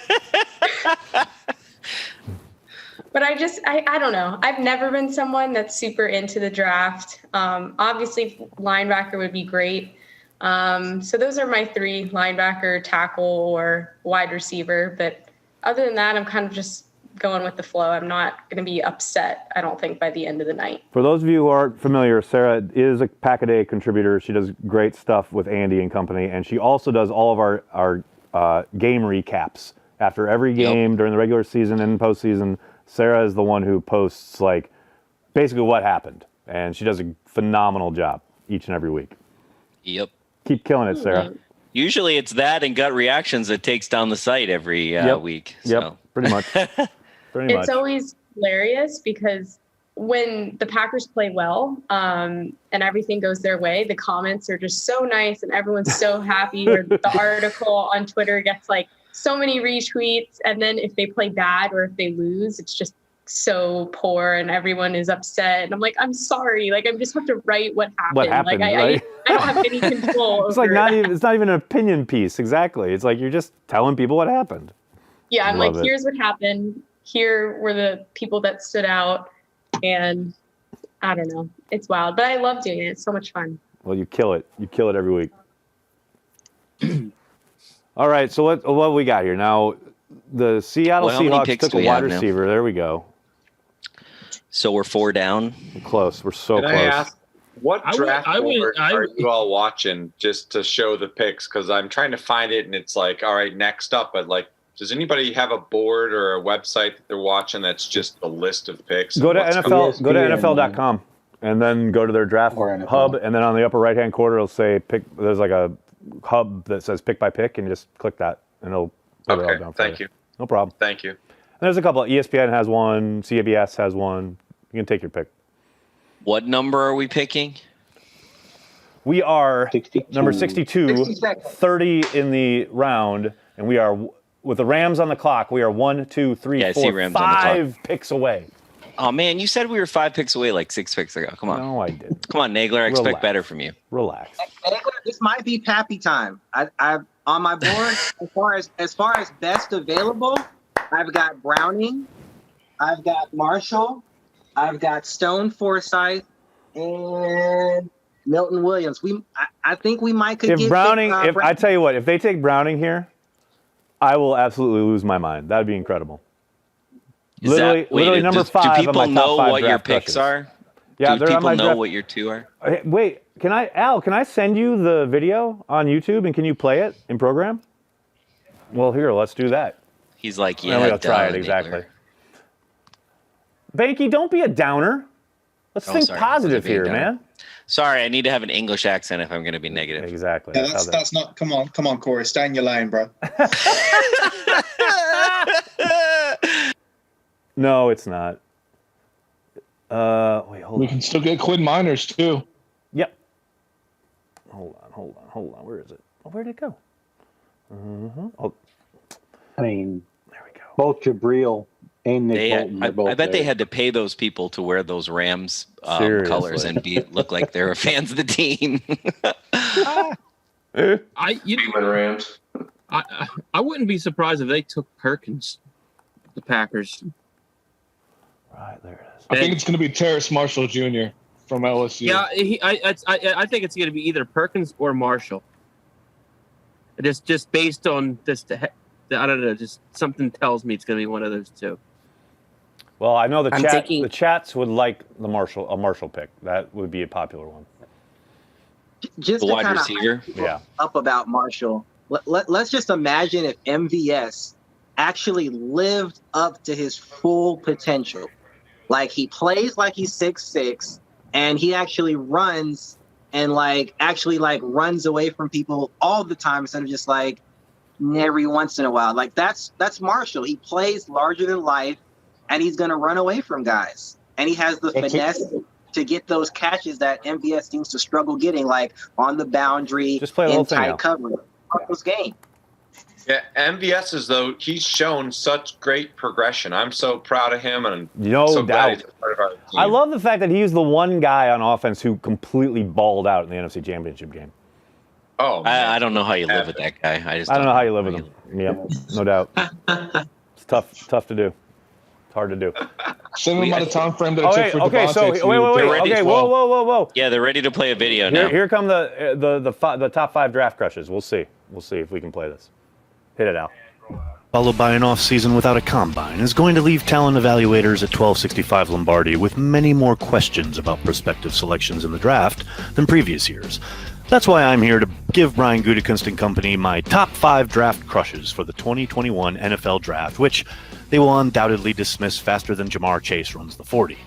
But I don't know. I've never been someone that's super into the draft. Obviously, linebacker would be great. So those are my three: linebacker, tackle, or wide receiver. But other than that, I'm kind of just going with the flow. I'm not going to be upset, I don't think, by the end of the night. For those of you who aren't familiar, Sarah is a Pack-A-Day contributor. She does great stuff with Andy and company, and she also does all of our game recaps after every game during the regular season and postseason. Sarah is the one who posts like basically what happened, and she does a phenomenal job each and every week. Yep. Keep killing it, Sarah. Usually it's that and gut reactions that takes down the site every week. So. Yep, pretty much. It's always hilarious because when the Packers play well and everything goes their way, the comments are just so nice and everyone's so happy. Or the article on Twitter gets like so many retweets. And then if they play bad or if they lose, it's just so poor and everyone is upset. And I'm like, I'm sorry. Like, I just have to write what happened. What happened, like, right? I don't have any control. It's like over it's not even an opinion piece. Exactly. It's like you're just telling people what happened. Yeah, I'm Love like, it. here's what happened. Here were the people that stood out. And I don't know. It's wild. But I love doing it. It's so much fun. Well, you kill it. You kill it every week. All right, so what we got here? Now, the Seattle Well, how many Seahawks picks took do a we wide have now? receiver. There we go. So we're 4 down. We're close. We're so Can I close. ask, what draft board are you all watching just to show the picks? Because I'm trying to find it, and it's like, all right, next up. But like, does anybody have a board or a website that they're watching that's just a list of picks? Go to What's NFL. Go to ESPN, NFL.com, and then go to their draft hub, and then on the upper right-hand corner, it'll say pick. There's like a hub that says pick by pick, and you just click that, and it'll put it all Okay, down for thank you. No problem. Thank you. And there's a couple. ESPN has one. CBS has one. You can take your pick. What number are we picking? We are 62. number 62, 62. 30 in the round, and we are, with the Rams on the clock, we are 1, 2, 3, Yeah, I see 4, Rams on the clock. 5 picks away. Oh man, you said we were 5 picks away like 6 picks ago. Come on. No, I didn't. Come on, Nagler. I expect Relax. better from you. Relax. This might be Pappy time. I on my board as far as best available, I've got Browning, I've got Marshall, I've got Stone Forsythe, and Milton Williams. I think we might could If get Browning, if I Browning. tell you what, if they take Browning here, I will absolutely lose my mind. That'd be incredible. Literally number 5 Do on people my top know 5 what your draft picks crushes. are? Yeah, do they're on people my know draft. what your 2 are? Hey, wait, can I send you the video on YouTube and can you play it in program? Well, here, let's do that. He's like, I'm gonna try it duh, exactly. Banky, don't be a downer. Let's think sorry. positive Was it being here, downer? man. Sorry, I need to have an English accent if I'm going to be negative. Exactly. Yeah, that's not. Come on, Corey, stay in your lane, bro. No, it's not. Wait, hold on. We can still get Quinn Miners too. Yep. Hold on. Where is it? Oh, where'd it go? Oh, I mean, there we go. Both Jabril and Nick Bolton. I bet they had to pay those people to wear those Rams colors and look like they were fans of the team. Rams. I wouldn't be surprised if they took Perkins, the Packers. Right, there it is. I think it's going to be Terrace Marshall Jr. from LSU. Yeah, I think it's going to be either Perkins or Marshall. Just based on this, I don't know. Just something tells me it's going to be one of those two. Well, I know the chats would like a Marshall pick. That would be a popular one. Just the to wide kind receiver. Yeah. Up about Marshall. Let's just imagine if MVS actually lived up to his full potential. Like he plays like he's 6'6", and he actually runs and runs away from people all the time instead of just like every once in a while. Like that's Marshall. He plays larger than life, and he's gonna run away from guys. And he has the finesse to get those catches that MVS seems to struggle getting, like on the boundary, just play the whole in thing tight out. coverage. Marshall's game. Yeah, MVS is though he's shown such great progression. I'm so proud of him, and No so glad doubt. he's a part of our team. I love the fact that he's the one guy on offense who completely balled out in the NFC Championship game. Oh, I don't know how you live with that guy. I don't know how you live with him. Yep, no doubt. It's tough to do. It's hard to do. Same amount of time frame that it took for Okay, Devontae so to wait. get ready Okay, as well. whoa. Yeah, they're ready to play a video now. Here come the top 5 draft crushes. We'll see if we can play this. Hit it out. Followed by an off-season without a combine is going to leave talent evaluators at 1265 Lombardi with many more questions about prospective selections in the draft than previous years. That's why I'm here to give Brian Gutekunst and company my top 5 draft crushes for the 2021 NFL Draft, which they will undoubtedly dismiss faster than Jamar Chase runs the 40.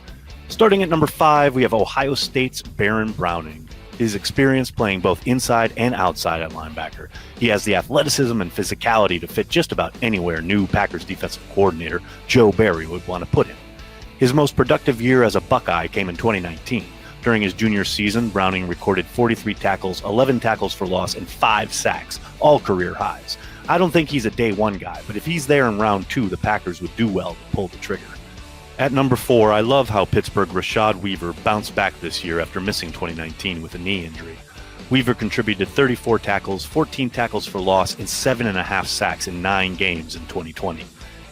Starting at number 5, we have Ohio State's Baron Browning. His experience playing both inside and outside at linebacker. He has the athleticism and physicality to fit just about anywhere new Packers defensive coordinator Joe Barry would want to put him. His most productive year as a Buckeye came in 2019. During his junior season, Browning recorded 43 tackles, 11 tackles for loss, and 5 sacks, all career highs. I don't think he's a day one guy, but if he's there in round 2, the Packers would do well to pull the trigger. At number 4, I love how Pittsburgh Rashad Weaver bounced back this year after missing 2019 with a knee injury. Weaver contributed 34 tackles, 14 tackles for loss, and 7.5 sacks in 9 games in 2020.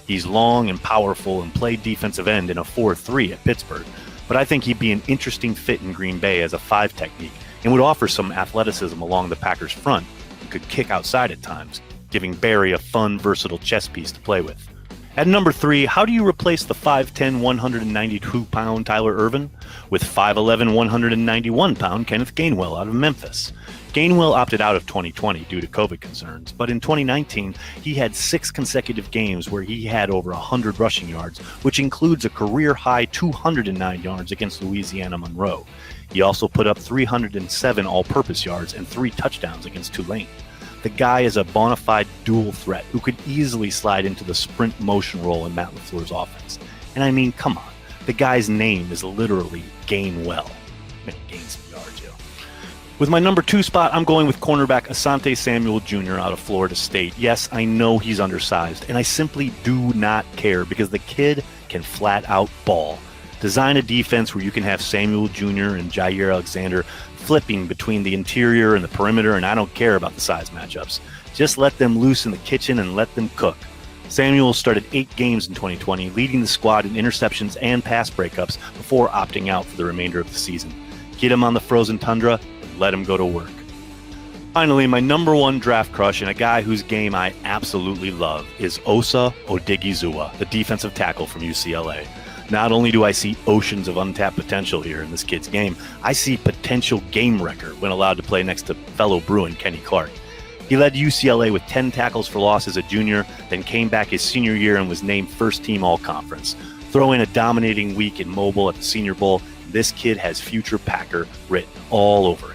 He's long and powerful and played defensive end in a 4-3 at Pittsburgh, but I think he'd be an interesting fit in Green Bay as a 5 technique and would offer some athleticism along the Packers' front and could kick outside at times, giving Barry a fun, versatile chess piece to play with. At number 3, how do you replace the 5'10", 192-pound Tyler Ervin with 5'11", 191-pound Kenneth Gainwell out of Memphis? Gainwell opted out of 2020 due to COVID concerns, but in 2019, he had 6 consecutive games where he had over 100 rushing yards, which includes a career-high 209 yards against Louisiana Monroe. He also put up 307 all-purpose yards and 3 touchdowns against Tulane. The guy is a bona fide dual threat who could easily slide into the sprint motion role in Matt LaFleur's offense. And I mean, come on, the guy's name is literally Gainwell. Gain some yards, yo. With my number 2 spot, I'm going with cornerback Asante Samuel Jr. out of Florida State. Yes, I know he's undersized, and I simply do not care because the kid can flat out ball. Design a defense where you can have Samuel Jr. and Jair Alexander flipping between the interior and the perimeter, and I don't care about the size matchups. Just let them loose in the kitchen and let them cook. Samuel started 8 games in 2020, leading the squad in interceptions and pass breakups before opting out for the remainder of the season. Get him on the frozen tundra and let him go to work. Finally, my number one draft crush and a guy whose game I absolutely love is Osa Odigizua, the defensive tackle from UCLA. Not only do I see oceans of untapped potential here in this kid's game, I see potential game record when allowed to play next to fellow Bruin Kenny Clark. He led UCLA with 10 tackles for loss as a junior, then came back his senior year and was named first team all-conference. Throw in a dominating week in Mobile at the Senior Bowl, this kid has future Packer written all over him.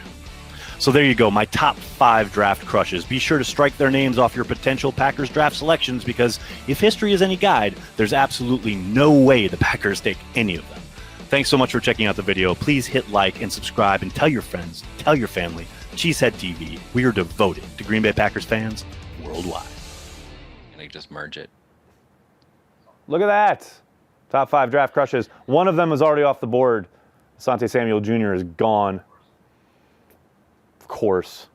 So there you go, my top 5 draft crushes. Be sure to strike their names off your potential Packers draft selections because if history is any guide, there's absolutely no way the Packers take any of them. Thanks so much for checking out the video. Please hit like and subscribe and tell your friends, tell your family. Cheesehead TV, we are devoted to Green Bay Packers fans worldwide. Can I just merge it? Look at that. Top 5 draft crushes. One of them is already off the board. Asante Samuel Jr. is gone. Of course.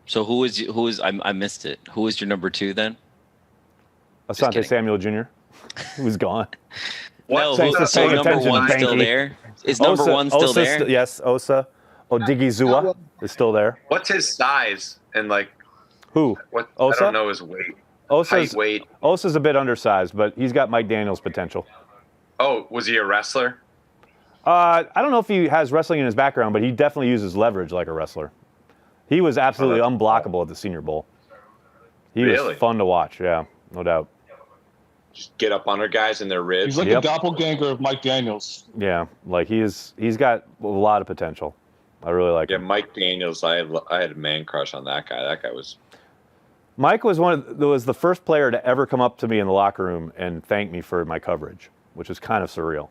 So who is I missed it. Who is your number 2 then? Asante Samuel Jr. Who's gone. No, so number 1 still there? Is number 1 still there? Yes, Osa Odigizua is still there. What's his size and like? Who? What? Osa? I don't know his weight. Osa's Height, weight. Osa's a bit undersized, but he's got Mike Daniels potential. Oh, was he a wrestler? I don't know if he has wrestling in his background, but he definitely uses leverage like a wrestler. He was absolutely unblockable at the Senior Bowl. He was fun to watch, yeah, no doubt. Just get up on our guys in their ribs. He's like the doppelganger of Mike Daniels. Yeah, like he's got a lot of potential. I really like him. Yeah, Mike Daniels. I had a man crush on that guy. That guy was. Mike was was the first player to ever come up to me in the locker room and thank me for my coverage, which was kind of surreal.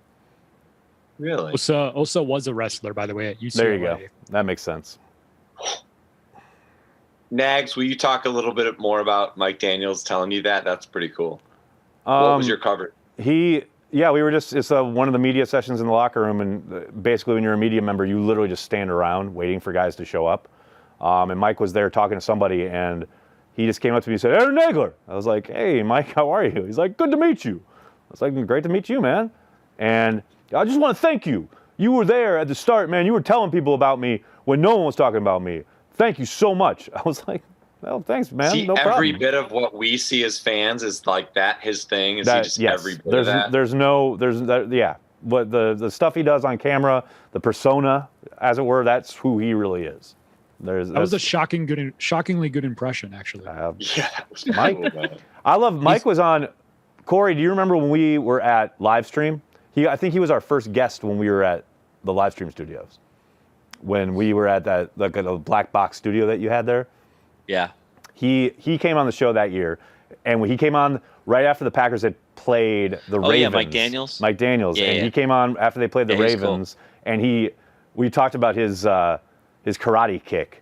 Really? Osa was a wrestler, by the way, at UCLA. There you go. That makes sense. Nags, will you talk a little bit more about Mike Daniels telling you that? That's pretty cool. What was your coverage? We were just, it's one of the media sessions in the locker room, and basically when you're a media member, you literally just stand around waiting for guys to show up. And Mike was there talking to somebody, and he just came up to me and said, Aaron Nagler. I was like, hey, Mike, how are you? He's like, good to meet you. I was like, great to meet you, man. And I just want to thank you. You were there at the start, man. You were telling people about me when no one was talking about me. Thank you so much. I was like, well, thanks, man. See, no problem. every bit of what we see as fans is like that. His thing is every bit of that. What the stuff he does on camera, the persona, as it were, that's who he really is. That was a shockingly good impression, actually. That was Mike. I love Mike was on. Corey, do you remember when we were at live stream? I think he was our first guest when we were at the live stream studios. When we were at that a black box studio that you had there. Yeah. He came on the show that year, and when he came on right after the Packers had played the Ravens. Yeah, Mike Daniels. Mike Daniels, he came on after they played the Ravens, and we talked about his karate kick,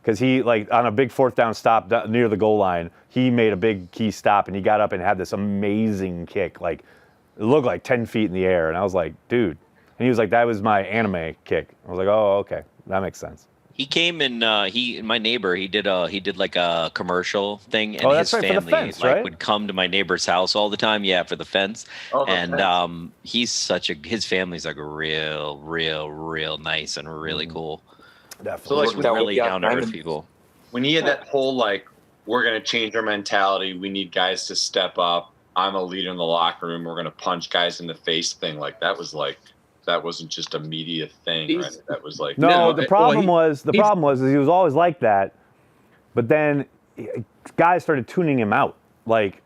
because he, like, on a big 4th down stop near the goal line, he made a big key stop, and he got up and had this amazing kick, like it looked like 10 feet in the air, and I was like, dude. And he was like, that was my anime kick. I was like, oh, okay, that makes sense. He came and my neighbor, he did like a commercial thing, and his right, family for the fence, right? would come to my neighbor's house all the time. Yeah, for the fence. Oh, the and fence. He's his family's like real nice and really cool. Definitely. So like really down to earth people. When he had that whole like, we're gonna change our mentality. We need guys to step up. I'm a leader in the locker room. We're gonna punch guys in the face thing. Like that was like. That wasn't just a media thing, right? That was like the problem was he was always like that, but then guys started tuning him out. Like,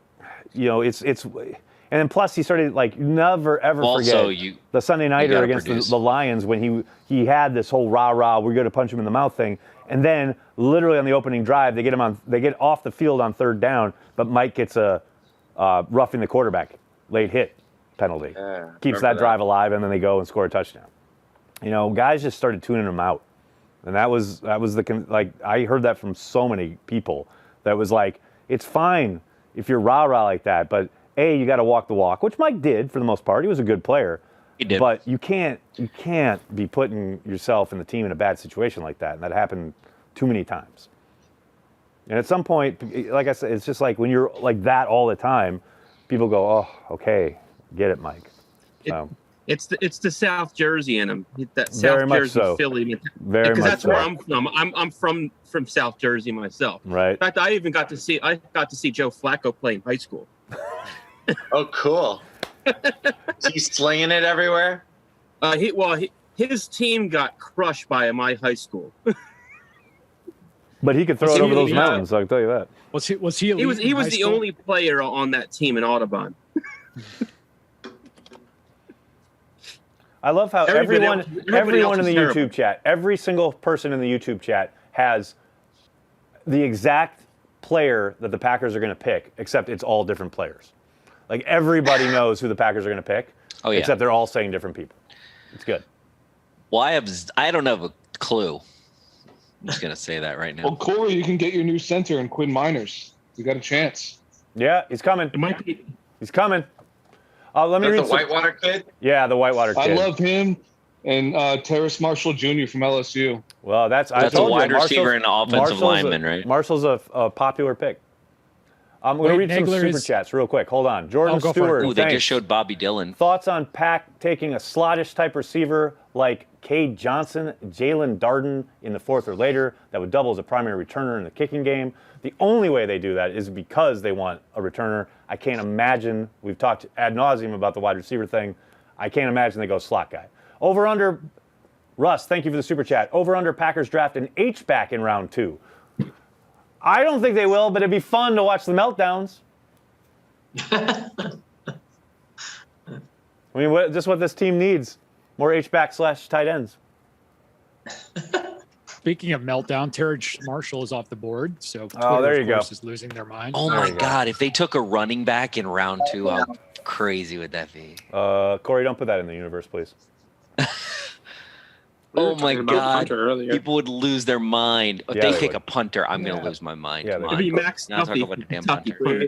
it's and then plus he started like never ever forget the Sunday nighter against the Lions when he had this whole rah we're going to punch him in the mouth thing, and then literally on the opening drive they get off the field on 3rd down, but Mike gets a roughing the quarterback late hit penalty. Keeps that drive alive, and then they go and score a touchdown. Guys just started tuning him out, and that was I heard that from so many people. That was like, it's fine if you're rah like that, but you got to walk the walk, which Mike did for the most part. He was a good player. He did, but you can't be putting yourself and the team in a bad situation like that, and that happened too many times. And at some point, like I said, it's just like when you're like that all the time, people go, oh, okay. Get it, Mike. So. It's the South Jersey in him. That Very South much Jersey so. Philly. Very Because much that's so. where I'm from. I'm from South Jersey myself. Right. In fact, I got to see Joe Flacco play in high school. Oh, cool. He's slinging it everywhere. His team got crushed by my high school. But he could throw it over those mountains. I can tell you that. Was he? He was the only player on that team in Audubon. I love how everyone in the terrible. YouTube chat, every single person in the YouTube chat has the exact player that the Packers are going to pick, except it's all different players. Like everybody knows who the Packers are going to pick, except they're all saying different people. It's good. Well, I don't have a clue. I'm just going to say that right now. Well, Corey, you can get your new center in Quinn Miners. You got a chance. Yeah, he's coming. It might be. He's coming. Let me read the Whitewater kid? Yeah, the Whitewater kid. I love him and Terrace Marshall Jr. from LSU. Well, that's a wide Marshall's- receiver and offensive lineman, right? Marshall's a popular pick. I'm going to read some super chats real quick. Hold on. Jordan Stewart. Ooh, they just showed Bobby Dillon. Thoughts on Pack taking a slottish type receiver like Cade Johnson, Jalen Darden in the fourth or later that would double as a primary returner in the kicking game? The only way they do that is because they want a returner. I can't imagine. We've talked ad nauseum about the wide receiver thing. I can't imagine they go slot guy. Over under, Russ, thank you for the super chat. Over under Packers draft an H-back in round 2. I don't think they will, but it'd be fun to watch the meltdowns. I mean, just what this team needs. More H-back / tight ends. Speaking of meltdown, Terrence Marshall is off the board, so Twitter, there you of course, go. is losing their mind. Oh my God! If they took a running back in round 2, how crazy would that be? Corey, don't put that in the universe, please. Oh my talking about God! punter earlier. People would lose their mind if Yeah, they they pick would. a punter. I'm gonna lose my mind. Yeah, Come they on. It'd be Max Now talk Duffy about the damn Kentucky punter.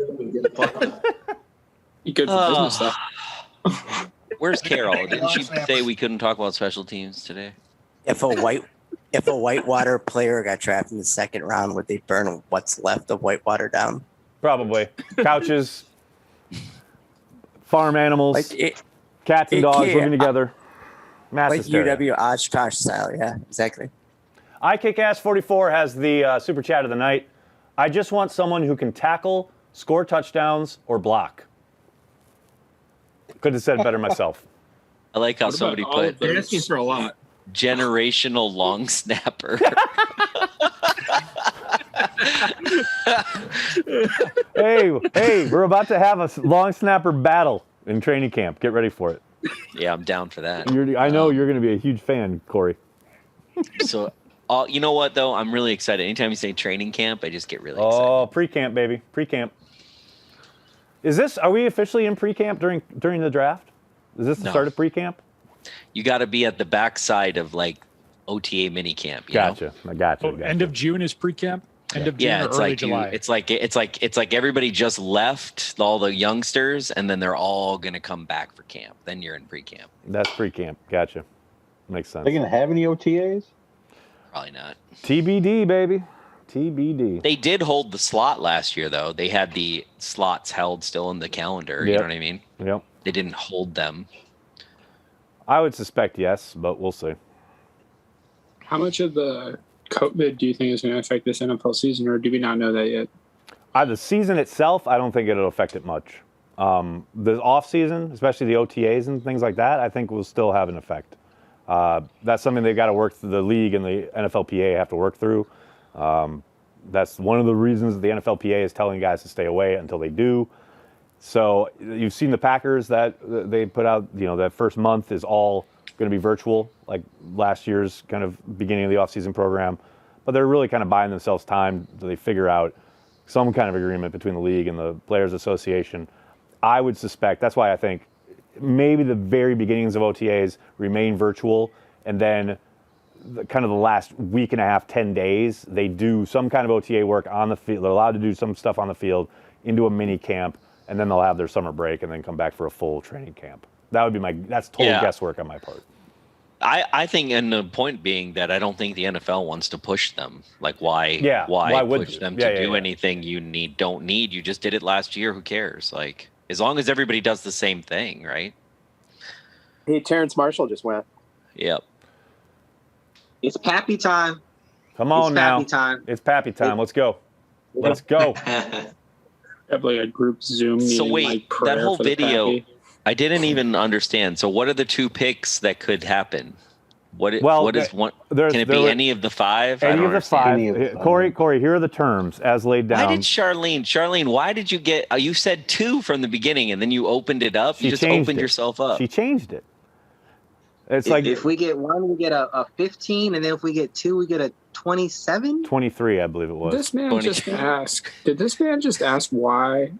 Good for business stuff. Where's Carol? Didn't she say we couldn't talk about special teams today? If a Whitewater player got drafted in the second round, would they burn what's left of Whitewater down? Probably. Couches, farm animals, cats and dogs living together. Mass Like hysteria. UW Oshkosh style, yeah, exactly. iKickAss44 has the super chat of the night. I just want someone who can tackle, score touchdowns, or block. Could have said it better myself. I like how What about somebody all of put they're asking for a lot. generational long snapper. Hey, we're about to have a long snapper battle in training camp. Get ready for it. Yeah, I'm down for that. I know you're going to be a huge fan, Corey. So, you know what though? I'm really excited. Anytime you say training camp, I just get really excited. Oh, pre-camp, baby. Pre-camp. Are we officially in pre-camp during the draft? Is this the No. start of pre-camp? You got to be at the backside of like OTA mini camp. You Gotcha. know? I gotcha. Oh, end of June is pre-camp. End of June Yeah, or it's early like July. it's like everybody just left, all the youngsters, and then they're all gonna come back for camp. Then you're in pre-camp. That's pre-camp. Gotcha. Makes sense. They gonna have any OTAs? Probably not. TBD, baby. TBD. They did hold the slot last year, though. They had the slots held still in the calendar. You Yep. know what I mean? Yep. They didn't hold them. I would suspect yes, but we'll see. How much of the COVID do you think is going to affect this NFL season, or do we not know that yet? The season itself, I don't think it'll affect it much. The off season, especially the OTAs and things like that, I think will still have an effect. That's something they've got to work through. The league and the NFLPA have to work through. That's one of the reasons the NFLPA is telling guys to stay away until they do. So you've seen the Packers that they put out, that first month is all going to be virtual, like last year's kind of beginning of the offseason program. But they're really kind of buying themselves time till they figure out some kind of agreement between the league and the Players Association. I would suspect, that's why I think maybe the very beginnings of OTAs remain virtual, and then kind of the last week and a half, 10 days, they do some kind of OTA work on the field. They're allowed to do some stuff on the field into a mini camp, and then they'll have their summer break and then come back for a full training camp. That would be that's total guesswork on my part. I think, and the point being that I don't think the NFL wants to push them. Like, why would push you? them Yeah, to yeah, do yeah. anything you don't need? You just did it last year. Who cares? Like, as long as everybody does the same thing, right? Hey, Terrence Marshall just went. Yep. It's Pappy time. Come on It's now. Pappy time. It's Pappy time. Let's go. Let's go. Have like a group Zoom meeting. So wait, like, that prayer whole for the video, Pappy. I didn't even understand. So what are the 2 picks that could happen? What is one? Can it be any of the 5? Any of the 5. Corey, here are the terms as laid down. Why did Charlene, why did you get, you said 2 from the beginning and then you opened it up? You just opened yourself up. She changed it. It's if we get 1, we get a 15, and then if we get 2, we get a 27. 23, I believe it was. This man just asked. Did this man just ask why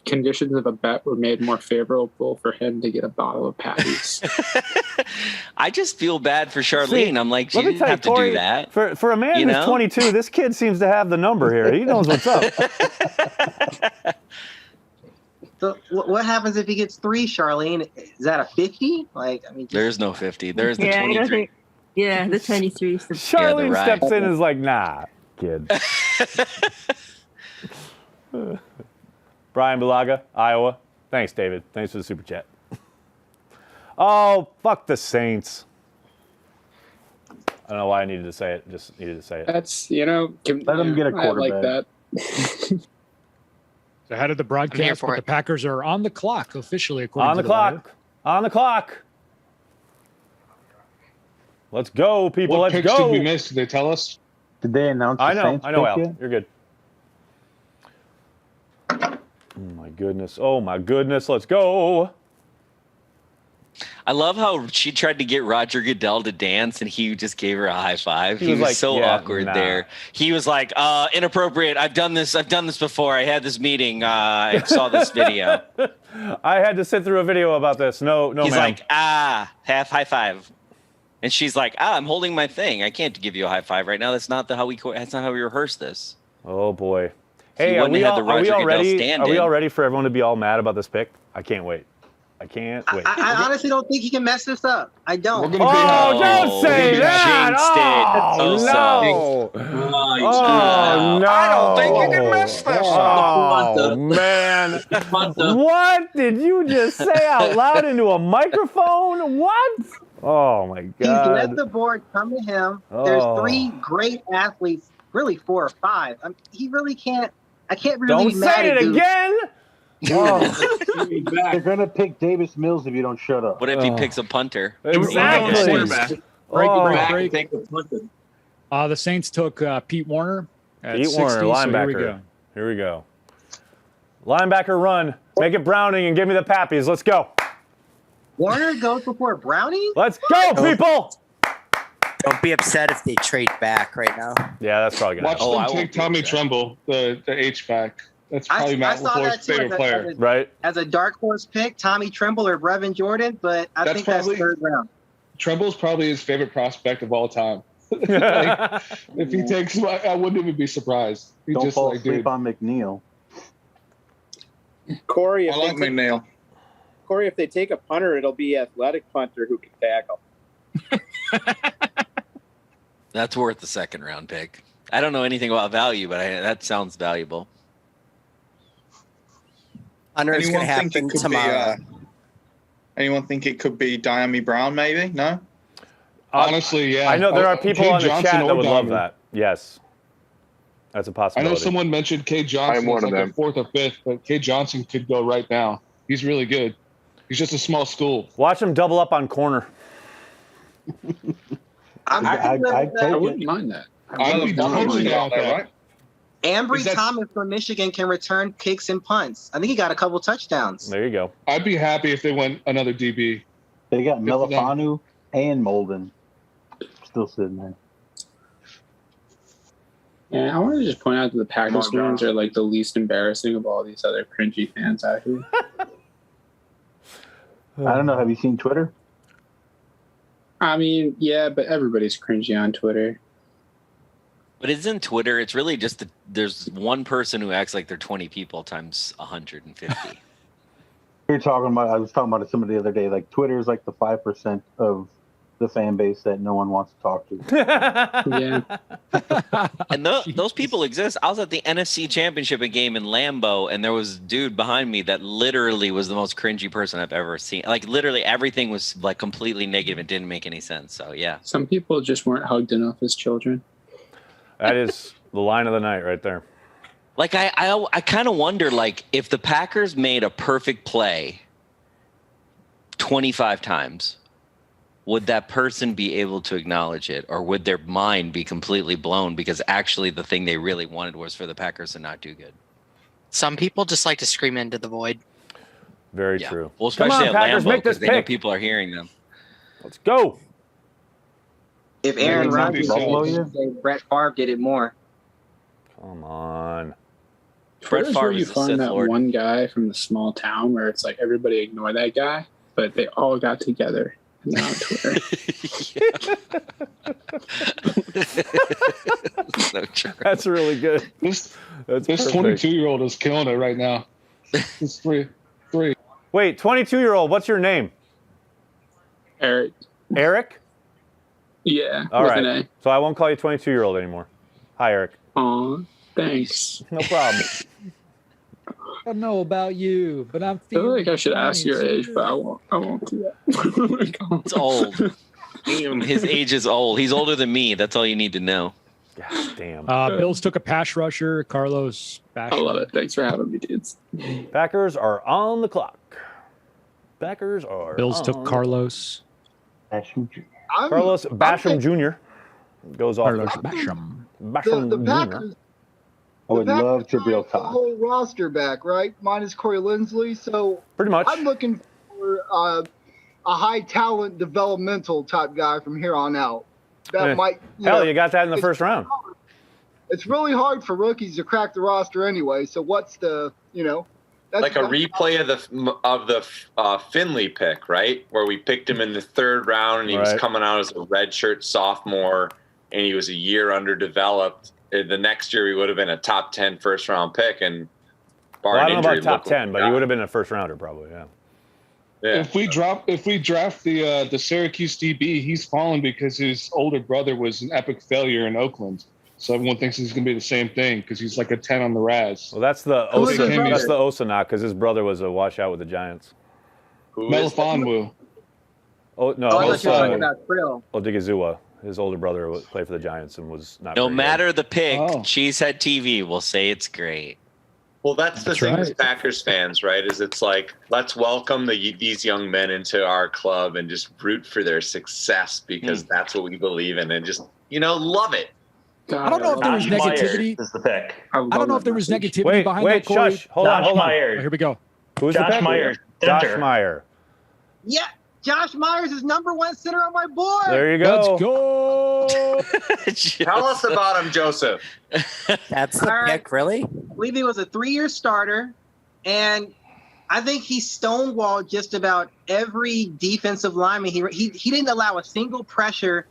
conditions of a bet were made more favorable for him to get a bottle of Patties? I just feel bad for Charlene. See, I'm like, she let me didn't tell you, have to Corey, do that. For a man You who's know? 22, this kid seems to have the number here. He knows what's up. So what happens if he gets 3, Charlene? Is that a 50? Like, I mean, There's no 50. There's the Yeah, I don't 23. think. Yeah, the 23. is the- Charlene right. steps in and is like, nah, kid. Brian Bulaga, Iowa. Thanks, David. Thanks for the super chat. Oh, fuck the Saints. I don't know why I needed to say it. Just needed to say it. That's, Let him get a I like quarterback. that. So how did the broadcast? But the Packers are on the clock officially, according On to the wire. clock. On the clock. Let's go, people. What Let's picks go. did we miss? Did they tell us? Did they announce the I know, Saints pick Al. yet? You're good. Oh my goodness. Oh my goodness. Let's go. I love how she tried to get Roger Goodell to dance and he just gave her a high five. He He was was like, so yeah, awkward nah. there. He was like, inappropriate. I've done this before. I had this meeting. I saw this video. I had to sit through a video about this. No, He's ma'am. like, half high five. And she's like, I'm holding my thing. I can't give you a high five right now. That's not how we rehearse this. Oh boy. He Hey, are wouldn't we, have had all, the are, we Roger all Goodell ready? stand Are we in. all ready for everyone to be all mad about this pick? I can't wait. I can't wait. I honestly don't think he can mess this up. I don't. Don't say that! Jinxed it. Oh, no! Oh, no! I don't think you can mess this up. Oh, man. What did you just say out loud into a microphone? What? Oh, my He's God. let the board come to him. There's Oh. 3 great athletes, really 4 or 5. He really can't. I can't really Don't be mad say at it dude. again! Oh, they're gonna pick Davis Mills if you don't shut up. What if he picks a punter? Exactly. Break, Oh. break, break. The Saints took Pete Warner at Pete 60, Warner, so linebacker. here we go. Here we go. Linebacker run. Make it Browning and give me the Pappies. Let's go. Warner goes before Browning? Let's go, people. Don't be upset if they trade back right now. Yeah, that's probably going to Watch happen. them take Tommy Tremble, the H-back. That's I probably Matt saw LaFleur's that too favorite player. Right. As a dark horse pick, Tommy Tremble or Brevin Jordan, but I That's think probably- that's 3rd round. Tremble's probably his favorite prospect of all time. Like, if he takes, I wouldn't even be surprised. He Don't just fall like, asleep dude. on McNeil. Corey, I like McNeil. Corey, if they take a punter, it'll be athletic punter who can tackle. That's worth the 2nd round pick. I don't know anything about value, but that sounds valuable. Hunter is going Anyone to think it happen could tomorrow. be? Anyone think it could be Diami Brown? Maybe no. Honestly, yeah. I know there are people Cade on the Johnson chat that or would love Diamond. that. Yes. That's a I possibility. know someone mentioned Cade Johnson I'm one is of like them. a 4th or 5th, but Cade Johnson could go right now. He's really good. He's just a small school. Watch him double up on corner. I'd take I it. wouldn't mind that. I'd be totally down with that. Right? Ambry Is that- Thomas from Michigan can return kicks and punts. I think he got a couple touchdowns. There you go. I'd be happy if they went another DB. They got Good for them. Melifanu and Molden still sitting there. Yeah, I want to just point out that the Packers Come on, fans are like the least embarrassing of all these other cringy fans out here. I don't know. Have you seen Twitter? I mean, yeah, but everybody's cringy on Twitter. But isn't Twitter? It's really just there's one person who acts like they're 20 people times 150. We were talking about. I was talking about it somebody the other day. Like Twitter is like the 5% of the fan base that no one wants to talk to. Yeah. And those people exist. I was at the NFC Championship game in Lambeau, and there was a dude behind me that literally was the most cringy person I've ever seen. Like literally everything was like completely negative. It didn't make any sense. So yeah. Some people just weren't hugged enough as children. That is the line of the night right there. Like I kind of wonder, like, if the Packers made a perfect play 25 times, would that person be able to acknowledge it, or would their mind be completely blown because actually the thing they really wanted was for the Packers to not do good? Some people just like to scream into the void. Very true. Well, especially on, at Packers, Lambeau, make this because they know pick. people are hearing them. Let's go. If Aaron Yeah, Rodgers exactly. did it, Brett Favre did it more. Come on. Twitter's where Favre you is the find Sith that Lord. one guy from the small town where it's like everybody ignore that guy, but they all got together. And now on Twitter. So true. That's really good. This That's this perfect. 22-year-old is killing it right now. It's three. Wait, 22-year-old, what's your name? Eric. Eric? Yeah. All with right. an So I won't call you 22-year-old anymore. Hi, Eric. A. Aw, thanks. No problem. I don't know about you, but I'm I feel feeling like I should ask your fine. age, but I won't do that. It's old. His age is old. He's older than me. That's all you need to know. God damn. Bills took a pass rusher, Carlos Basham. I love it. Thanks for having me, dudes. Packers are on the clock. Packers are Bills on took Carlos. Carlos Basham Jr. goes off. Carlos Basham. Basham The Jr. Packers. I would the Packers love Jabril brought the Cox. whole roster back, right? Minus Corey Linsley. So Pretty much. I'm looking for a high talent developmental type guy from here on out. That might. Hell, you got that in the first round. It's really hard for rookies to crack the roster anyway. So what's the That's Like a replay of the Finley pick, right? Where we picked him in the third round, and he was Right. coming out as a redshirt sophomore, and he was a year underdeveloped. The next year, he would have been a top 10 first-round pick, and Well, I barring don't know injury, about top look what 10, we but he got. would have been a first rounder probably, yeah. Yeah. If we draft the Syracuse DB, he's fallen because his older brother was an epic failure in Oakland. So everyone thinks he's going to be the same thing because he's like a 10 on the Raz. Well, that's the Who is his Osa. brother? That's the Osa knock because his brother was a washout with the Giants. Melifonwu. Oh no, I thought you were talking Osa about Krill. Odigizua. His older brother played for the Giants and was not. No very matter the pick, Oh. Cheesehead TV will say it's great. Well, that's the That's thing right. as Packers fans, right? Is it's like, let's welcome these young men into our club and just root for their success because that's what we believe in, and just love it. I don't know if there was negativity. Is the pick. I don't know if there was negativity Wait, behind wait, that, Corey. shush. Hold on, Josh hold on. Myers. Oh, here we go. Who's the Josh pick? Myers, Josh center. Meyer. Yeah, Josh Myers is #1 center on my board. There you go. Let's go. Tell us about him, Joseph. That's the All right. pick, really? I believe he was a 3-year starter, and I think he stonewalled just about every defensive lineman. He didn't allow a single pressure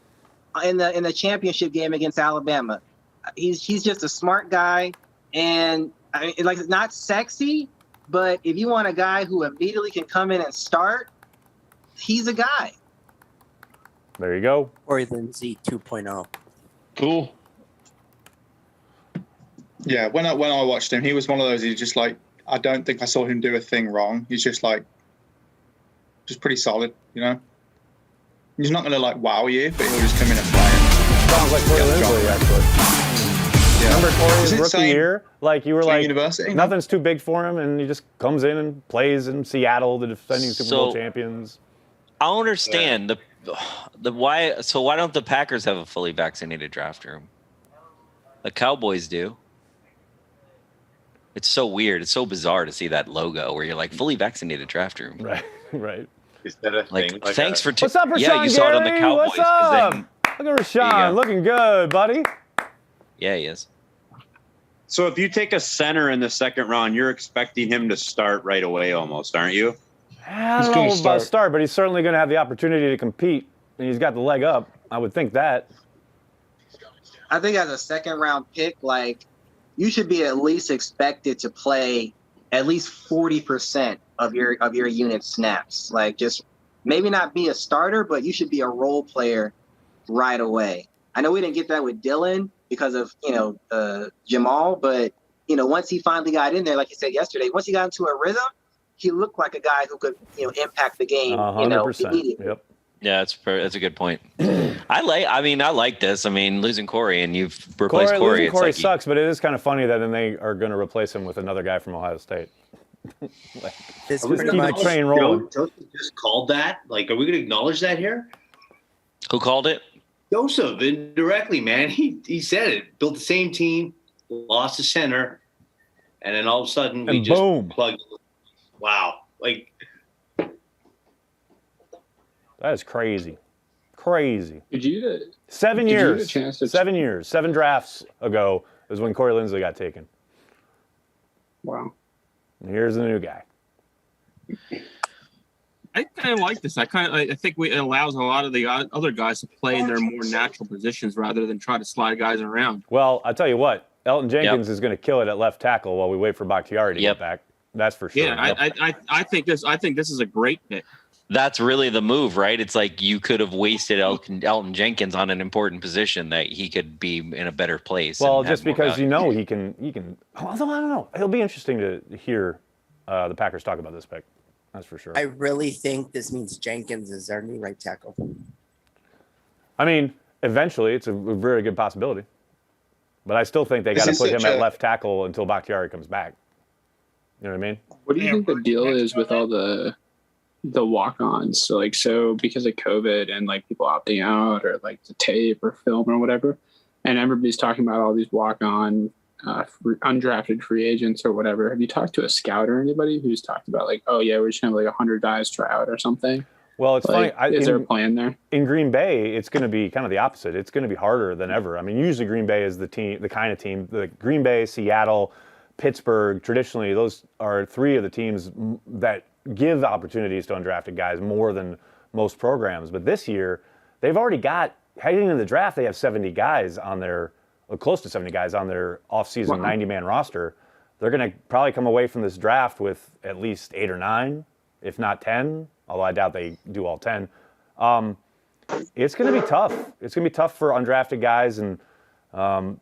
in the championship game against Alabama. He's just a smart guy, and it's not sexy, but if you want a guy who immediately can come in and start, he's a guy. There you go. Corey Lindsey 2.0. Cool. Yeah, when I watched him, he was one of those. He's just like, I don't think I saw him do a thing wrong. He's just pretty solid, He's not gonna wow you, but he'll just come in and play. Sounds like Corey Linsley, actually. Yeah. Remember Corey's Isn't it rookie same- year? Like you were same like, university, no? nothing's too big for him, and he just comes in and plays in Seattle, the defending Super Bowl So- champions. I don't understand the why. So why don't the Packers have a fully vaccinated draft room? The Cowboys do. It's so weird. It's so bizarre to see that logo where you're like fully vaccinated draft room. Right, right. Is that a Like, thing? thanks for What's up, Rashawn yeah, you saw it on the Gary? Cowboys. What's 'cause up? then- Look at Rashawn, go. looking good, buddy. yeah, he is. So if you take a center in the second round, you're expecting him to start right away almost, aren't you? I don't know about start, but he's certainly going to have the opportunity to compete, and he's got the leg up. I would think that. I think as a second-round pick, you should be at least expected to play at least 40% of your unit snaps. Just maybe not be a starter, but you should be a role player right away. I know we didn't get that with Dylan because of, Jamal, but, once he finally got in there, like you said yesterday, once he got into a rhythm, he looked like a guy who could, impact the game, 100%. immediately. Yep. Yeah, that's a good point. I like this. I mean, losing Corey and you've replaced Corey. Losing It's Corey like sucks, but it is kind of funny that then they are going to replace him with another guy from Ohio State. This keep the train rolling. Joseph just called that. Like, are we going to acknowledge that here? Who called it? Joseph, indirectly, man. He said it. Built the same team, lost the center, and then all of a sudden we just plugged. Wow. Like, that is crazy. Crazy. Did you 7 did you years. get a chance to 7 years. 7 drafts ago is when Corey Linsley got taken. Wow. And here's the new guy. I kind of like this. I think it allows a lot of the other guys to play in their more natural positions rather than try to slide guys around. Well, I'll tell you what. Elton Jenkins is going to kill it at left tackle while we wait for Bakhtiari to get back. That's for sure. Yeah, I think this is a great pick. That's really the move, right? It's like you could have wasted Elton Jenkins on an important position that he could be in a better place. Well, just because he can. Although I don't know, it'll be interesting to hear the Packers talk about this pick. That's for sure. I really think this means Jenkins is our new right tackle. I mean, eventually, it's a very good possibility. But I still think they got to put him at left tackle until Bakhtiari comes back. You know what I mean? What do you think the deal is with all the walk-ons? So because of COVID and like people opting out or like the tape or film or whatever, and everybody's talking about all these walk-on undrafted free agents or whatever. Have you talked to a scout or anybody who's talked about like, oh yeah, we're just gonna have like 100 guys try out or something? Well, it's like, funny. Is there a plan there? In Green Bay, it's going to be kind of the opposite. It's going to be harder than ever. I mean, usually Green Bay is the kind of team, the Green Bay, Seattle, Pittsburgh, traditionally, those are 3 of the teams that give opportunities to undrafted guys more than most programs. But this year, they've already got, heading into the draft, they have 70 guys on their, close to 70 guys on their offseason 90-man roster. They're going to probably come away from this draft with at least 8 or 9, if not 10, although I doubt they do all 10. It's going to be tough. It's going to be tough for undrafted guys and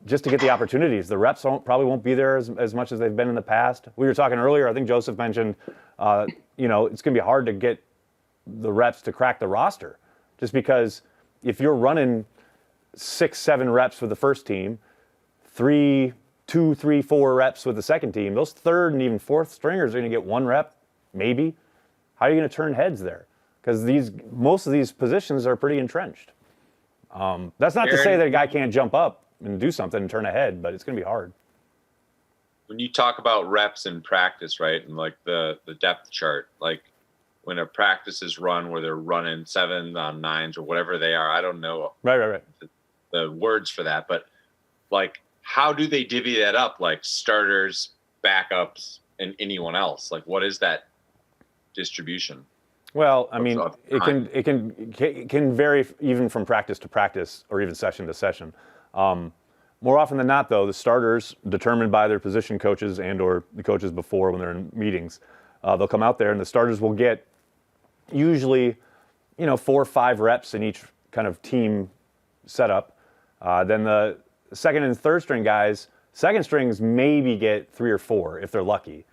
just to get the opportunities. The reps probably won't be there as much as they've been in the past. We were talking earlier, I think Joseph mentioned, it's going to be hard to get the reps to crack the roster just because if you're running 6, 7 reps with the first team, 2, 3, 4 reps with the second team, those third and even fourth stringers are going to get 1 rep, maybe. How are you going to turn heads there? Because most of these positions are pretty entrenched. That's not to say that a guy can't jump up and do something and turn ahead, but it's going to be hard. When you talk about reps in practice, right, and like the depth chart, like when a practice is run where they're running 7 on 9s or whatever they are, I don't know right. The words for that, but like how do they divvy that up? Like starters, backups, and anyone else? Like what is that distribution? Well, I mean, it can vary even from practice to practice or even session to session. More often than not, though, the starters, determined by their position coaches and or the coaches before when they're in meetings, they'll come out there and the starters will get usually, 4 or 5 reps in each kind of team setup. Then the second and third string guys, second strings maybe get 3 or 4 if they're lucky.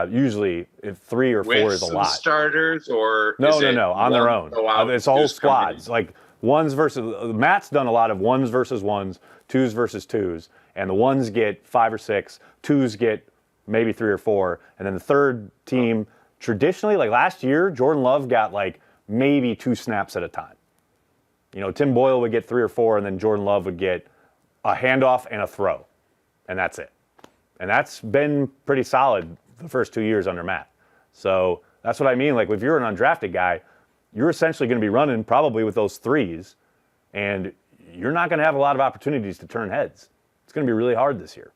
Usually, if 3 or 4 is a lot. Starters or no, on their own. It's a whole squads. Like ones versus Matt's done a lot of 1s versus 1s, 2s versus 2s, and the 1s get 5 or 6, 2s get maybe 3 or 4, and then the third team traditionally, like last year, Jordan Love got like maybe 2 snaps at a time. Tim Boyle would get 3 or 4, and then Jordan Love would get a handoff and a throw, and that's it. And that's been pretty solid the first 2 years under Matt. So that's what I mean. Like if you're an undrafted guy, you're essentially going to be running probably with those 3s, and you're not going to have a lot of opportunities to turn heads. It's going to be really hard this year.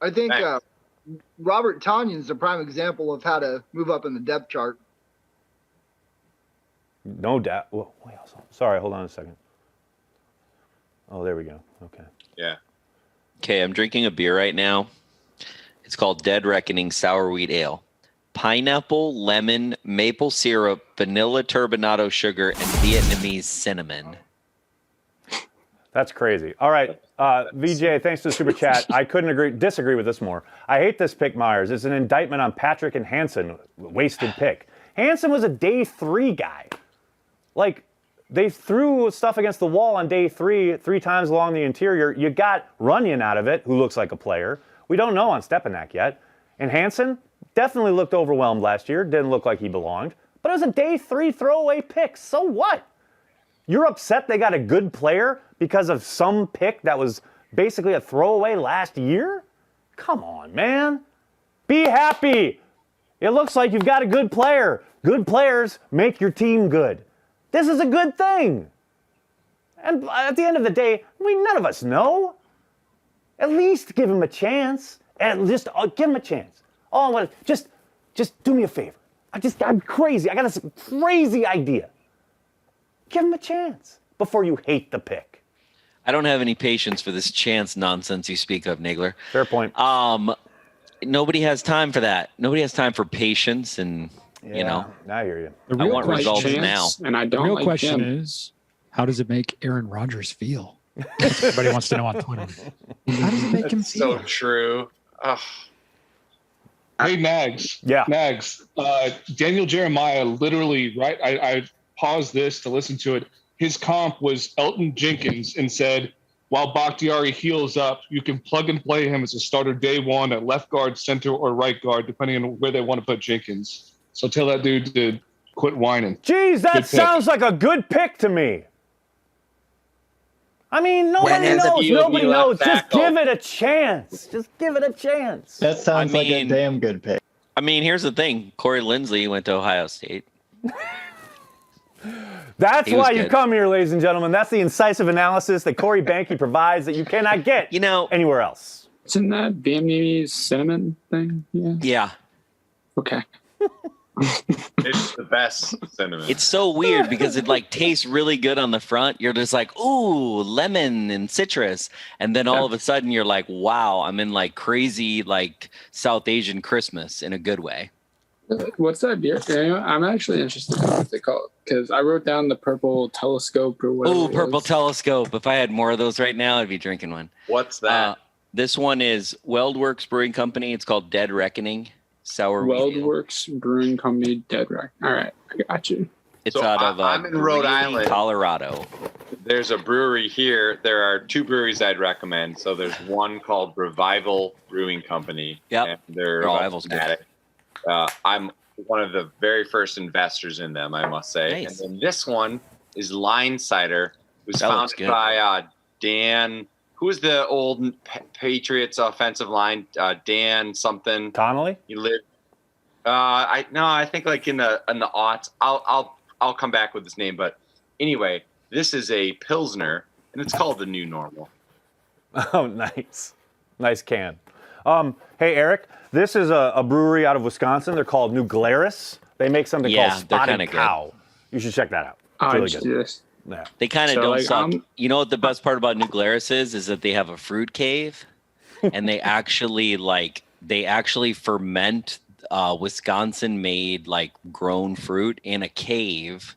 I think Robert Tonyan's a prime example of how to move up in the depth chart. No doubt. Well, sorry, hold on a second. Oh, there we go. Okay. Yeah. Okay, I'm drinking a beer right now. It's called Dead Reckoning Sour Wheat Ale. pineapple, lemon, maple syrup, vanilla turbinado sugar, and Vietnamese cinnamon. That's crazy. All right, VJ, thanks for the super chat. I couldn't disagree with this more. I hate this pick, Myers. It's an indictment on Patrick and Hansen. Wasted pick. Hansen was a day 3 guy. Like, they threw stuff against the wall on day 3 times along the interior. You got Runyon out of it, who looks like a player. We don't know on Stepanak yet. And Hansen definitely looked overwhelmed last year. Didn't look like he belonged. But it was a day 3 throwaway pick. So what? You're upset they got a good player because of some pick that was basically a throwaway last year? Come on, man. Be happy. It looks like you've got a good player. Good players make your team good. This is a good thing. And at the end of the day, none of us know. At least give him a chance. At least give him a chance. Oh, just do me a favor. I'm crazy. I got this crazy idea. Give him a chance before you hate the pick. I don't have any patience for this chance nonsense you speak of, Nagler. Fair point. Nobody has time for that. Nobody has time for patience, and you know. I hear you. I want results now. And I don't. The real like question him. is, how does it make Aaron Rodgers feel? Everybody wants to know on Twitter. How does it make him feel? So true. Ugh. Hey, Nags. Yeah. Nags. Daniel Jeremiah literally, right? I paused this to listen to it. His comp was Elton Jenkins and said, while Bakhtiari heals up, you can plug and play him as a starter day 1 at left guard, center, or right guard, depending on where they want to put Jenkins. So tell that dude to quit whining. Geez, that sounds like a good pick to me. I mean, nobody knows. Nobody knows. Just give it a chance. Just give it a chance. That sounds like a damn good pick. I mean, here's the thing. Corey Linsley went to Ohio State. That's why you come here, ladies and gentlemen. That's the incisive analysis that Corey Banke provides that you cannot get anywhere else. Isn't that Vietnamese cinnamon thing? Yeah. Yeah. Okay. It's the best cinnamon. It's so weird because it like tastes really good on the front. You're just like, ooh, lemon and citrus. And then all of a sudden you're like, wow, I'm in like crazy like South Asian Christmas in a good way. What's that beer? I'm actually interested in what they call it because I wrote down the purple telescope or whatever. Ooh, purple telescope. If I had more of those right now, I'd be drinking one. What's that? This one is Weldworks Brewing Company. It's called Dead Reckoning. Sour Weldworks Brewing Company, Dead Reckoning. All right, I got you. It's out of I'm in Rhode Island, Colorado. There's a brewery here. There are 2 breweries I'd recommend. So there's one called Revival Brewing Company. Yep. And they're Revival's good. I'm one of the very first investors in them, I must say. Nice. And then this one is Line Cider, who's That looks founded good. by Dan. Who is the old Patriots offensive line? Dan something. Connolly? He lived. I think like in the aughts. I'll come back with his name, but anyway, this is a Pilsner, and it's called the New Normal. Oh, nice can. Hey, Eric, this is a brewery out of Wisconsin. They're called New Glarus. They make something called Spotted Cow. You should check that out. It's really good. Yes. Yeah. They kind of don't suck. You know what the best part about New Glarus is that they have a fruit cave, and they actually ferment Wisconsin-made like grown fruit in a cave,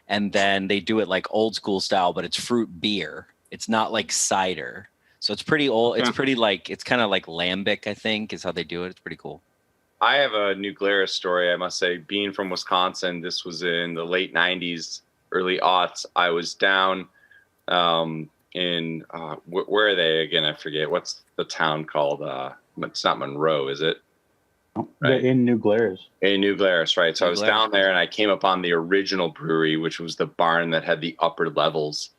and then they do it like old school style, but it's fruit beer. It's not like cider, so it's pretty old. Yeah. It's pretty like it's kind of like lambic, I think, is how they do it. It's pretty cool. I have a New Glarus story. I must say, being from Wisconsin, this was in the late 90s, early aughts. I was down in where are they again? I forget. What's the town called? It's not Monroe, is it? Right. In New Glarus. In New Glarus, right. So I was Glarus. down there and I came up on the original brewery, which was the barn that had the upper levels.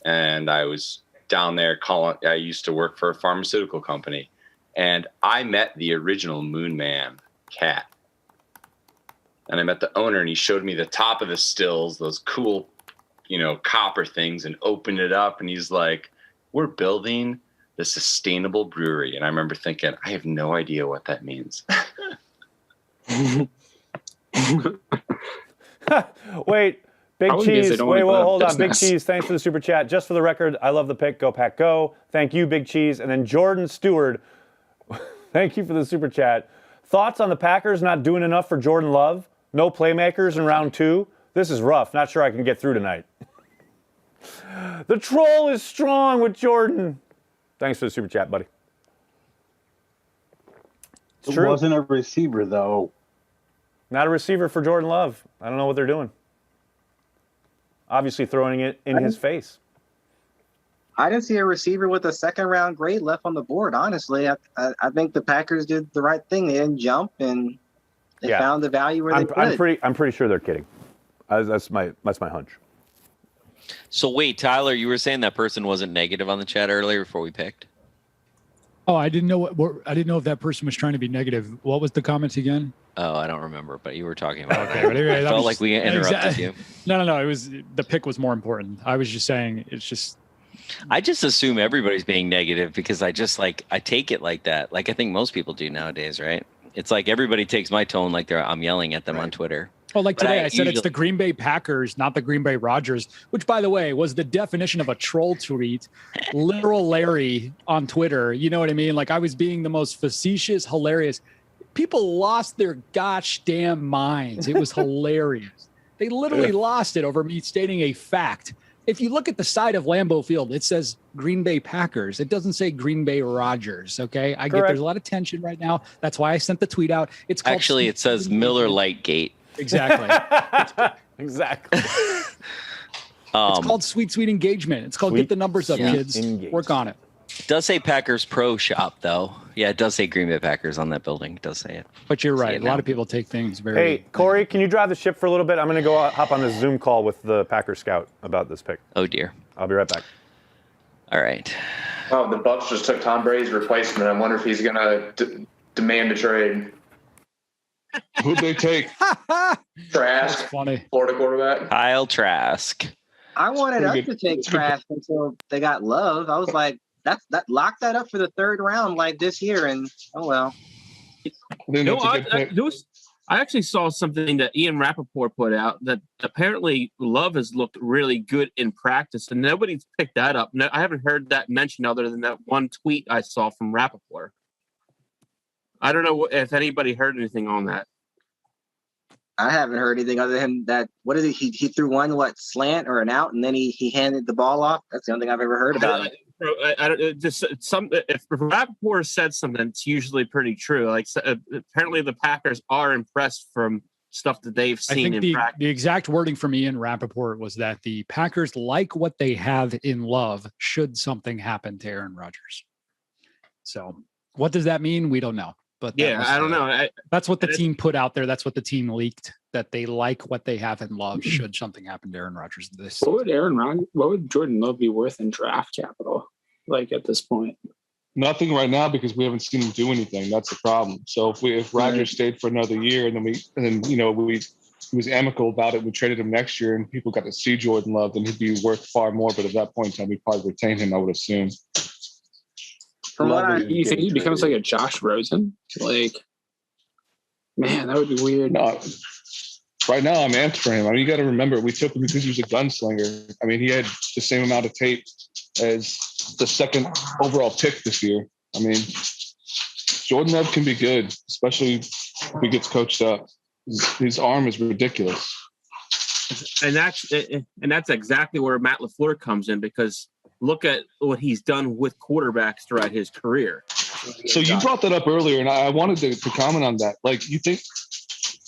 And I was down there I used to work for a pharmaceutical company. And I met the original Moon Man cat. And I met the owner and he showed me the top of the stills, those cool, copper things, and opened it up. And he's like, we're building the sustainable brewery. And I remember thinking, I have no idea what that means. Wait, Big Probably because they Cheese. don't Wait, want well, the hold on. Big business. Cheese, thanks for the super chat. Just for the record, I love the pick. Go Pack Go. Thank you, Big Cheese. And then Jordan Stewart, thank you for the super chat. Thoughts on the Packers not doing enough for Jordan Love? No playmakers in round 2? This is rough. Not sure I can get through tonight. The troll is strong with Jordan. Thanks for the super chat, buddy. It wasn't a receiver, though. Not a receiver for Jordan Love. I don't know what they're doing. Obviously throwing it in his face. I didn't see a receiver with a second-round grade left on the board, honestly. I think the Packers did the right thing. They didn't jump, and they found the value where they could. I'm pretty sure they're kidding. That's my hunch. So wait, Tyler, you were saying that person wasn't negative on the chat earlier before we picked? Oh, I didn't know if that person was trying to be negative. What was the comments again? Oh, I don't remember, but you were talking about okay, but anyway, I felt like we interrupted you. No. It was the pick was more important. I was just saying it's just. I just assume everybody's being negative because I take it like that. Like I think most people do nowadays, right? It's like everybody takes my tone like I'm yelling at them on Twitter. Well, like today, I said it's the Green Bay Packers, not the Green Bay Rodgers, which, by the way, was the definition of a troll tweet. Literal Larry on Twitter. You know what I mean? Like I was being the most facetious, hilarious. People lost their gosh damn minds. It was hilarious. They literally lost it over me stating a fact. If you look at the side of Lambeau Field, it says Green Bay Packers. It doesn't say Green Bay Rodgers. Okay, I get there's a lot of tension right now. That's why I sent the tweet out. It's called actually it says Miller Lite Gate. Exactly. Exactly. It's called sweet engagement. It's called get the numbers up, kids. Engagement. Work on it. It does say Packers Pro Shop though. Yeah, it does say Green Bay Packers on that building. It does say it. But you're right. A lot of people take things very. Hey, Corey, can you drive the ship for a little bit? I'm going to go hop on this Zoom call with the Packers scout about this pick. Oh dear. I'll be right back. All right. Oh, the Bucs just took Tom Brady's replacement. I wonder if he's going to demand a trade. Who'd they take? Trask, funny. Florida quarterback. Kyle Trask. I wanted us to take Trask until they got Love. I was like, that lock that up for the third round like this year, and oh well. I actually saw something that Ian Rappaport put out that apparently Love has looked really good in practice, and nobody's picked that up. No, I haven't heard that mentioned other than that one tweet I saw from Rappaport. I don't know if anybody heard anything on that. I haven't heard anything other than that. What is it? He threw one slant or an out, and then he handed the ball off. That's the only thing I've ever heard about it. If Rappaport said something, it's usually pretty true. Like apparently the Packers are impressed from stuff that they've seen in practice. The exact wording from Ian Rappaport was that the Packers like what they have in Love should something happen to Aaron Rodgers. So what does that mean? We don't know. But I don't know. That's what the team put out there. That's what the team leaked, that they like what they have in Love should something happen to Aaron Rodgers. What would Jordan Love be worth in draft capital, like at this point? Nothing right now because we haven't seen him do anything. That's the problem. So if Rodgers stayed for another year and then we was amicable about it, we traded him next year and people got to see Jordan Love, then he'd be worth far more. But at that point in time, we'd probably retain him, I would assume. You think he becomes like a Josh Rosen? Like, man, that would be weird. No, right now I'm amped for him. I mean, you got to remember, we took him because he was a gunslinger. I mean, he had the same amount of tape as the second overall pick this year. I mean, Jordan Love can be good, especially if he gets coached up. His arm is ridiculous. And that's exactly where Matt LaFleur comes in, because look at what he's done with quarterbacks throughout his career. So you brought that up earlier, and I wanted to comment on that. Like, you think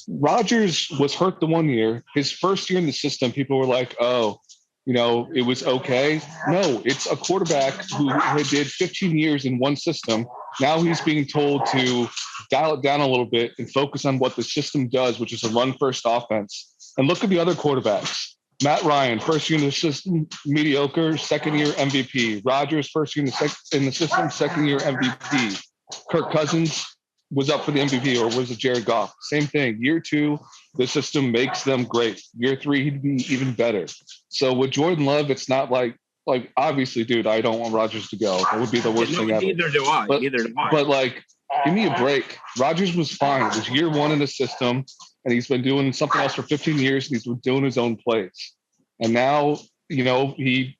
Rodgers was hurt the 1 year. His first year in the system, people were like, oh, it was okay. No, it's a quarterback who did 15 years in one system. Now he's being told to dial it down a little bit and focus on what the system does, which is a run-first offense. And look at the other quarterbacks. Matt Ryan, first year in the system, mediocre, second year MVP. Rodgers, first year in the system, second year MVP. Kirk Cousins was up for the MVP, or was it Jared Goff? Same thing. Year 2, the system makes them great. Year 3, he'd be even better. So with Jordan Love, it's not like obviously, dude, I don't want Rodgers to go. That would be the worst thing ever. Neither do I. But like, give me a break. Rodgers was fine. It was year 1 in the system, and he's been doing something else for 15 years, and he's been doing his own plays. And now, he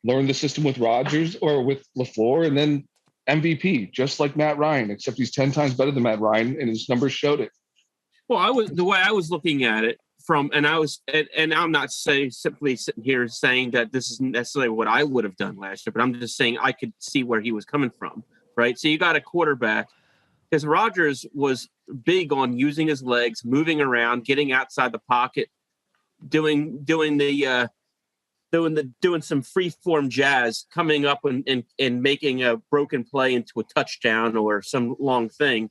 learned the system with Rodgers or with LaFleur, and then MVP, just like Matt Ryan, except he's 10 times better than Matt Ryan, and his numbers showed it. Well, the way I was looking at it and I'm not simply sitting here saying that this is necessarily what I would have done last year, but I'm just saying I could see where he was coming from, right? So you got a quarterback, because Rodgers was big on using his legs, moving around, getting outside the pocket, doing some free form jazz, coming up and making a broken play into a touchdown or some long thing.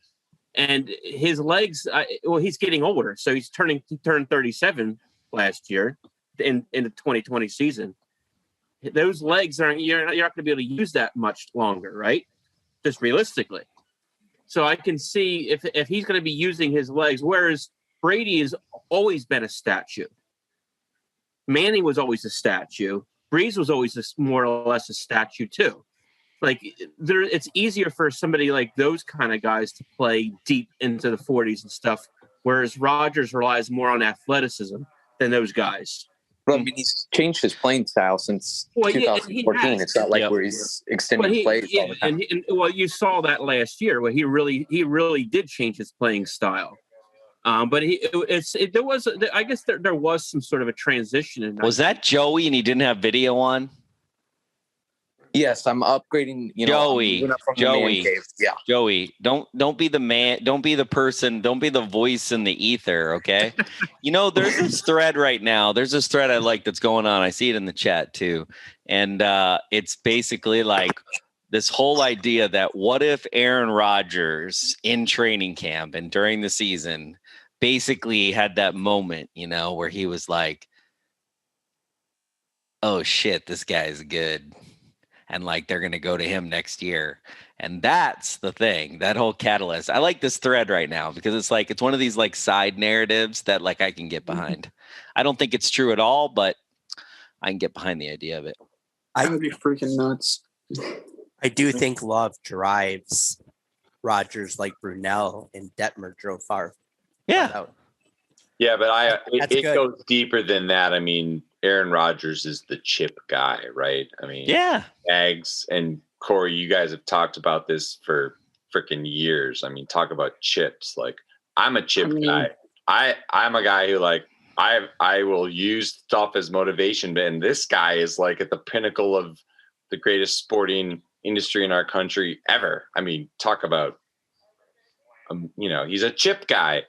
And his legs, he's getting older. So he turned 37 last year in the 2020 season. Those legs you're not going to be able to use that much longer, right? Just realistically. So I can see if he's going to be using his legs, whereas Brady has always been a statue. Manning was always a statue. Breeze was always more or less a statue too. Like it's easier for somebody like those kind of guys to play deep into the 40s and stuff, whereas Rodgers relies more on athleticism than those guys. Well, I mean, he's changed his playing style since 2014. It's not like where he's extending plays all the time. And you saw that last year where he really did change his playing style. But there was some sort of a transition in that. Was that Joey and he didn't have video on? Yes, I'm upgrading. Joey, Yeah, Joey, don't be the man. Don't be the person. Don't be the voice in the ether. Okay. There's this thread right now. There's this thread I like that's going on. I see it in the chat too, and it's basically like this whole idea that what if Aaron Rodgers in training camp and during the season basically had that moment, where he was like, "Oh shit, this guy is good." And like they're going to go to him next year. And that's the thing, that whole catalyst. I like this thread right now because it's one of these like side narratives that like I can get behind. I don't think it's true at all, but I can get behind the idea of it. That would be freaking nuts. I do think Love drives Rodgers like Brunel and Detmer drove Favre. Yeah. Yeah, but it good. goes deeper than that. I mean, Aaron Rodgers is the chip guy, right? I mean, yeah. Eggs and Corey, you guys have talked about this for freaking years. I mean, talk about chips. Like, I'm a chip guy. I'm a guy who like I will use stuff as motivation, and this guy is like at the pinnacle of the greatest sporting industry in our country ever. I mean, talk about he's a chip guy.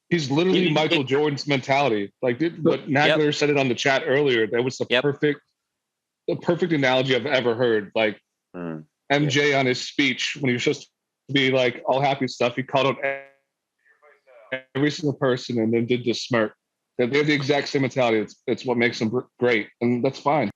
He's literally Michael Jordan's mentality. Like what Nagler said it on the chat earlier. That was the perfect analogy I've ever heard. Like MJ on his speech when he was supposed to be like all happy stuff, he called out every single person and then did this smirk. They have the exact same mentality. It's what makes them great, and that's fine.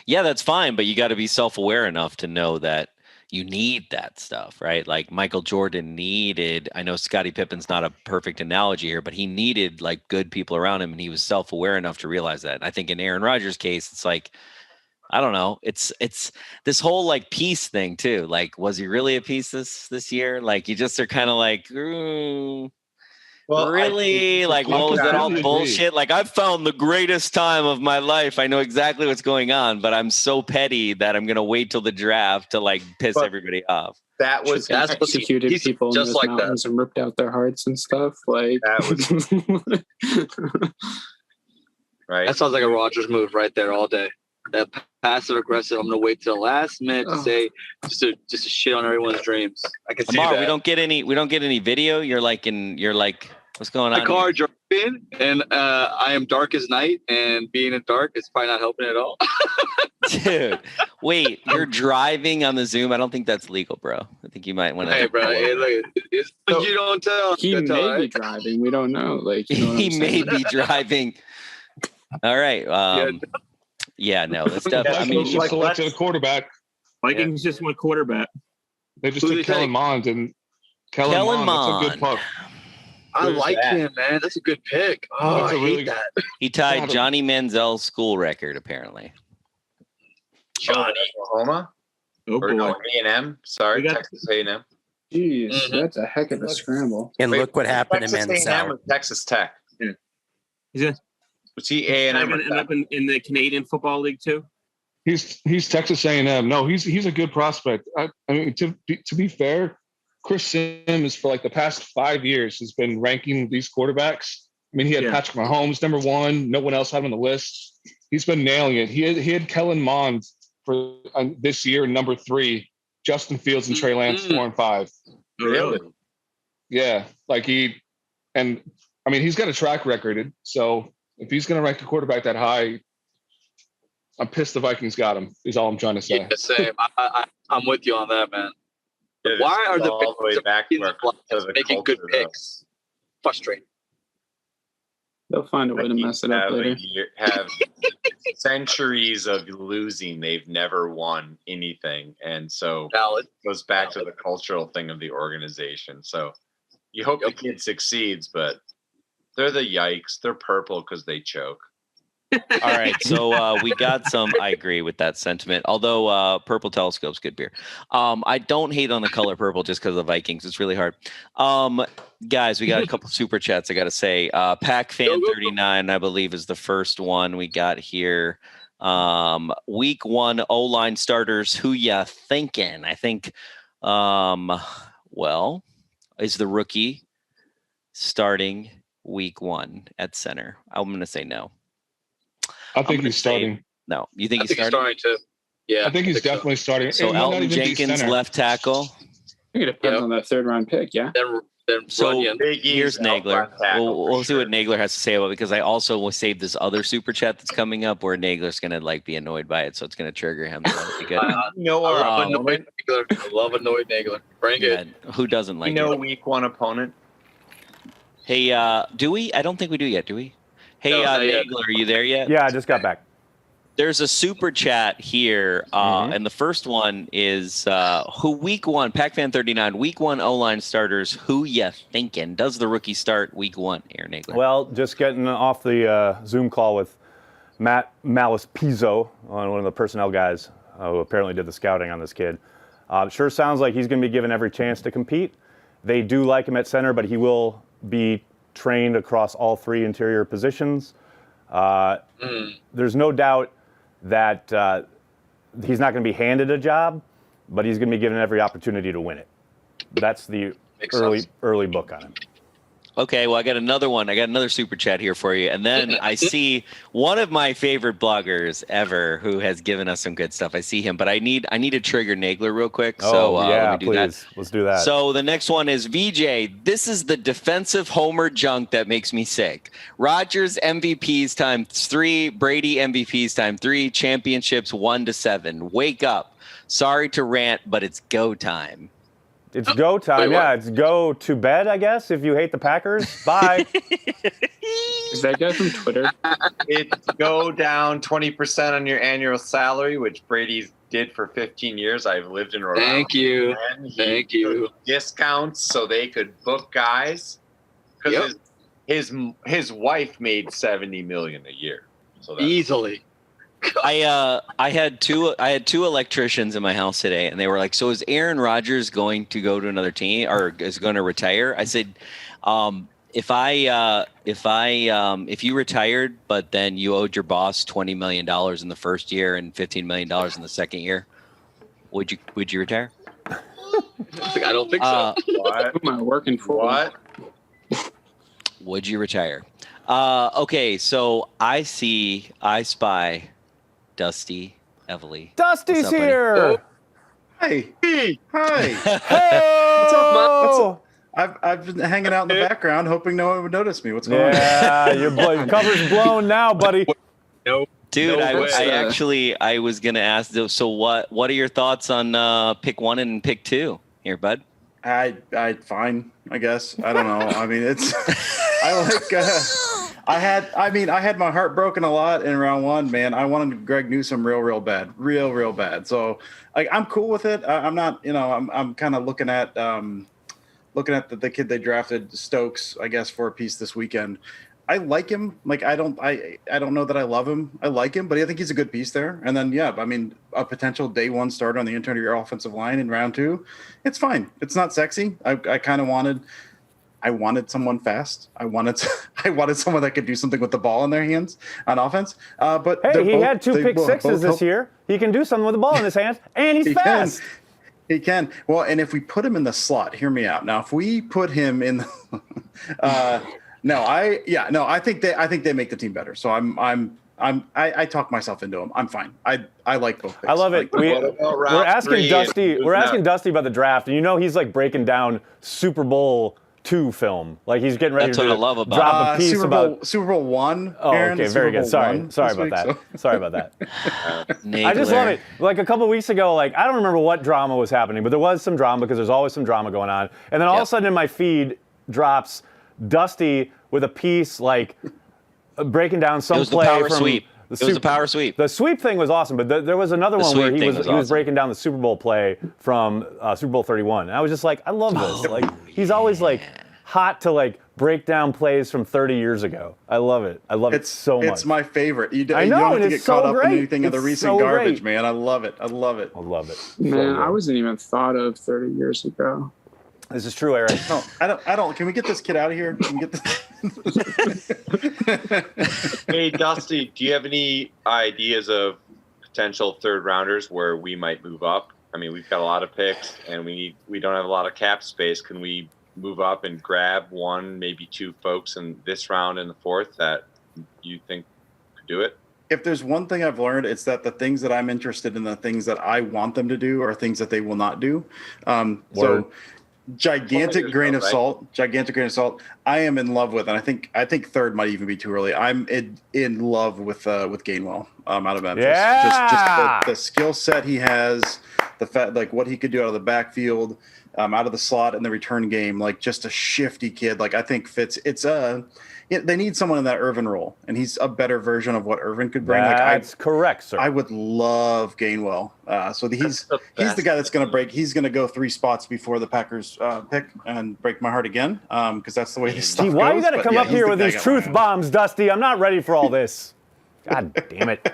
Yeah, that's fine, but you got to be self-aware enough to know that you need that stuff, right? Like Michael Jordan needed, I know Scottie Pippen's not a perfect analogy here, but he needed like good people around him, and he was self-aware enough to realize that. And I think in Aaron Rodgers' case, it's like, I don't know, it's this whole like peace thing too. Like, was he really a piece this year? Like, you just are kind of like, really? Like, what was that all bullshit? Like, I've found the greatest time of my life. I know exactly what's going on, but I'm so petty that I'm gonna wait till the draft to like piss everybody off. That's persecuted people in those mountains and ripped out their hearts and stuff. Like that was right. That sounds like a Rodgers move right there all day. That passive aggressive. I'm gonna wait till the last minute to say just to shit on everyone's dreams. I can see Amar, that. we don't get any video. You're like what's going on? My car drove in, and I am dark as night, and being in dark is probably not helping at all. Dude, wait, you're driving on the Zoom? I don't think that's legal, bro. I think you might want to. Hey, bro, it's you don't tell. He may be driving. We don't know. Like he may be driving. All right. Yeah, no, that's definitely. I mean, you selected a quarterback. Vikings just went quarterback. They just took Kellen Mond and Kellen Mond. That's a good puck. I like him, man. That's a good pick. Oh, I hate that. He tied Johnny Manziel's school record, apparently. Johnny, Oklahoma. Or no, A&M. Sorry, Texas A&M. Jeez, that's a heck of a scramble. And look what happened to Manziel. Texas Tech. Yeah. Was he A&M? End up in the Canadian Football League too? He's Texas A&M. No, he's a good prospect. I mean, to be fair, Chris Sims for like the past 5 years has been ranking these quarterbacks. I mean, he had Patrick Mahomes number 1. No one else had him on the list. He's been nailing it. He had Kellen Mond for this year number 3. Justin Fields and Trey Lance 4 and 5. Really? Yeah, he's got a track record. So if he's going to rank a quarterback that high, I'm pissed the Vikings got him. Is all I'm trying to say. Yeah, same. I'm with you on that, man. Yeah, Why are the all the way back to making good picks? Frustrating. They'll find a way to mess it up later. Have centuries of losing. They've never won anything. And so it goes back to the cultural thing of the organization. So you hope the kid succeeds, but they're the yikes. They're purple because they choke. All right, so we got some. I agree with that sentiment. Although Purple Telescope's good beer. I don't hate on the color purple just because of the Vikings. It's really hard. Guys, we got a couple super chats. I got to say, Pack Fan 39, I believe, is the first one we got here. Week 1 O-line starters. Who ya thinking? I think. Well, is the rookie starting week 1 at center? I'm going to say no. I think he's starting. No, you think he's starting too? Yeah, I think he's definitely starting. So Elton Jenkins, left tackle. I think it depends on that 3rd round pick. Yeah. Then so here's Nagler. We'll see what Nagler has to say about it, because I also will save this other super chat that's coming up where Nagler's going to be annoyed by it, so it's going to trigger him. I love annoyed Nagler. Bring it. Who doesn't like it? Week 1 opponent. Hey, do we? I don't think we do yet. Do we? Hey, Nagler, are you there yet? Yeah, I just got back. There's a super chat here, and the first one is who week 1, Pac-Fan 39, week 1 O-line starters, who ya thinking? Does the rookie start week 1 here, Nagler? Well, just getting off the Zoom call with Matt Malice Pizzo, one of the personnel guys who apparently did the scouting on this kid. Sure sounds like he's going to be given every chance to compete. They do like him at center, but he will be trained across all 3 interior positions. There's no doubt that he's not going to be handed a job, but he's going to be given every opportunity to win it. That's the early book on him. Okay, well, I got another one. I got another super chat here for you. And then I see one of my favorite bloggers ever who has given us some good stuff. I see him, but I need to trigger Nagler real quick. So let me do please. That. Let's do that. So the next one is VJ. This is the defensive homer junk that makes me sick. Rodgers MVPs times 3, Brady MVPs times 3, championships 1-7. Wake up. Sorry to rant, but it's go time. It's go time. Yeah, it's go to bed, I guess, if you hate the Packers. Bye. Is that guy from Twitter? It's go down 20% on your annual salary, which Brady did for 15 years. I've lived in Rhode Island. Thank you. Discounts so they could book guys. Because his wife made $70 million a year. So that's easily. I had two electricians in my house today, and they were like, "So is Aaron Rodgers going to go to another team, or is going to retire?" I said, "If you retired, but then you owed your boss $20 million in the first year and $15 million in the second year, would you retire?" I don't think so. What am I working for? What? Would you retire? Okay, so I spy Dusty Evely. Dusty's up, here. Hi. Hey. Hey. What's up? I've been hanging out in the background, hoping no one would notice me. What's going on? Yeah, your cover's blown now, buddy. Nope. Dude, I was gonna ask. So what are your thoughts on pick 1 and pick 2 here, bud? I fine, I guess. I don't know. I mean, it's I had my heart broken a lot in round 1, man. I wanted Greg Newsome real bad, real bad. So I'm cool with it. I'm not, I'm kind of looking at the kid they drafted, Stokes, I guess, for a piece this weekend. I like him. I don't know that I love him. I like him, but I think he's a good piece there. And then, a potential day 1 starter on the interior offensive line in round 2. It's fine. It's not sexy. I kind of wanted I wanted someone fast. I wanted someone that could do something with the ball in their hands on offense. But hey, he had 2 pick sixes this year. He can do something with the ball in his hands, and he's fast. He can. Well, and if we put him in the slot, hear me out. Now, if we put him in the, I think they make the team better. So I talk myself into them. I'm fine. I like both picks. I love it. We're asking Dusty. We're asking Dusty about the draft, and he's like breaking down Super Bowl II film. Like he's getting ready That's to what I love about drop a piece about Super Bowl I. Oh, Aaron, okay, very good. Sorry about that. Sorry about that. I just love it. Like a couple weeks ago, like I don't remember what drama was happening, but there was some drama because there's always some drama going on. And then all of a sudden in my feed drops with a piece like breaking down some play the power from sweep. It was the power sweep. The sweep thing was awesome, but there was another one where he was breaking down the Super Bowl play from Super Bowl 31. And I was just like, I love this. Like he's always like hot to like break down plays from 30 years ago. I love it. I love it so much. It's my favorite. You I know, don't have and to get it's so caught up great. in anything of the It's recent so garbage, great. man. I love it. I love it. I love it. Man, I wasn't even thought of 30 years ago. This is true, Eric. No, I don't. Can we get this kid out of here? Can we get this? Hey, Dusty, do you have any ideas of potential third rounders where we might move up? I mean, we've got a lot of picks, and we don't have a lot of cap space. Can we move up and grab one, maybe 2 folks in this round and the fourth that you think could do it? If there's one thing I've learned, it's that the things that I'm interested in, the things that I want them to do, are things that they will not do. So. Gigantic grain of salt. I am in love with, and I think third might even be too early. I'm in love with Gainwell out of Memphis. Yeah. Just the skill set he has, the fact like what he could do out of the backfield, out of the slot in the return game, like just a shifty kid. Like I think fits. They need someone in that Irvin role, and he's a better version of what Irvin could bring. That's correct, sir. I would love Gainwell. So he's the guy that's going to break. He's going to go 3 spots before the Packers pick and break my heart again, because that's the way this stuff goes. Why you got to come up here with these truth bombs, Dusty? I'm not ready for all this. God damn it.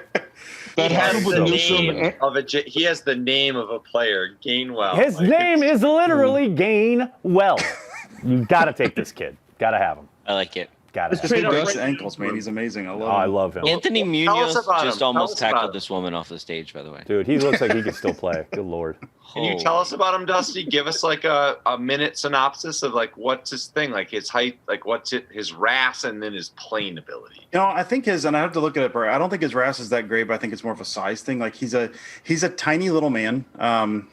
He has the name of a player, Gainwell. His name is literally Gainwell. You got to take this kid. Got to have him. I like it. Got it. He does ankles, man. He's amazing. I love him. Anthony Munoz just almost tackled this woman off the stage, by the way. Dude, he looks like he could still play. Good Lord. Can you tell us about him, Dusty? Give us like a minute synopsis of like what's his thing, like his height, like his RAS, and then his playing ability. I think and I have to look at it, but I don't think his RAS is that great, but I think it's more of a size thing. Like he's a tiny little man,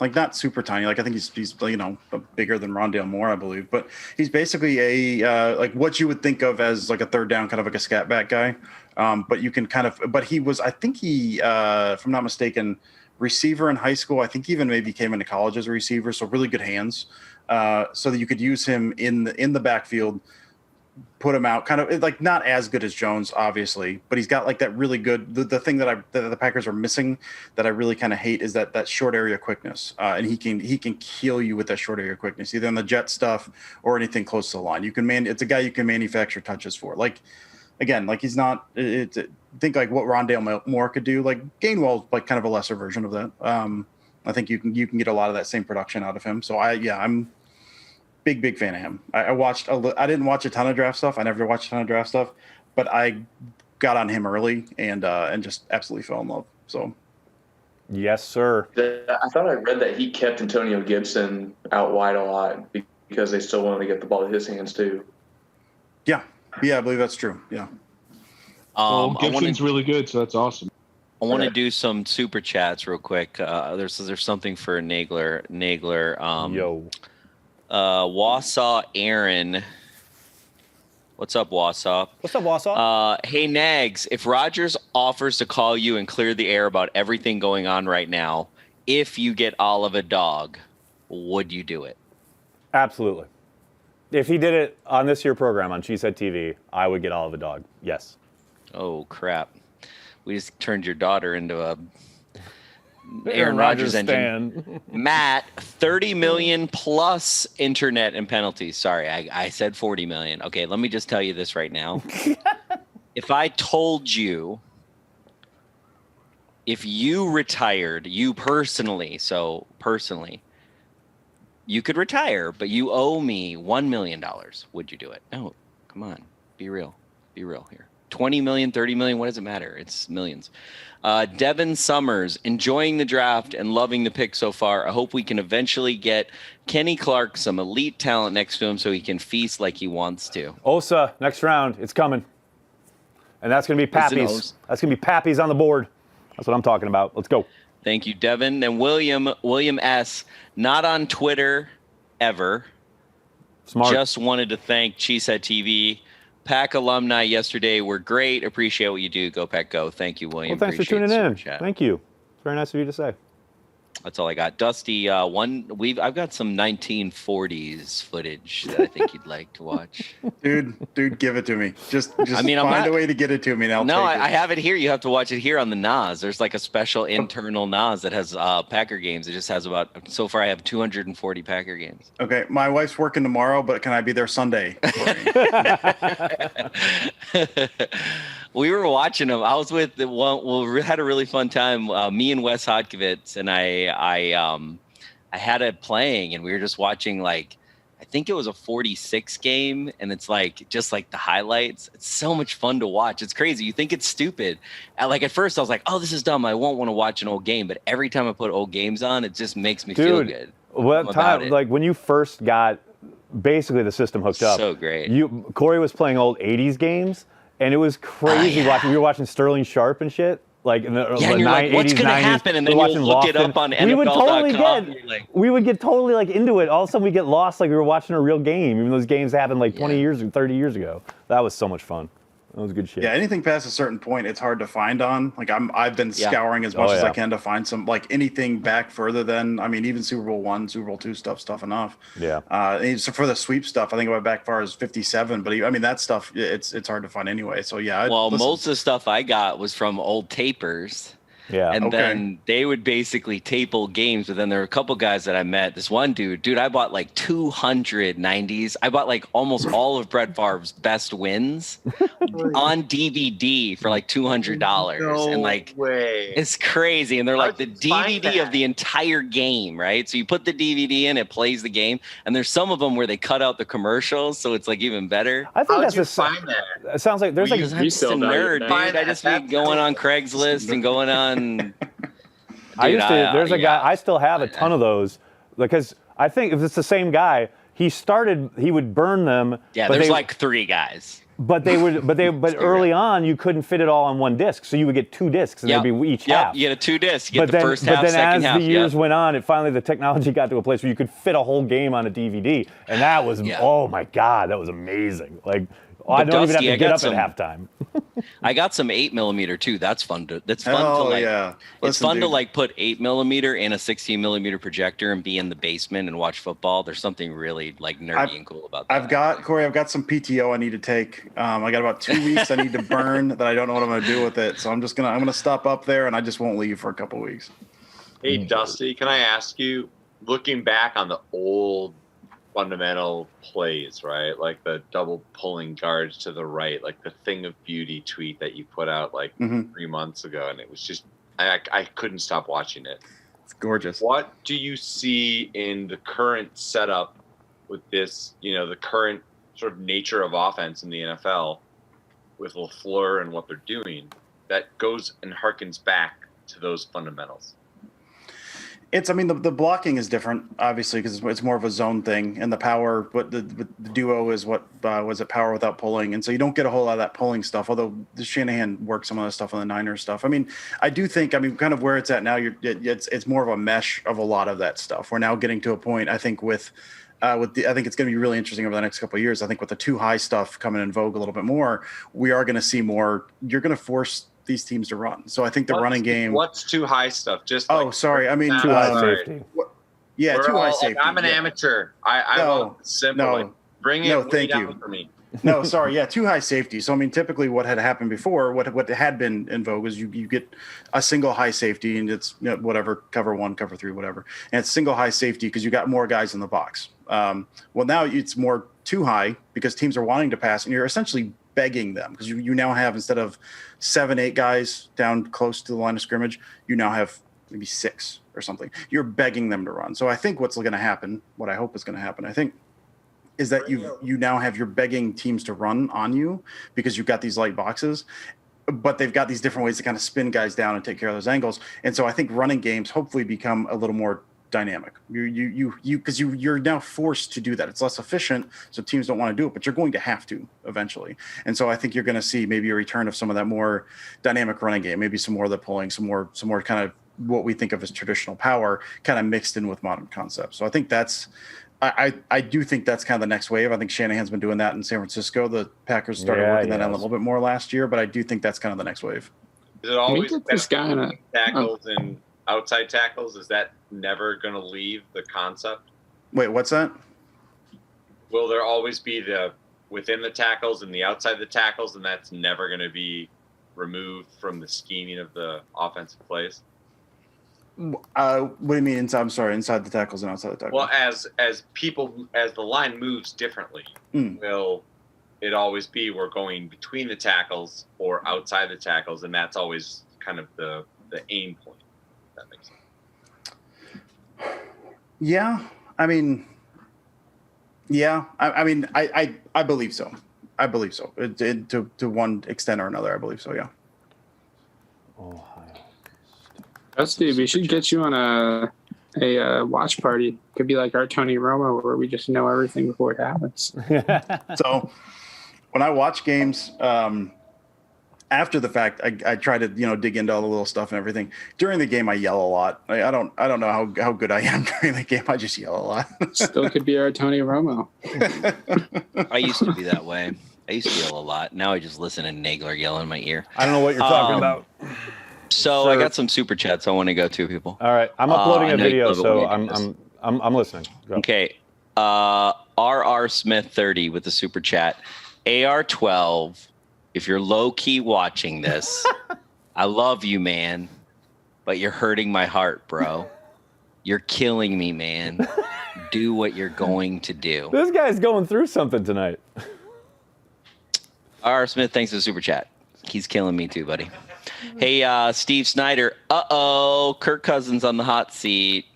like not super tiny. Like I think he's bigger than Rondale Moore, I believe. But he's basically a like what you would think of as like a third down, kind of like a scat back guy. But you can but he was, I think he, if I'm not mistaken, receiver in high school. I think even maybe came into college as a receiver. So really good hands, so that you could use him in the backfield. Put him out, kind of like not as good as Jones, obviously, but he's got like that really good. The thing that the Packers are missing that I really kind of hate is that short area quickness, and he can kill you with that short area quickness, either on the jet stuff or anything close to the line. It's a guy you can manufacture touches for. Like again, like he's not. Think like what Rondale Moore could do. Like Gainwell's like kind of a lesser version of that. I think you can get a lot of that same production out of him. So I'm. Big fan of him. I didn't watch a ton of draft stuff. I never watched a ton of draft stuff, but I got on him early and just absolutely fell in love. So, yes, sir. I thought I read that he kept Antonio Gibson out wide a lot because they still wanted to get the ball to his hands too. Yeah, I believe that's true. Yeah. Gibson's really good, so that's awesome. I want to do some super chats real quick. There's something for Nagler. Yo. Wausau Aaron. What's up, Wausau? What's up, Wausau? Hey, Nags, if Rodgers offers to call you and clear the air about everything going on right now, if you get Olive a dog, would you do it? Absolutely. If he did it on this year program on Cheesehead TV, I would get Olive a dog. Yes. Oh, crap. We just turned your daughter into a Aaron Rodgers engine. Matt, 30 million plus internet and penalties. Sorry, I said 40 million. Okay, let me just tell you this right now. If I told you, if you retired, you personally, you could retire, but you owe me $1 million. Would you do it? No, come on, be real here. 20 million, 30 million, what does it matter? It's millions. Devin Summers, enjoying the draft and loving the pick so far. I hope we can eventually get Kenny Clark some elite talent next to him so he can feast like he wants to. Osa, next round, it's coming. And that's going to be Pappy's. That's going to be Pappy's on the board. That's what I'm talking about. Let's go. Thank you, Devin. And William S., not on Twitter ever. Smart. Just wanted to thank Cheesehead TV. Pack alumni yesterday were great. Appreciate what you do. Go Pack Go. Thank you, William. Well, thanks for tuning in. Thank you. Very nice of you to say. That's all I got. Dusty, I've got some 1940s footage that I think you'd like to watch. Dude, give it to me. Just I mean, find a way to get it to me, and I'll take it. I have it here. You have to watch it here on the NAS. There's like a special internal NAS that has Packer games. It just has so far I have 240 Packer games. Okay, my wife's working tomorrow, but can I be there Sunday? We were watching them. I was with we had a really fun time. Me and Wes Hodkiewicz, and I had it playing, and we were just watching I think it was a 46 game, and it's just the highlights. It's so much fun to watch. It's crazy. You think it's stupid. At first I was like, oh, this is dumb. I won't want to watch an old game. But every time I put old games on, it just makes me feel good. What time? When you first got basically the system hooked up, so great. Corey was playing old 80s games. And it was crazy watching. We were watching Sterling Sharp and shit, in the and you're 80s, what's going to happen? And then you'll look it up on NFL.com. We would get totally into it. All of a sudden, we get lost we were watching a real game, even though those games happened 20 years or 30 years ago. That was so much fun. That was good shit. Yeah, anything past a certain point, it's hard to find on. I've been scouring as much as I can to find some anything back further than even Super Bowl I, Super Bowl II stuff enough. Yeah. So for the sweep stuff, I think I went back far as 57, but that stuff it's hard to find anyway. So yeah. Most of the stuff I got was from old tapers. Yeah. And then they would basically tape old games. But then there were a couple guys that I met. This one dude, I bought 200 90s. I bought almost all of Brett Favre's best wins on DVD for $200. And way. It's crazy. And they're the DVD of the entire game, right? So you put the DVD in, it plays the game. And there's some of them where they cut out the commercials, so it's even better. I think How'd you find that? It sounds like there's I'm just a nerd, dude. I just be going on Craigslist and going on. Dude, I still have a ton of those because I think if it's the same guy, he would burn them. Yeah, there's 3 guys. But early on you couldn't fit it all on one disc, so you would get 2 discs and they'd be each half. You get a 2 discs. You get the first half, second half. But then as the years went on, finally the technology got to a place where you could fit a whole game on a DVD, and that was oh my god, that was amazing. I don't even have to get up at halftime. I got some 8mm too. That's fun to. It's fun yeah. It's fun to put 8mm in a 16mm projector and be in the basement and watch football. There's something really nerdy and cool about that. I've got some PTO I need to take. I got about 2 weeks I need to burn that I don't know what I'm going to do with it. So I'm gonna stop up there and I just won't leave for a couple weeks. Hey Dusty, can I ask you, looking back on the old fundamental plays, right? The double pulling guards to the right, the Thing of Beauty tweet that you put out 3 months ago, and it was just I couldn't stop watching it. It's gorgeous. What do you see in the current setup with this, the current sort of nature of offense in the NFL with LaFleur and what they're doing that goes and harkens back to those fundamentals? The blocking is different, obviously, because it's more of a zone thing, and the power, but the duo is what was it, power without pulling, and so you don't get a whole lot of that pulling stuff. Although the Shanahan worked some of the stuff on the Niners stuff. I do think, kind of where it's at now, it's more of a mesh of a lot of that stuff. We're now getting to a point, I think, I think it's going to be really interesting over the next couple of years. I think with the too high stuff coming in vogue a little bit more, we are going to see more. You're going to force these teams to run. So I think the running game. What's too high stuff? Just sorry. Too high safety. Yeah, too high safety. I'm an amateur. I want simple. Bring it thank down you. For me. No, sorry. Yeah, too high safety. So typically what had happened before, what had been in vogue is you get a single high safety and it's whatever, cover 1, cover 3, whatever, and it's single high safety because you got more guys in the box. Well, now it's more too high because teams are wanting to pass, and you're essentially begging them because you now have, instead of 7, 8 guys down close to the line of scrimmage, you now have maybe 6 or something. You're begging them to run. So I think what's going to happen, what I hope is going to happen, I think, is that you now have you're begging teams to run on you because you've got these light boxes, but they've got these different ways to kind of spin guys down and take care of those angles. And so I think running games hopefully become a little more dynamic. Because you're now forced to do that. It's less efficient, so teams don't want to do it, but you're going to have to eventually. And so I think you're going to see maybe a return of some of that more dynamic running game, maybe some more of the pulling, some more kind of what we think of as traditional power, kind of mixed in with modern concepts. So I think I do think that's kind of the next wave. I think Shanahan's been doing that in San Francisco. The Packers started working that on a little bit more last year, but I do think that's kind of the next wave. Is it always this guy tackles and outside tackles? Is that never going to leave the concept? Wait, what's that? Will there always be the within the tackles and the outside the tackles, and that's never going to be removed from the scheming of the offensive plays? What do you mean inside? I'm sorry, inside the tackles and outside the tackles. Well, as the line moves differently, will it always be we're going between the tackles or outside the tackles, and that's always kind of the aim point. If that makes sense. Yeah, I mean, I mean, I believe so. I believe so. To one extent or another, I believe so. Yeah. Steve, we should get you on a watch party. Could be like our Tony Romo, where we just know everything before it happens. So when I watch games, after the fact, I try to dig into all the little stuff and everything. During the game, I yell a lot. I don't know how good I am during the game. I just yell a lot. Still could be our Tony Romo. I used to be that way. I used to yell a lot. Now I just listen to Nagler yell in my ear. I don't know what you're talking about. So I got some super chats I want to go to, people. All right, I'm uploading a video, so I'm listening. Go. Okay, RR Smith 30 with the super chat. AR12, if you're low key watching this, I love you, man, but you're hurting my heart, bro. You're killing me, man. Do what you're going to do. This guy's going through something tonight. RR Smith, thanks for the super chat. He's killing me too, buddy. Hey, Steve Snyder. Kirk Cousins on the hot seat.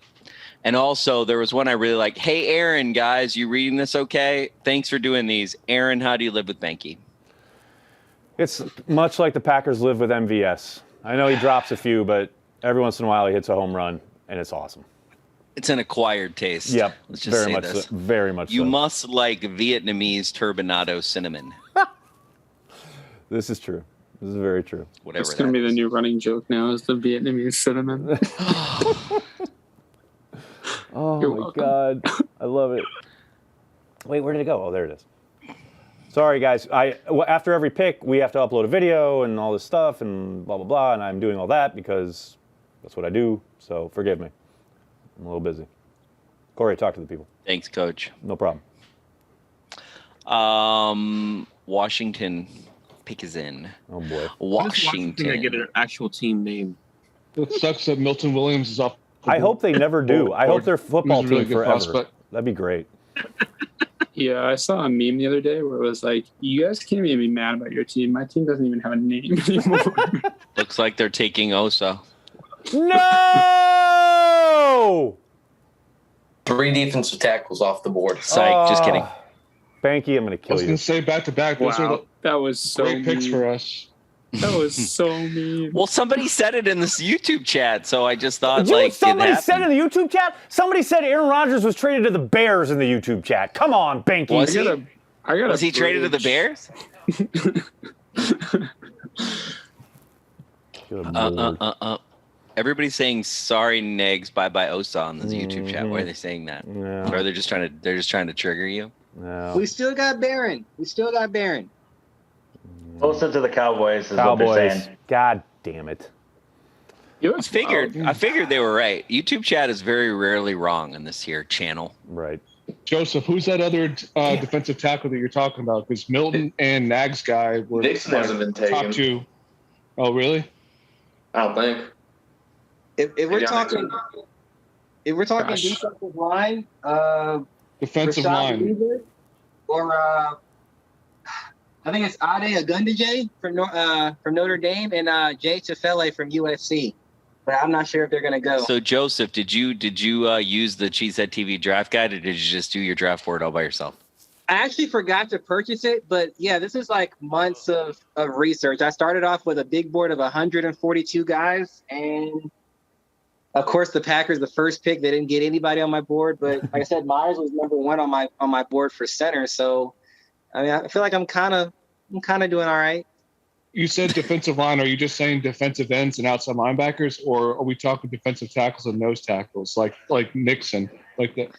And also, there was one I really liked. Hey, Aaron, guys, you reading this okay? Thanks for doing these. Aaron, how do you live with Banky? It's much like the Packers live with MVS. I know he drops a few, but every once in a while he hits a home run, and it's awesome. It's an acquired taste. Yep, Let's just say this. Very much You so. must like Vietnamese turbinado cinnamon. This is true. This is very true. Whatever. It's going to be the new running joke now is the Vietnamese cinnamon. Oh, my God. I love it. Wait, where did it go? Oh, there it is. Sorry, guys. After every pick, we have to upload a video and all this stuff and blah, blah, blah. And I'm doing all that because that's what I do. So forgive me. I'm a little busy. Corey, talk to the people. Thanks, Coach. No problem. Washington pick is in. Oh, boy. Washington. Get an actual team name. It sucks that Milton Williams is off. I hope they never do. I hope their football He's a really team good forever. prospect. That'd be great. Yeah, I saw a meme the other day where it was like, you guys can't even be mad about your team. My team doesn't even have a name anymore. Looks like they're taking Osa. No! 3 defensive tackles off the board. Psych, just kidding. Banky, I'm going to kill I was you. going to say back-to-back. Those are That was so great picks mean. for us. That was so mean. Well, somebody said it in this YouTube chat, so I just thought, Somebody said in the YouTube chat? Somebody said Aaron Rodgers was traded to the Bears in the YouTube chat. Come on, Banky. Was he traded to the Bears? Everybody's saying sorry, Negs, bye Osa on this YouTube chat. Why are they saying that? No. Or they're just trying to trigger you? No. We still got Barron. Closer to the Cowboys is what they're saying. God damn it. I figured they were right. YouTube chat is very rarely wrong in this here channel. Right. Joseph, who's that other defensive tackle that you're talking about? Because Milton and Nags guy were Dixon hasn't been taken. top two. Oh, really? I don't think. If we're talking defensive line, defensive Rashad line, Weaver, or I think it's Ade Ogundeji from Notre Dame and Jay Tufele from USC. but I'm not sure if they're going to go. So Joseph, did you use the Cheesehead TV draft guide, or did you just do your draft board all by yourself? I actually forgot to purchase it, but yeah, this is like months of research. I started off with a big board of 142 guys, and of course the Packers, the first pick, they didn't get anybody on my board, but like I said, Myers was number one on my board for center. So I mean, I feel like I'm kind of doing all right. You said defensive line. Are you just saying defensive ends and outside linebackers, or are we talking defensive tackles and nose tackles like Nixon, like that?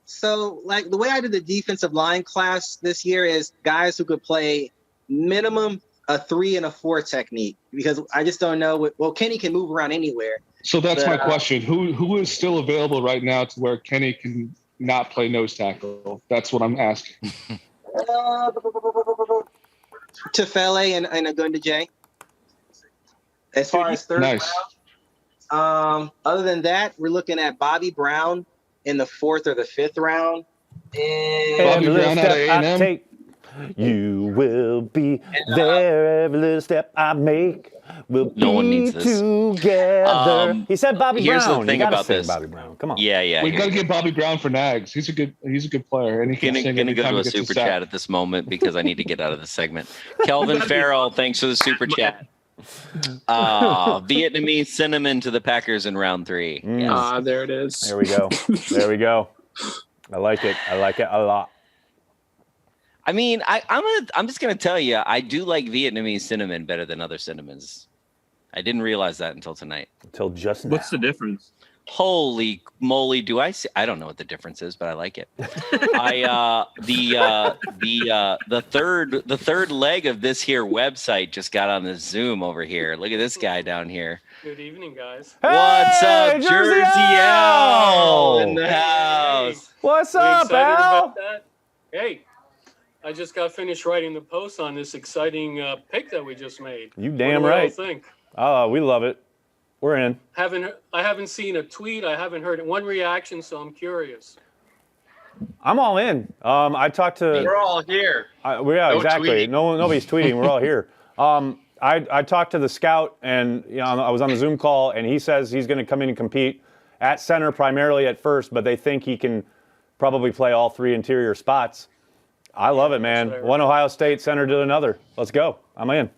So, like, the way I did the defensive line class this year is guys who could play minimum a 3 and a 4 technique, because I just don't know. Well, Kenny can move around anywhere. So that's my question. Who is still available right now to where Kenny can not play nose tackle? That's what I'm asking. Tefele and Agunda J. As far as third round. Other than that, we're looking at Bobby Brown in the 4th or the 5th round. And Bobby Brown out of A&M. You will be there every little step I make. We'll be together. He said Bobby Brown. Here's the thing about this. Bobby Brown. Come on. Yeah. We've got to get Bobby Brown for Nags. He's a good player, and he can sing. Gonna go to a super chat at this moment because I need to get out of the segment. Kelvin Farrell, thanks for the super chat. Vietnamese cinnamon to the Packers in round 3. Yes. There it is. There we go. There we go. I like it. I like it a lot. I mean, I'm just gonna tell you, I do like Vietnamese cinnamon better than other cinnamons. I didn't realize that until tonight. Until just now. What's the difference? Holy moly, do I see? I don't know what the difference is, but I like it. The third leg of this here website just got on the Zoom over here. Look at this guy down here. Good evening, guys. What's up, Jersey Al? In the house. What's We up, excited Al? about that? Hey, I just got finished writing the post on this exciting pick that we just made. You damn what do we all right. think? Oh, we love it. We're in. I haven't seen a tweet. I haven't heard one reaction, so I'm curious. I'm all in. I talked to. We're all here. Yeah, exactly. Tweeting. Nobody's tweeting. We're all here. I talked to the scout, and I was on the Zoom call, and he says he's going to come in and compete at center primarily at first, but they think he can probably play all 3 interior spots. I love it, man. One Ohio State center to another. Let's go. I'm in.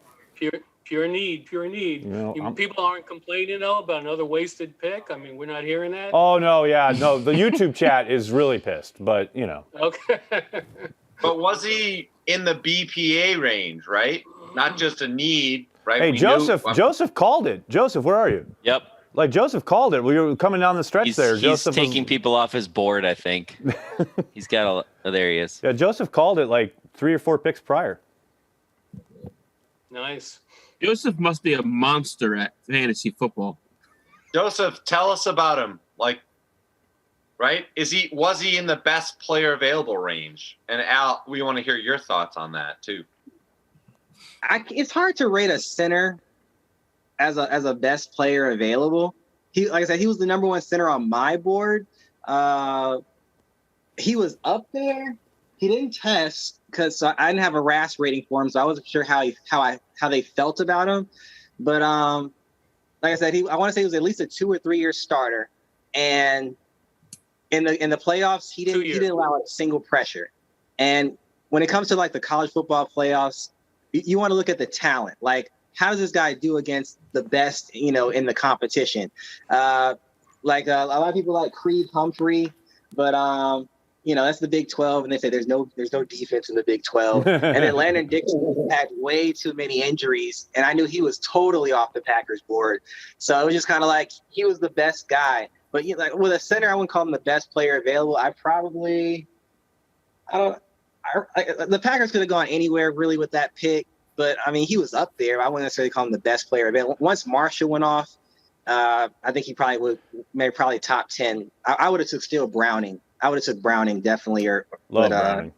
Pure need. People aren't complaining though about another wasted pick. I mean, we're not hearing that. Oh no, yeah, no. The YouTube chat is really pissed, but Okay. But was he in the BPA range, right? Not just a need, right? Hey, Joseph called it. Joseph, where are you? Yep. Like Joseph called it. We were coming down the stretch there. He's Joseph taking people off his board, I think. He's got there he is. Yeah, Joseph called it like 3 or 4 picks prior. Nice. Joseph must be a monster at fantasy football. Joseph, tell us about him. Like, right? Was he in the best player available range? And Al, we want to hear your thoughts on that too. It's hard to rate a center as a best player available. Like I said, he was the number 1 center on my board. He was up there. He didn't test because I didn't have a RAS rating for him, so I wasn't sure how they felt about him. But like I said, I want to say he was at least a 2 or 3 year starter, and in the playoffs he didn't allow a single pressure. And when it comes to like the college football playoffs, you want to look at the talent. Like, how does this guy do against the best, in the competition? Like a lot of people like Creed Humphrey, but that's the Big 12, and they say there's no defense in the Big 12. And then Landon Dixon had way too many injuries, and I knew he was totally off the Packers board. So it was just kind of like he was the best guy. But like with a center, I wouldn't call him the best player available. The Packers could have gone anywhere really with that pick, but I mean he was up there. I wouldn't necessarily call him the best player available. Once Marshall went off, I think he probably top 10. I would have took still Browning. I would have took Browning definitely. Love Browning.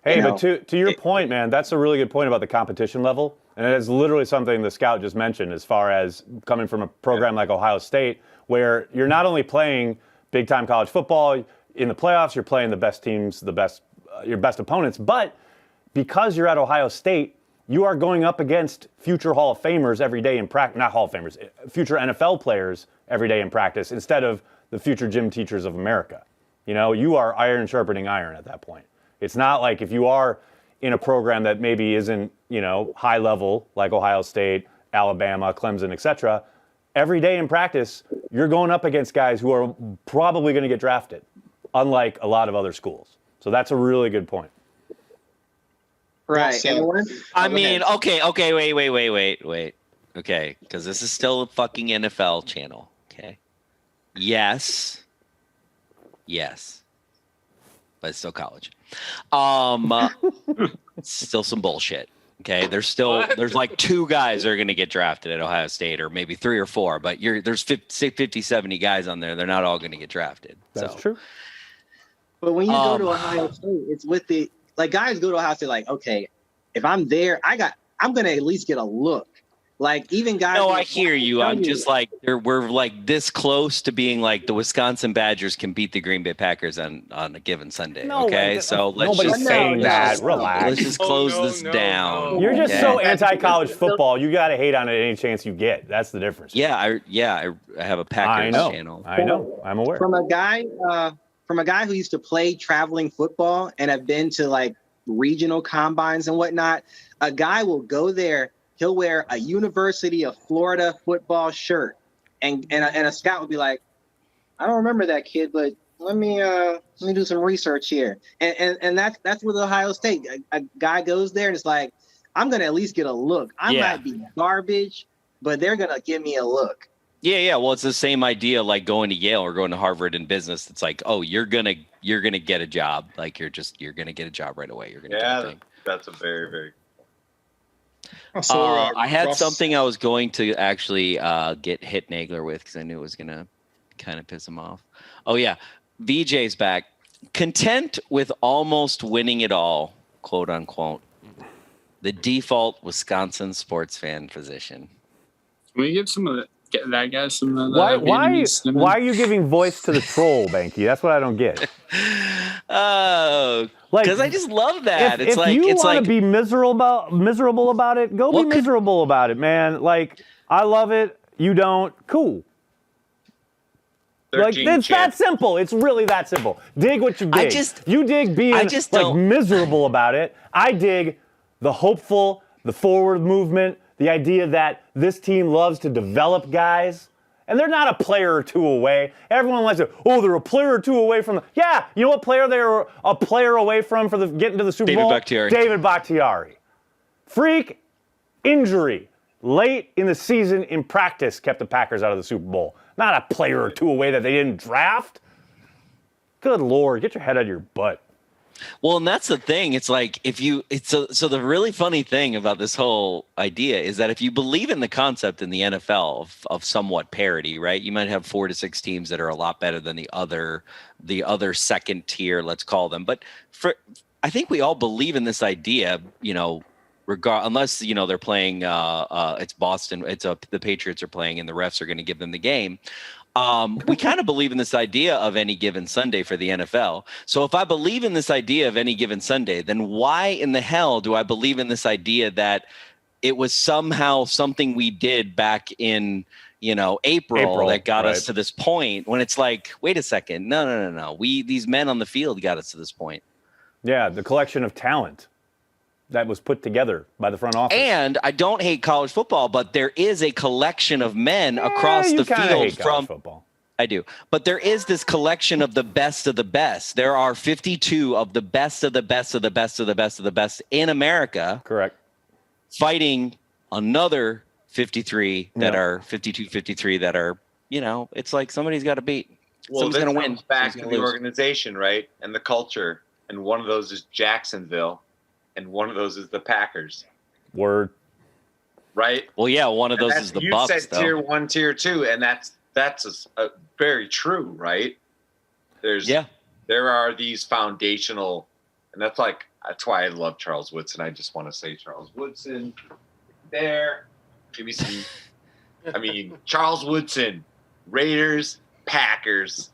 Hey, but to your point, man, that's a really good point about the competition level. And it is literally something the scout just mentioned as far as coming from a program like Ohio State, where you're not only playing big-time college football, in the playoffs, you're playing the best teams, your best opponents. But because you're at Ohio State, you are going up against future Hall of Famers every day in practice, not Hall of Famers, future NFL players every day in practice instead of the future gym teachers of America. You know, you are iron sharpening iron at that point. It's not like if you are in a program that maybe isn't, you know, high level like Ohio State, Alabama, Clemson, etc. Every day in practice, you're going up against guys who are probably going to get drafted, unlike a lot of other schools. So that's a really good point. Right. I mean, okay, wait. Okay, because this is still a fucking NFL channel. Okay. Yes. But it's still college. Still some bullshit. Okay. There's like 2 guys that are going to get drafted at Ohio State, or maybe 3 or 4, but there's 50, 70 guys on there. They're not all going to get drafted. That's true. But when you go to Ohio State, it's with the, like, guys go to Ohio State like, okay, if I'm there, I'm going to at least get a look. Like, even guys. No, I hear you. I'm just like, we're like this close to being like the Wisconsin Badgers can beat the Green Bay Packers on a given Sunday. No, okay, so let's nobody's just saying that. Relax. Let's just close this down. You're just so anti-college football. You got to hate on it any chance you get. That's the difference. Yeah, I have a Packers channel. I know. I'm aware. From a guy who used to play traveling football and have been to like regional combines and whatnot, a guy will go there. He'll wear a University of Florida football shirt, and a scout will be like, I don't remember that kid, but let me do some research here. And that's with Ohio State. A guy goes there and it's like, I'm gonna at least get a look. I might be garbage, but they're gonna give me a look. Yeah. Well, it's the same idea like going to Yale or going to Harvard in business. It's like, oh, you're gonna get a job. Like you're gonna get a job right away. You're gonna get a thing. That's a very, very. I had something I was going to actually get hit Nagler with because I knew it was gonna kind of piss him off. Oh yeah, VJ's back. Content with almost winning it all, quote unquote. The default Wisconsin sports fan position. Can we give that guy some of the why are you giving voice to the troll, Banky? That's what I don't get. Oh, because I just love that. If you want to be miserable about it, go be miserable about it, man. Like, I love it. You don't. Cool. Like, it's that simple. It's really that simple. Dig what you dig. You dig being miserable about it. I dig the hopeful, the forward movement, the idea that this team loves to develop guys. And they're not a player or 2 away. Everyone likes to, they're a player or 2 away from yeah, you know what player they were a player away from for getting to the Super Bowl? David Bakhtiari. Freak injury late in the season in practice kept the Packers out of the Super Bowl. Not a player or 2 away that they didn't draft. Good Lord, get your head out of your butt. Well, and that's the thing. It's like so the really funny thing about this whole idea is that if you believe in the concept in the NFL of somewhat parity, right? You might have 4 to 6 teams that are a lot better than the other second tier, let's call them. But I think we all believe in this idea, you know, unless, you know, they're playing it's Boston, the Patriots are playing and the refs are going to give them the game. We kind of believe in this idea of any given Sunday for the NFL. So if I believe in this idea of any given Sunday, then why in the hell do I believe in this idea that it was somehow something we did back in, you know, April that got us to this point when it's like, wait a second. No. These men on the field got us to this point. Yeah. The collection of talent that was put together by the front office. And I don't hate college football, but there is a collection of men across the field from football. I do. But there is this collection of the best of the best. There are 52 of the best of the best of the best of the best of the best in America. Correct. Fighting another 53 that are 53 that are, you know, it's like somebody's got to beat. Well, somebody's going to win. Back to the organization, right? And the culture. And one of those is Jacksonville. And one of those is the Packers. Word. Right? Well, yeah, one of those is the Bucs. You said tier 1, tier 2, and that's very true, right? There are these foundational, and that's why I love Charles Woodson. I just want to say Charles Woodson there. Give me some. I mean, Charles Woodson, Raiders, Packers.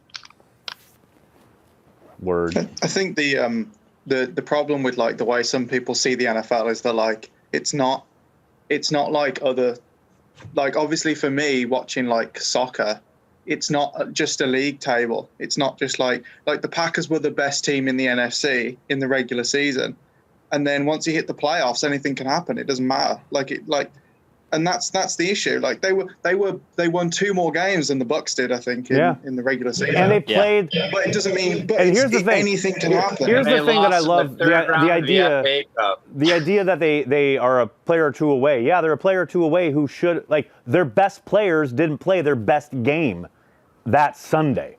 Word. I think the problem with like the way some people see the NFL is they're like, it's not like other, like obviously for me watching like soccer, it's not just a league table. It's not just like the Packers were the best team in the NFC in the regular season, and then once you hit the playoffs, anything can happen. It doesn't matter. And that's the issue. Like they won 2 more games than the Bucs did, I think, in the regular season. And they played. But it doesn't mean. But And here's the thing. Anything can happen. Here's the thing that I love: the idea that they are a player or 2 away. Yeah, they're a player or 2 away who should, like, their best players didn't play their best game that Sunday,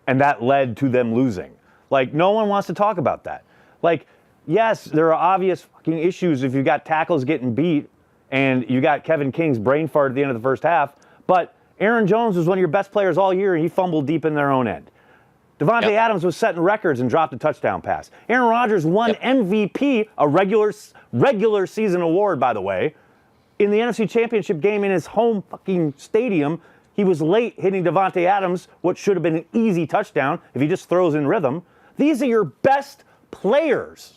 and that led to them losing. Like, no one wants to talk about that. Like, yes, there are obvious fucking issues if you got tackles getting beat. And you got Kevin King's brain fart at the end of the first half. But Aaron Jones was one of your best players all year, and he fumbled deep in their own end. Devontae Adams was setting records and dropped a touchdown pass. Aaron Rodgers won MVP, a regular season award, by the way, in the NFC Championship game in his home fucking stadium. He was late hitting Devontae Adams, what should have been an easy touchdown if he just throws in rhythm. These are your best players.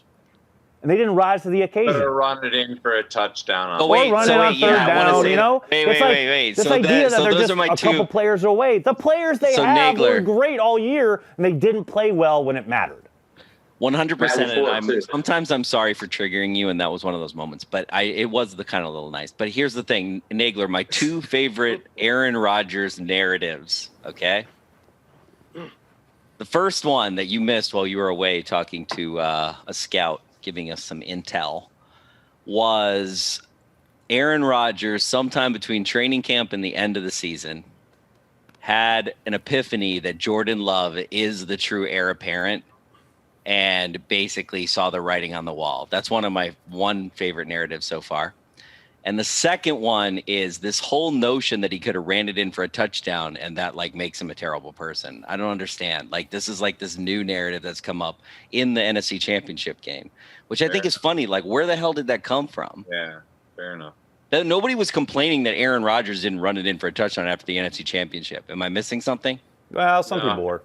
And they didn't rise to the occasion. Better run it in for a touchdown. Or run it on third down, you know? Wait. This idea that they're just a couple players away. The players they have were great all year, and they didn't play well when it mattered. 100%. Sometimes I'm sorry for triggering you, and that was one of those moments. But it was the kind of little nice. But here's the thing, Nagler, my 2 favorite Aaron Rodgers narratives, okay? The first one that you missed while you were away talking to a scout, giving us some intel, was Aaron Rodgers sometime between training camp and the end of the season had an epiphany that Jordan Love is the true heir apparent and basically saw the writing on the wall. That's one of my favorite narratives so far. And the second one is this whole notion that he could have ran it in for a touchdown and that like makes him a terrible person. I don't understand. Like, this is like this new narrative that's come up in the NFC Championship game, which I think is funny. Like, where the hell did that come from? Yeah, fair enough. Nobody was complaining that Aaron Rodgers didn't run it in for a touchdown after the NFC Championship. Am I missing something? Well, some people were.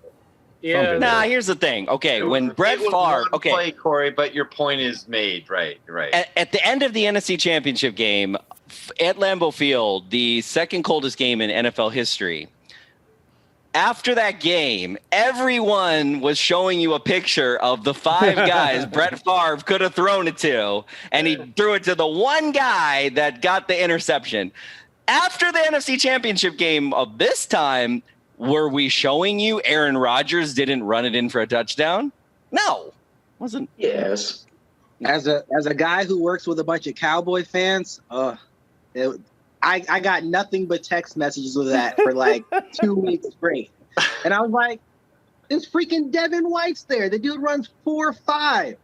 Yeah. Nah, here's the thing. Okay, when Brett Favre, play, Corey, but your point is made. Right. At the end of the NFC Championship game at Lambeau Field, the second coldest game in NFL history, after that game, everyone was showing you a picture of the 5 guys Brett Favre could have thrown it to, and he threw it to the one guy that got the interception. After the NFC Championship game of this time, were we showing you Aaron Rodgers didn't run it in for a touchdown? No, wasn't. Yes. As a guy who works with a bunch of Cowboy fans, I got nothing but text messages with that for like 2 weeks straight, and I was like, "This freaking Devin White's there. The dude runs 4.5."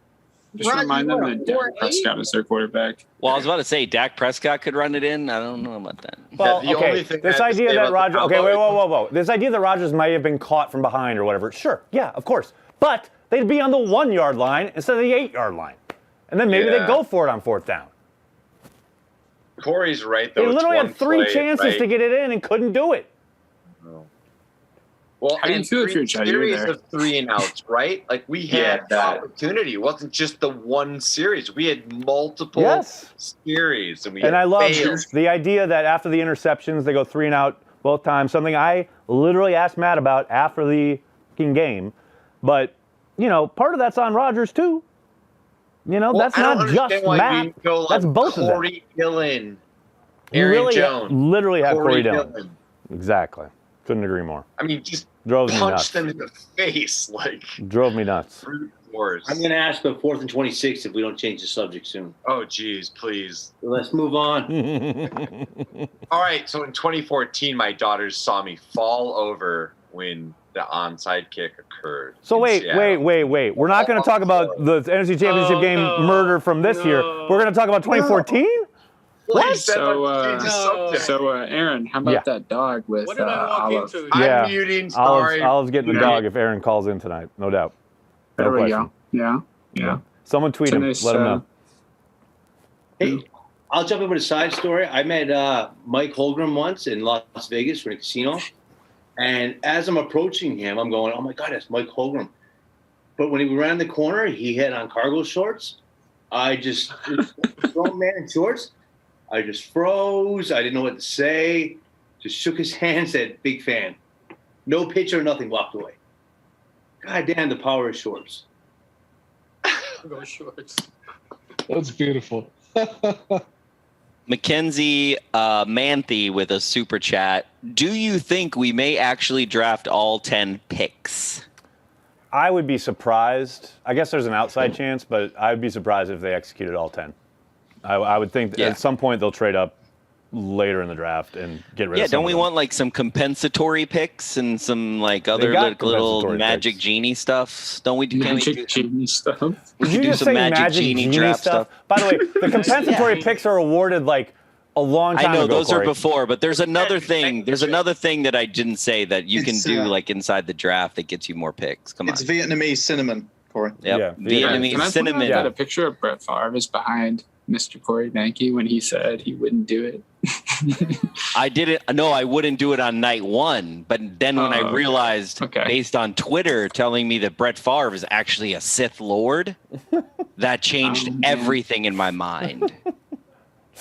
Just remind them that Dak Prescott is their quarterback. Well, I was about to say Dak Prescott could run it in. I don't know about that. Well, this idea that Rodgers. Okay, whoa. This idea that Rodgers might have been caught from behind or whatever. Sure, yeah, of course. But they'd be on the 1-yard line instead of the 8-yard line, and then maybe they'd go for it on 4th down. Corey's right, though. They literally had 3 chances to get it in and couldn't do it. No. Well, how do you feel if you're Chad? Series of 3 and outs, right? Like, we had that opportunity. It wasn't just the one series. We had multiple series, and I love the idea that after the interceptions, they go 3 and out both times. Something I literally asked Matt about after the game. But, you know, part of that's on Rodgers too. You know, that's not just Matt. That's both of them. Corey Dillon, Aaron Jones. Literally have Corey Dillon. Exactly. Couldn't agree more. I mean, just drove me punch nuts. them in the face, like drove me nuts. I'm going to ask for 4th and 26 if we don't change the subject soon. Oh, geez, please. Let's move on. All right, so in 2014, my daughters saw me fall over when the onside kick occurred. So wait. We're not going to talk about the NFC Championship game murder from this year. We're going to talk about 2014? What? So, Aaron, how about that dog with Olive? Yeah, I'm muting, sorry. Olive's getting the dog if Aaron calls in tonight, no doubt. There we go. Yeah. Someone tweet him. Let him know. Hey, I'll jump in with a side story. I met Mike Holmgren once in Las Vegas for a casino. And as I'm approaching him, I'm going, oh, my God, that's Mike Holmgren. But when he ran the corner, he had on cargo shorts. I just, grown man in shorts. I just froze. I didn't know what to say. Just shook his hand, said, "Big fan." No picture, nothing, walked away. God damn, the power of shorts. Go shorts. That's beautiful. Mackenzie Manthe with a super chat. Do you think we may actually draft all 10 picks? I would be surprised. I guess there's an outside chance, but I would be surprised if they executed all 10. I would think at some point they'll trade up later in the draft and get rid of some don't we want like some compensatory picks and some like other little Magic Genie stuff? Don't we do Magic Genie stuff? Did you just say Magic Genie draft stuff? By the way, the compensatory picks are awarded like a long time ago. I know those Corey. are before, but there's another thing. There's another thing that I didn't say that you can do like inside the draft that gets you more picks. Come on. It's Vietnamese cinnamon, Corey. Yep. Vietnamese cinnamon. I got a picture of Brett Favre is behind Mr. Corey Mankey when he said he wouldn't do it. I didn't. No, I wouldn't do it on night one. But then when I realized, based on Twitter telling me that Brett Favre is actually a Sith Lord, that changed everything in my mind.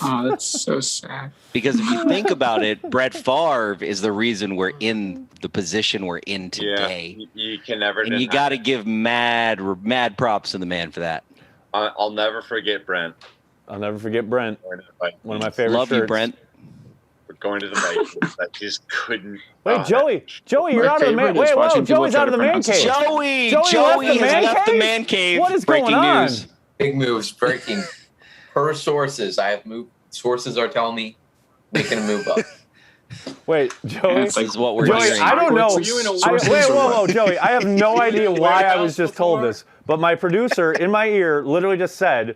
Oh, that's so sad. Because if you think about it, Brett Favre is the reason we're in the position we're in today. Yeah, you can never. And you got to give mad props to the man for that. I'll never forget Brent. I'll never forget Brent. One of my favorite Love shirts. you, Brent. We're going to the Vikings. I just couldn't. Wait, Joey, you're out of the man. Wait, whoa, Joey's out of the man cave. Joey has left the man cave. What is breaking going on? news? Big moves breaking. Per sources, I have moved. Sources are telling me making a move up. Wait, Joey. This is what we're Joey, hearing. I don't know. Wait, whoa, Joey. I have no idea why I was just told this, but my producer in my ear literally just said,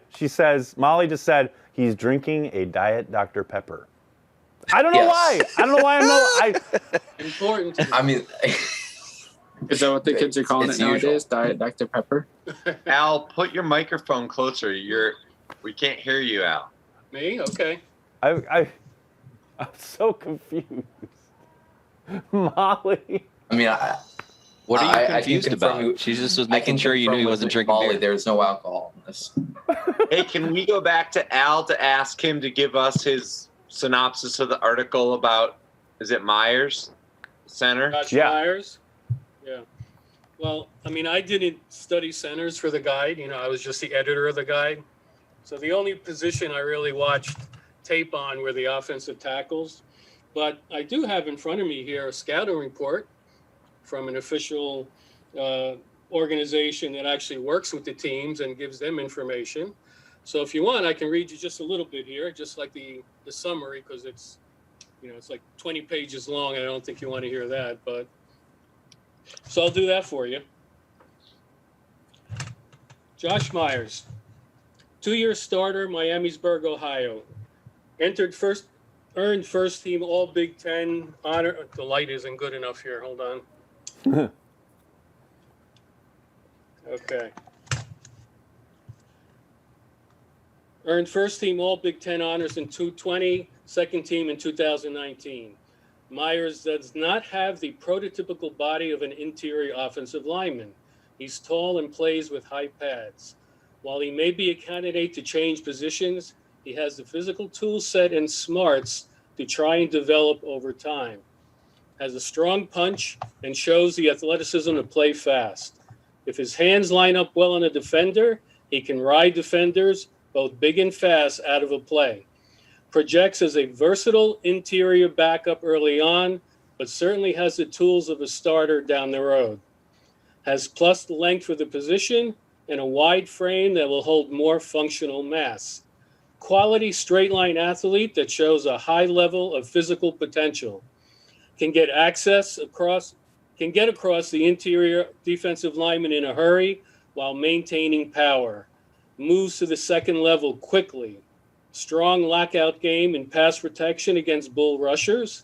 Molly just said, he's drinking a Diet Dr. Pepper. I don't know why. I don't know why Important. I mean, is that what the kids are calling it nowadays? Diet Dr. Pepper? Al, put your microphone closer. We can't hear you, Al. Me? Okay. I'm so confused. Molly. I mean, what are you confused about? She just was making sure you knew he wasn't drinking Molly, beer. There's no alcohol in this. Hey, can we go back to Al to ask him to give us his synopsis of the article about, is it Myers Center? Josh Myers? Yeah. Well, I mean, I didn't study centers for the guide. I was just the editor of the guide. So the only position I really watched tape on were the offensive tackles. But I do have in front of me here a scouting report from an official organization that actually works with the teams and gives them information. So if you want, I can read you just a little bit here, just like the summary, because it's like 20 pages long. I don't think you want to hear that, but so I'll do that for you. Josh Myers, 2-year starter, Miamisburg, Ohio. Earned first team All Big Ten honor. The light isn't good enough here. Hold on. Okay. Earned first team All Big Ten honors in 2020, second team in 2019. Myers does not have the prototypical body of an interior offensive lineman. He's tall and plays with high pads. While he may be a candidate to change positions, he has the physical tool set and smarts to try and develop over time. Has a strong punch and shows the athleticism to play fast. If his hands line up well on a defender, he can ride defenders, both big and fast, out of a play. Projects as a versatile interior backup early on, but certainly has the tools of a starter down the road. Has plus length for the position and a wide frame that will hold more functional mass. Quality straight line athlete that shows a high level of physical potential. Can get across the interior defensive lineman in a hurry while maintaining power. Moves to the second level quickly. Strong lockout game and pass protection against bull rushers.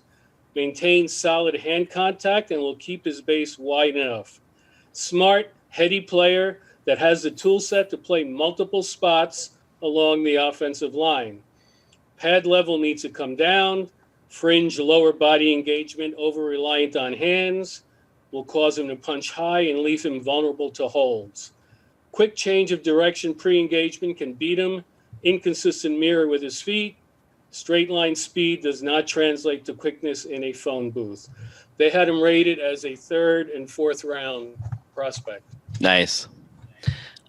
Maintains solid hand contact and will keep his base wide enough. Smart, heady player that has the tool set to play multiple spots along the offensive line. Pad level needs to come down. Fringe lower body engagement over-reliant on hands will cause him to punch high and leave him vulnerable to holds. Quick change of direction pre-engagement can beat him. Inconsistent mirror with his feet. Straight line speed does not translate to quickness in a phone booth. They had him rated as a 3rd and 4th round prospect. Nice.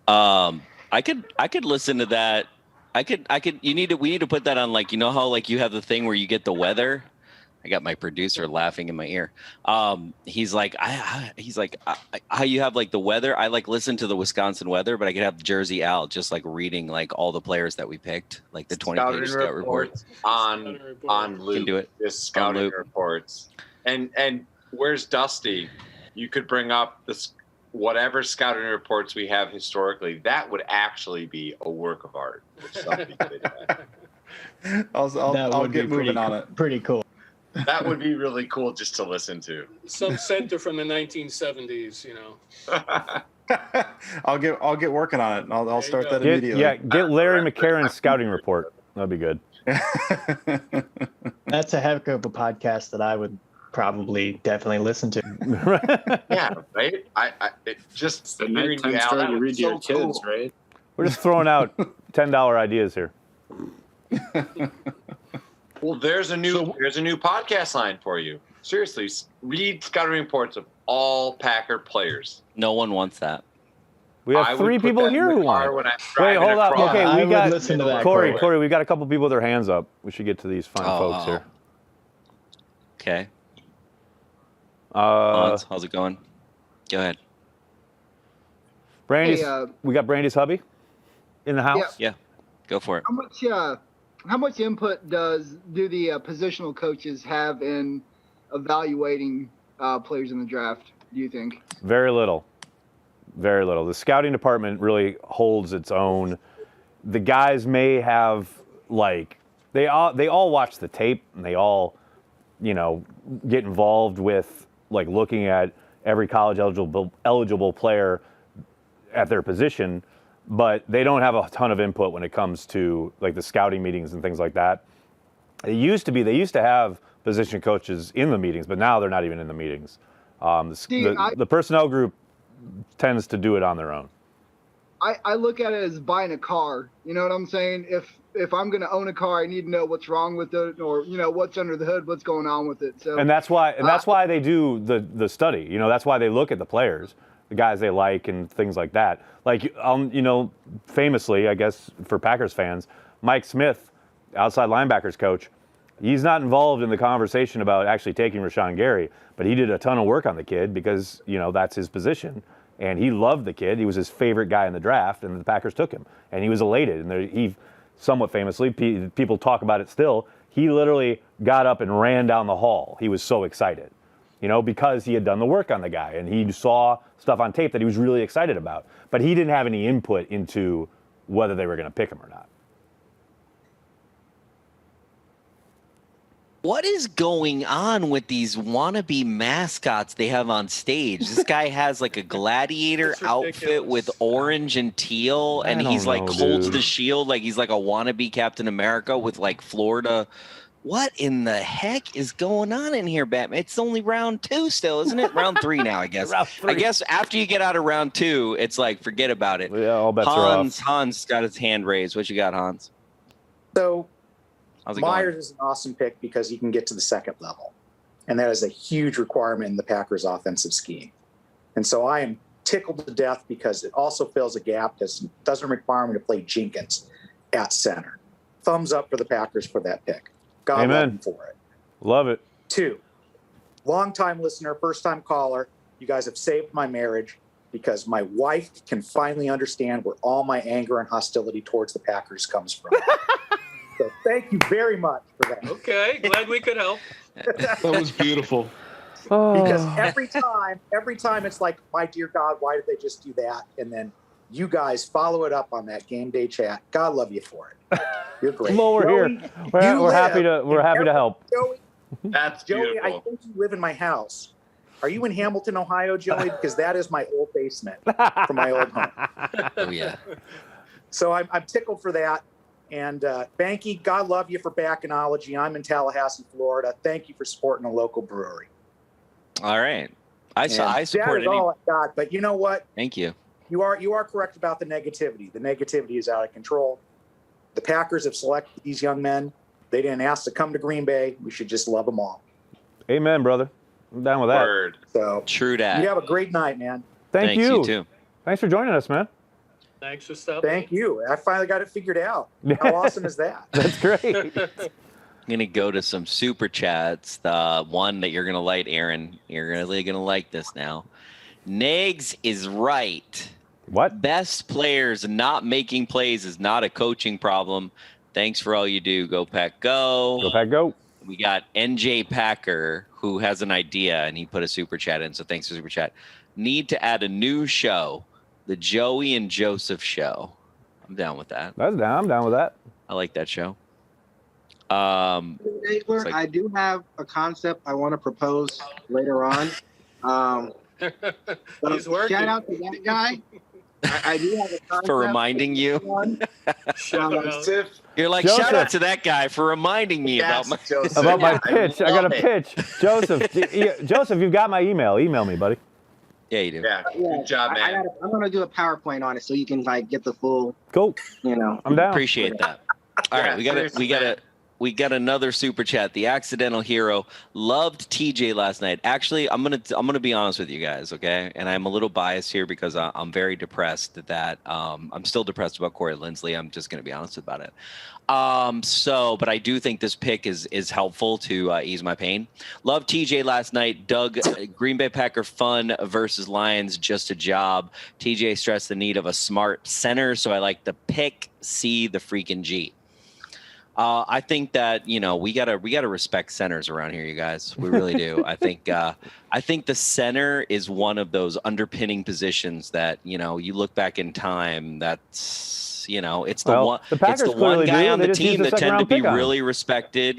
I could listen to that. We need to put that on, like, you know how like you have the thing where you get the weather. I got my producer laughing in my ear. He's like, how you have like the weather. I like listen to the Wisconsin weather, but I could have Jersey Al just like reading like all the players that we picked, like the 20-page scout report. on loop. Can do it. Just scouting reports. And where's Dusty? You could bring up this whatever scouting reports we have historically. That would actually be a work of art. I'll get moving on it. Pretty cool. That would be really cool just to listen to. Some center from the 1970s, you know. I'll get working on it. I'll start that immediately. Yeah, get Larry McCarron's scouting report. That'd be good. That's a heck of a podcast that I would probably definitely listen to. Yeah, right. It just the nighttime story to read to your kids, cool. right? We're just throwing out $10 ideas here. Well, there's a new podcast line for you. Seriously, read scouting reports of all Packer players. No one wants that. We have 3 people here who want it. Wait, hold up. Okay, we got listen to that, Corey, we got a couple people with their hands up. We should get to these fine folks here. Okay. Hans, how's it going? Go ahead. Brandy's. Hey, we got Brandy's hubby in the house. Yeah, go for it. How much input do the positional coaches have in evaluating players in the draft, do you think? Very little. Very little. The scouting department really holds its own. The guys may have, like, they all watch the tape and they all, you know, get involved with, like, looking at every college eligible player at their position, but they don't have a ton of input when it comes to, like, the scouting meetings and things like that. They used to have position coaches in the meetings, but now they're not even in the meetings. The personnel group tends to do it on their own. I look at it as buying a car. You know what I'm saying? If I'm going to own a car, I need to know what's wrong with it, or, you know, what's under the hood, what's going on with it. So, and that's why they do the study. You know, that's why they look at the players, the guys they like, and things like that. Like, you know, famously, I guess for Packers fans, Mike Smith, outside linebackers coach, he's not involved in the conversation about actually taking Rashawn Gary, but he did a ton of work on the kid because, you know, that's his position. And he loved the kid. He was his favorite guy in the draft, and the Packers took him. And he was elated. And he, somewhat famously, people talk about it still, he literally got up and ran down the hall. He was so excited, you know, because he had done the work on the guy. And he saw stuff on tape that he was really excited about. But he didn't have any input into whether they were going to pick him or not. What is going on with these wannabe mascots they have on stage? This guy has like a gladiator outfit with orange and teal, and he's like holds the shield like he's like a wannabe Captain America with like Florida. What in the heck is going on in here, Batman? It's only round 2 still, isn't it? Round 3 now, I guess. I guess after you get out of round 2, it's like forget about it. Yeah, all bets are off. Hans got his hand raised. What you got, Hans? So how's it Myers going? is an awesome pick because he can get to the second level. And that is a huge requirement in the Packers offensive scheme. And so I am tickled to death because it also fills a gap that doesn't require me to play Jenkins at center. Thumbs up for the Packers for that pick. God love them for it. Love it. 2, long-time listener, first-time caller. You guys have saved my marriage because my wife can finally understand where all my anger and hostility towards the Packers comes from. So thank you very much for that. Okay, glad we could help. That was beautiful. Because every time it's like, my dear God, why did they just do that? And then you guys follow it up on that game day chat. God love you for it. You're great. Well, we're Joey, here. We're happy to help. Joey, that's Joey, beautiful. I think you live in my house. Are you in Hamilton, Ohio, Joey? Because that is my old basement from my old home. Oh yeah. So I'm tickled for that. And Banky, God love you for Backanology. I'm in Tallahassee, Florida. Thank you for supporting a local brewery. All right. I support that is all I got. But you know what? Thank you. you are correct about the negativity. The negativity is out of control. The Packers have selected these young men. They didn't ask to come to Green Bay. We should just love them all. Amen, brother. I'm down with that. Word. So true that. You have a great night, man. Thanks, you too. Thanks for joining us, man. Thanks for stopping. Thank you. I finally got it figured out. How awesome is that? That's great. I'm going to go to some super chats. The one that you're going to like, Aaron. You're really going to like this now. Nags is right. What? Best players not making plays is not a coaching problem. Thanks for all you do. Go Pack, go. Go Pack, go. We got NJ Packer, who has an idea, and he put a super chat in, so thanks for super chat. Need to add a new show, the Joey and Joseph Show. I'm down with that. I'm down with that. I like that show. Nagler, I do have a concept I want to propose later on. He's working. Shout out to that guy. I do have a concept. For reminding you. Joseph. You're like, Joseph. shout out to that guy for reminding me about my pitch. I got a pitch. Joseph, Joseph, you've got my email. Email me, buddy. Yeah, you do. Yeah, good job, man. I'm gonna do a PowerPoint on it so you can like get the full. Cool. I'm down. Appreciate that. All right, we got another super chat. The accidental hero loved TJ last night. Actually, I'm gonna be honest with you guys, okay? And I'm a little biased here because I'm very depressed that I'm still depressed about Corey Lindsley. I'm just gonna be honest about it. But I do think this pick is helpful to ease my pain. Loved TJ last night. Doug, Green Bay Packer fun versus Lions, just a job. TJ stressed the need of a smart center, so I like the pick C, the freaking G. I think that we gotta respect centers around here, you guys. We really do. I think the center is one of those underpinning positions that you look back in time. That's it's the one. It's the one guy on the team that tend to be really respected.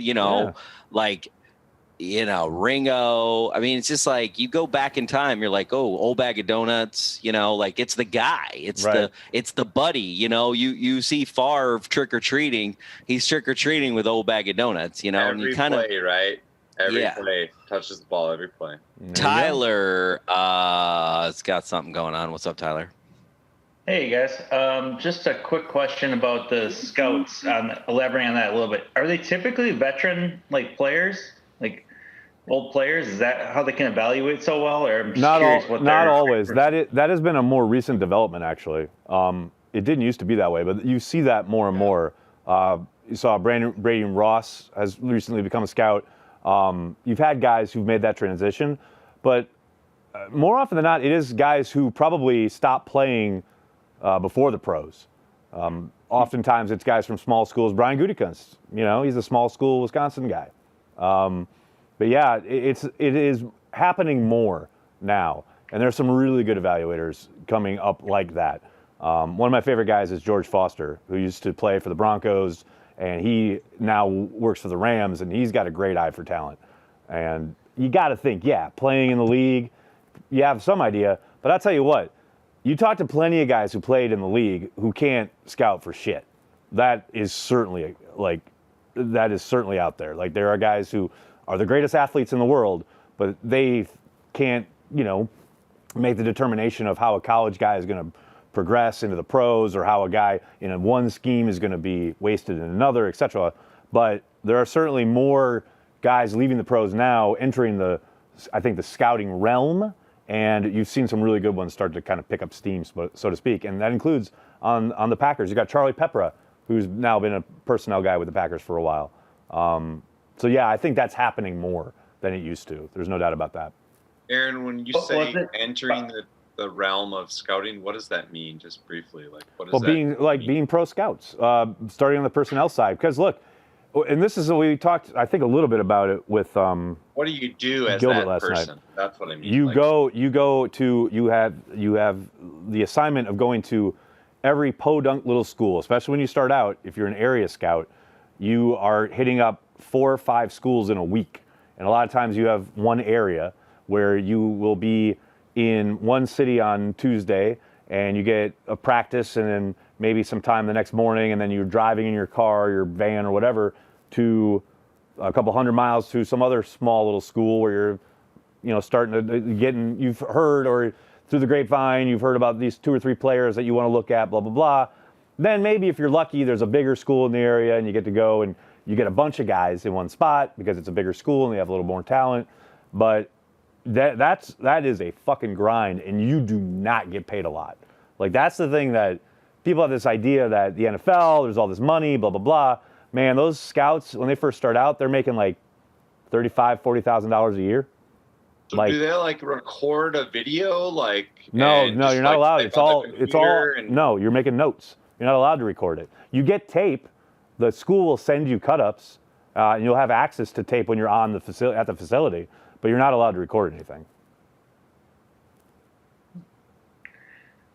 Ringo. I mean, it's just like you go back in time. You're like, oh, old bag of donuts. It's the guy. It's the buddy. You see Favre trick or treating. He's trick or treating with old bag of donuts. And Every you kind of play, right? Every play touches the ball. Every play. Tyler has got something going on. What's up, Tyler? Hey guys, just a quick question about the scouts. Elaborating on that a little bit. Are they typically veteran players? Like old players? Is that how they can evaluate so well? Or I'm just curious what not always. That has been a more recent development, actually. It didn't used to be that way, but you see that more and more. You saw Brady Ross has recently become a scout. You've had guys who've made that transition, but more often than not, it is guys who probably stopped playing before the pros. Oftentimes, it's guys from small schools. Brian Gutekunst, he's a small school Wisconsin guy. But yeah, it is happening more now, and there's some really good evaluators coming up like that. One of my favorite guys is George Foster, who used to play for the Broncos, and he now works for the Rams, and he's got a great eye for talent. And you got to think, playing in the league, you have some idea. But I'll tell you what, you talk to plenty of guys who played in the league who can't scout for shit. That is certainly out there. Like, there are guys who are the greatest athletes in the world, but they can't, make the determination of how a college guy is going to progress into the pros, or how a guy in one scheme is going to be wasted in another, etc. But there are certainly more guys leaving the pros now, entering the scouting realm, and you've seen some really good ones start to kind of pick up steam, so to speak. And that includes on the Packers. You got Charlie Pepra, who's now been a personnel guy with the Packers for a while. So yeah, I think that's happening more than it used to. There's no doubt about that. Aaron, when you say entering the realm of scouting, what does that mean? Just briefly, what does that mean? Being pro scouts, starting on the personnel side. Because look, and this is what we talked, I think, a little bit about it with what do you do as Gilbert that last person? Night. That's what I mean. You have the assignment of going to every podunk little school, especially when you start out. If you're an area scout, you are hitting up 4 or 5 schools in a week. And a lot of times you have one area where you will be in one city on Tuesday, and you get a practice and then maybe some time the next morning, and then you're driving in your car, your van or whatever, to a couple hundred miles to some other small little school where you're, starting to you've heard or through the grapevine, you've heard about these 2 or 3 players that you want to look at, blah, blah, blah. Then maybe if you're lucky, there's a bigger school in the area and you get to go and you get a bunch of guys in one spot because it's a bigger school and they have a little more talent. But that is a fucking grind, and you do not get paid a lot. Like, that's the thing that people have this idea that the NFL, there's all this money, blah, blah, blah. Man, those scouts, when they first start out, they're making like $35,000, $40,000 a year. So do they like record a video? Like no, and you're just, not like, allowed. type It's on the all computer and- no, you're making notes. You're not allowed to record it. You get tape. The school will send you cut-ups, and you'll have access to tape when you're on the facility, but you're not allowed to record anything.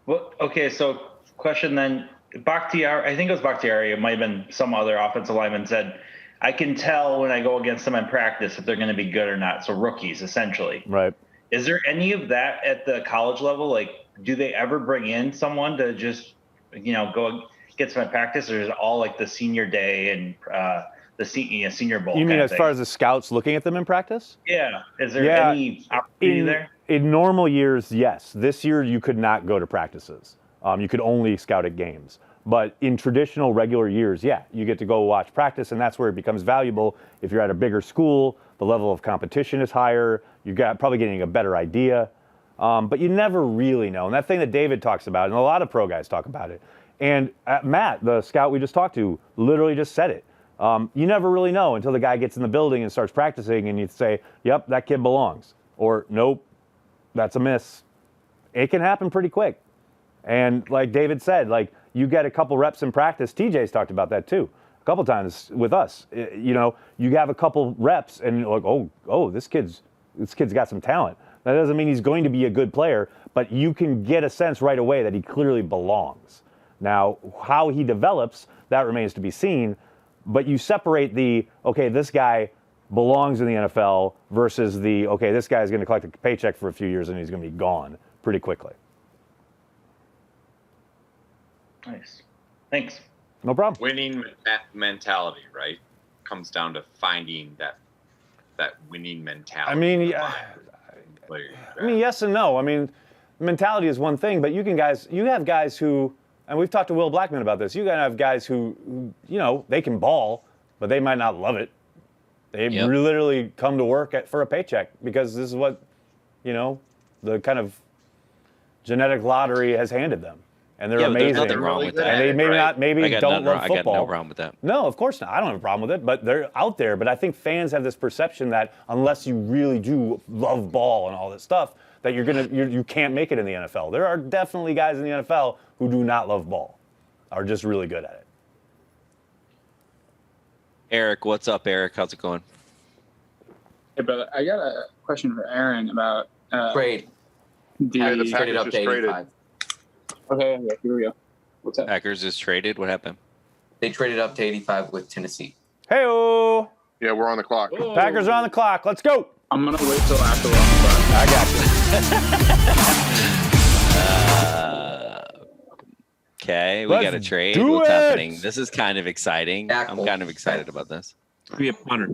Well, okay, so question then. Bakhtiari, I think it was Bakhtiari, it might have been some other offensive lineman said, I can tell when I go against them in practice if they're going to be good or not. So rookies, essentially. Right. Is there any of that at the college level? Like, do they ever bring in someone to just, go get some in practice, or is it all like the senior day and the senior bowl? You mean kind as of far thing? as the scouts looking at them in practice? Yeah. Is there any opportunity there? In normal years, yes. This year, you could not go to practices. You could only scout at games. But in traditional, regular years, yeah, you get to go watch practice, and that's where it becomes valuable. If you're at a bigger school, the level of competition is higher. You're probably getting a better idea. But you never really know. And that thing that David talks about, and a lot of pro guys talk about it, and Matt, the scout we just talked to, literally just said it. You never really know until the guy gets in the building and starts practicing, and you say, yep, that kid belongs. Or, nope, that's a miss. It can happen pretty quick. And like David said, like, you get a couple reps in practice. TJ's talked about that too, a couple times with us. You have a couple reps and you're like, oh, this kid's got some talent. That doesn't mean he's going to be a good player, but you can get a sense right away that he clearly belongs. Now, how he develops, that remains to be seen. But you separate this guy belongs in the NFL versus this guy's going to collect a paycheck for a few years and he's going to be gone pretty quickly. Nice. Thanks. No problem. Winning mentality, right? Comes down to finding that winning mentality. I mean, yes and no. I mean, mentality is one thing, but you have guys who, and we've talked to Will Blackman about this. You gotta have guys who they can ball, but they might not love it. They literally come to work for a paycheck because this is what, the kind of genetic lottery has handed them. And they're amazing. There's nothing wrong with that. And they maybe don't love football. I got no problem with that. No, of course not. I don't have a problem with it, but they're out there. But I think fans have this perception that unless you really do love ball and all this stuff, that you can't make it in the NFL. There are definitely guys in the NFL who do not love ball, are just really good at it. Eric, what's up, Eric? How's it going? Hey, brother, I got a question for Aaron about trade. The traded up to 85. Okay, here we go. What's up? Packers just traded. What happened? They traded up to 85 with Tennessee. Hey-o! Yeah, we're on the clock. Whoa. Packers are on the clock. Let's go. I'm going to wait till after we're on the clock. I got you. Okay, we got a trade. What's happening? This is kind of exciting. I'm kind of excited about this. Be a punter.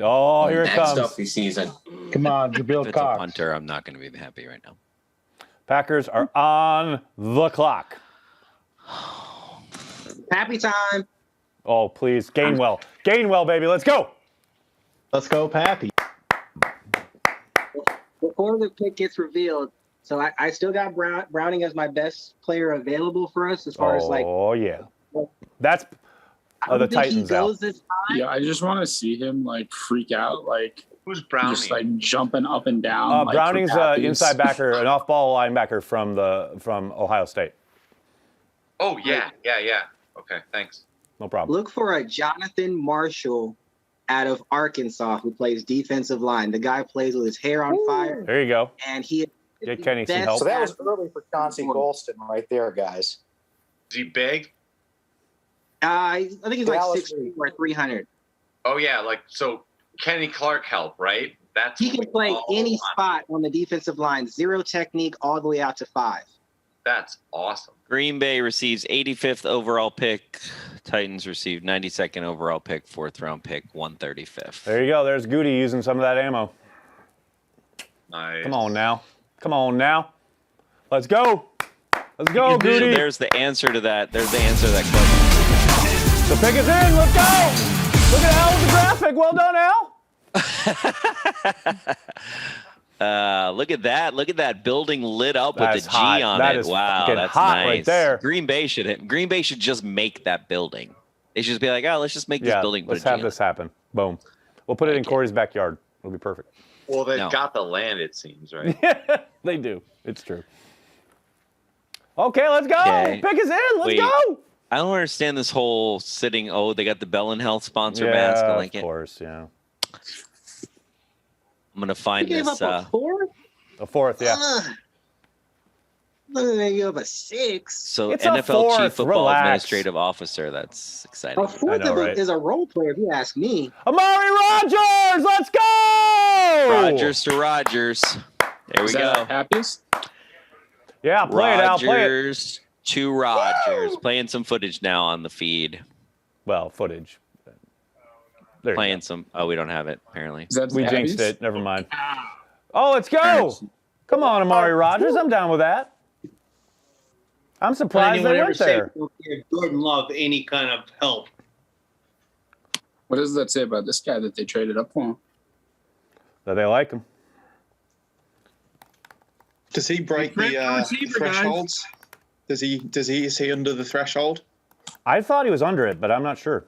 Oh, here it comes. Stuffy season. Come on, Jabril If it's a Cox. punter, I'm not going to be happy right now. Packers are on the clock. Happy time. Oh, please. Gainwell. Gainwell, baby. Let's go. Let's go, Pappy. Before the pick gets revealed, so I still got Browning as my best player available for us as far as like. Oh, yeah. That's the Titans out. Yeah, I just want to see him like freak out, like who's Browning? Just like jumping up and down. Browning's inside backer, an off-ball linebacker from Ohio State. Oh yeah. Okay, thanks. No problem. Look for a Jonathan Marshall out of Arkansas who plays defensive line. The guy plays with his hair on fire. There you go. And he get Kenny some help. So that was early for Chauncey Golston right there, guys. Is he big? I think he's like 6'2" or 300. Oh yeah, like so. Kenny Clark help, right? He can play any spot on the defensive line. 0 technique all the way out to 5. That's awesome. Green Bay receives 85th overall pick. Titans receive 92nd overall pick, 4th round pick, 135th. There you go. There's Goody using some of that ammo. Nice. Come on now. Let's go. Let's go, So Goody. there's the answer to that. There's the answer to that question. The pick is in. Let's go. Look at Al with the graphic. Well done, Al. Look at that. Look at that building lit up with That's the G hot. on That it. is Wow, fucking that's hot nice. right there. Green Bay should just make that building. They should just be like, oh, let's just make this building. Let's have this happen. Boom. We'll put it in Corey's backyard. It'll be perfect. Well, they've got the land, it seems, right? They do. It's true. Okay, let's go. Okay. Pick is in. Let's Wait. go. I don't understand this whole sitting. Oh, they got the Bell and Health sponsor Yeah, mask. I like of it. course, yeah. I'm gonna find You gave this. up a 4? A 4th, yeah. Look at you have a 6. So It's a NFL 4th. Chief Football Relax. Administrative Officer. That's exciting. A 4th know, right? is a role player, if you ask me. Amari Rodgers, let's go. Rodgers to Rodgers. There we Is go. that Happy's? Yeah, play it out. Play it. Rodgers to Rodgers. Playing some footage now on the feed. Well, footage. There you Playing some. Oh, we don't have it apparently. Is that We Happy's? jinxed it. Never mind. Oh, let's go. Come on, Amari Rodgers. I'm down with that. I'm surprised they went there. Jordan Love any kind of help. What does that say about this guy that they traded up for him? That they like him. Does he break the thresholds? Is he under the threshold? I thought he was under it, but I'm not sure.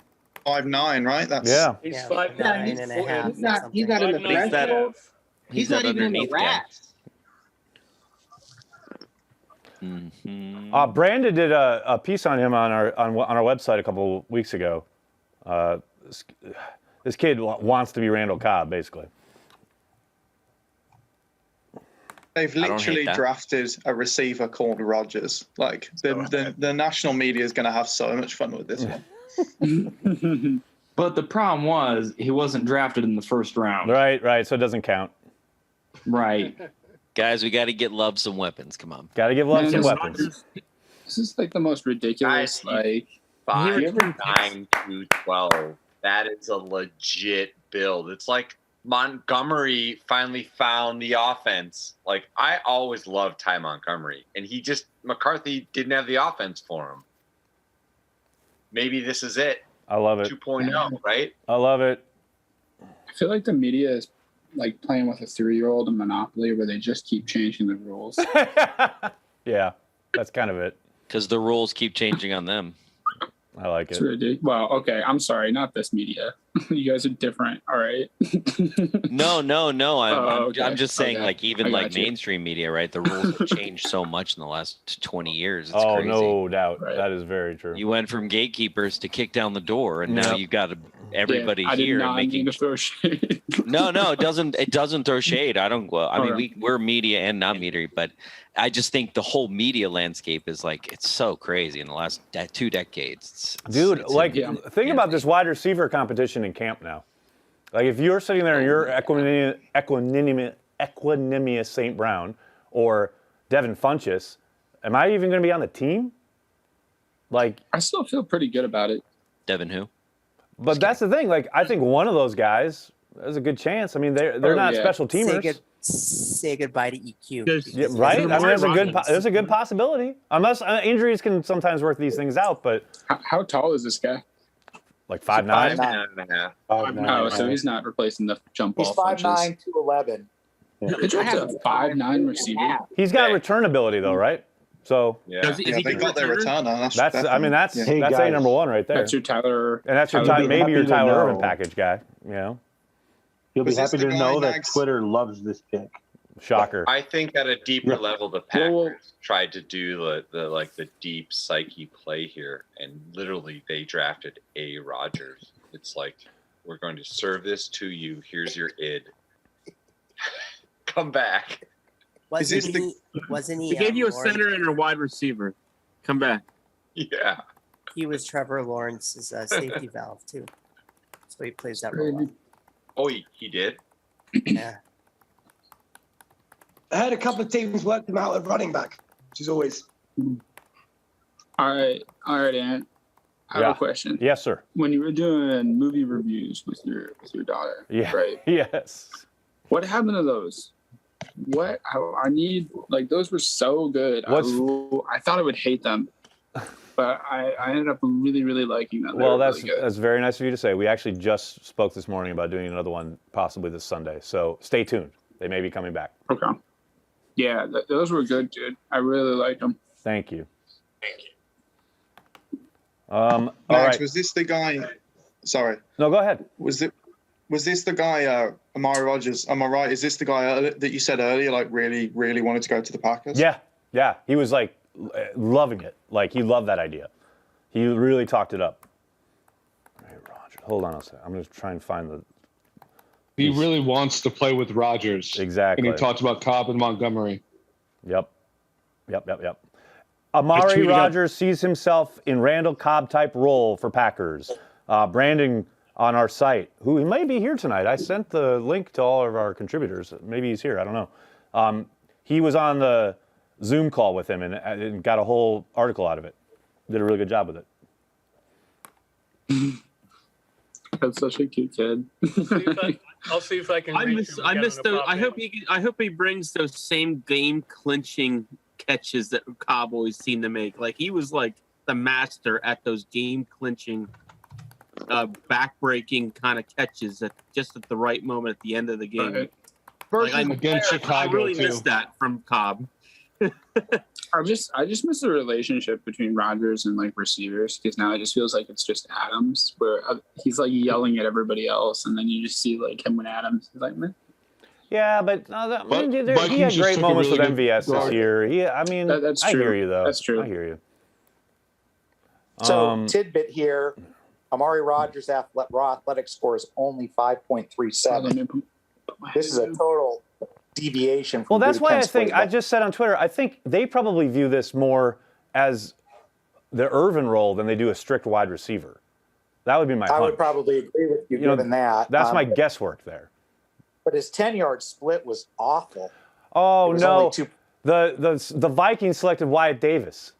5'9", right? That's He's Yeah, 5'9" 9.5. He's not in the 5'9" threshold. He's He's not that even in the underneath guy. rats. Brandon did a piece on him on our website a couple weeks ago. This kid wants to be Randall Cobb, basically. They've I don't literally hate that. drafted a receiver called Rodgers. Like the national media is going to have so much fun with this one. But the problem was he wasn't drafted in the first round. Right. So it doesn't count. Right. Guys, we got to get Love some weapons. Come on. Got to give Love Man, some this- weapons. This is like the most ridiculous. Like 5'9" to 12. That is a legit build. It's like Montgomery finally found the offense. Like, I always loved Ty Montgomery, and McCarthy didn't have the offense for him. Maybe this is it. I love it. 2.0, right? I love it. I feel like the media is like playing with a 3-year-old in Monopoly, where they just keep changing the rules. Yeah, that's kind of it. Because the rules keep changing on them. I like It's it. ridiculous. Well, okay, I'm sorry, not this media. You guys are different. All right. No. Okay. I'm just saying, Okay. like, even I like got you. mainstream media, right? The rules have changed so much in the last 20 years. It's Oh, crazy. no doubt. That is very true. You went from gatekeepers to kick down the door, and now Yep. you've got everybody I did here not mean making. to throw shade. No, it doesn't. It doesn't throw shade. I don't. Well, I mean, Alright. we're media and not media, but I just think the whole media landscape is like it's so crazy in the last 2 decades. Dude, It's like, think about this wide receiver competition in camp now. Like, if you're sitting there and you're Equanimous St. Brown or Devin Funchess, am I even going to be on the team? Like, I still feel pretty good about it. Devin who? But that's the thing. Like, I think one of those guys, there's a good chance. I mean, they're not special teamers. Say goodbye to EQ. Yeah, right? I mean, there's a good possibility. Unless injuries can sometimes work these things out, but How tall is this guy? like 5'9". 5'9". Oh, so he's not replacing the jump He's ball. 5'9", 211. They drafted a 5'9" receiver. He's got return ability though, right? So Yeah. They got their returner. that's I mean that's Hey, that's a guys. number one right there. That's your Tyler. And that's your Tyler maybe your happy to Tyler know. Irvin package guy. You know, You'll be Was this happy the to guy know that next? Twitter loves this pick. shocker. I think at a deeper level, the Packers tried to do the deep psyche play here, and literally they drafted a Rodgers. It's like, we're going to serve this to you. Here's your id. Come back. Wasn't he? They gave you a Lawrence? center and a wide receiver. Come back. Yeah. He was Trevor Lawrence's safety valve too. So he plays that role. well. Oh, he did? Yeah. I had a couple of teams worked him out at running back, which is always. All right, Ant. I have a question. Yes, sir. When you were doing movie reviews with your daughter, Yeah. right? Yes. What happened to those? what I need. Like those were so good. I thought I would hate them, but I ended up really, really liking them. Well, really good. that's very nice of you to say. We actually just spoke this morning about doing another one possibly this Sunday. So stay tuned. They may be coming back. Okay. Yeah, those were good, dude. I really liked them. Thank you. Max, all right. was this the guy? Sorry. No, go ahead. Was this the guy, Amari Rodgers? Am I right? Is this the guy that you said earlier, like really, really wanted to go to the Packers? Yeah. He was like loving it. Like he loved that idea. He really talked it up. Hey, Roger, hold on a second. I'm going to try and find the. He really wants to play with Rodgers. Exactly. And he talked about Cobb and Montgomery. Yep. Amari Rodgers sees himself in Randall Cobb type role for Packers. Brandon on our site, who he may be here tonight. I sent the link to all of our contributors. Maybe he's here. I don't know. He was on the Zoom call with him and got a whole article out of it. Did a really good job with it. That's such a cute kid. I'll see if I can. I miss those. I hope he brings those same game clinching catches that Cobb always seemed to make. Like he was like the master at those game clinching, back-breaking kind of catches just at the right moment at the end of the game. Right. Against Chicago, I really too. miss that from Cobb. I just miss the relationship between Rodgers and like receivers, because now it just feels like it's just Adams, where he's like yelling at everybody else, and then you just see like him when Adams is like, man. Yeah, but he had great moments with MVS this year. That's I true. hear you though. That's true. I hear you. So tidbit here: Amari Rodgers' athletic score is only 5.37. This is a total deviation from Well, that's why I Gutekunst's think playbook. I just said on Twitter. I think they probably view this more as the Irvin role than they do a strict wide receiver. That would be my I hunch. would probably agree with you, given that. That's my guesswork there. But his 10-yard split was awful. Oh It was no, only the Vikings selected Wyatt Davis.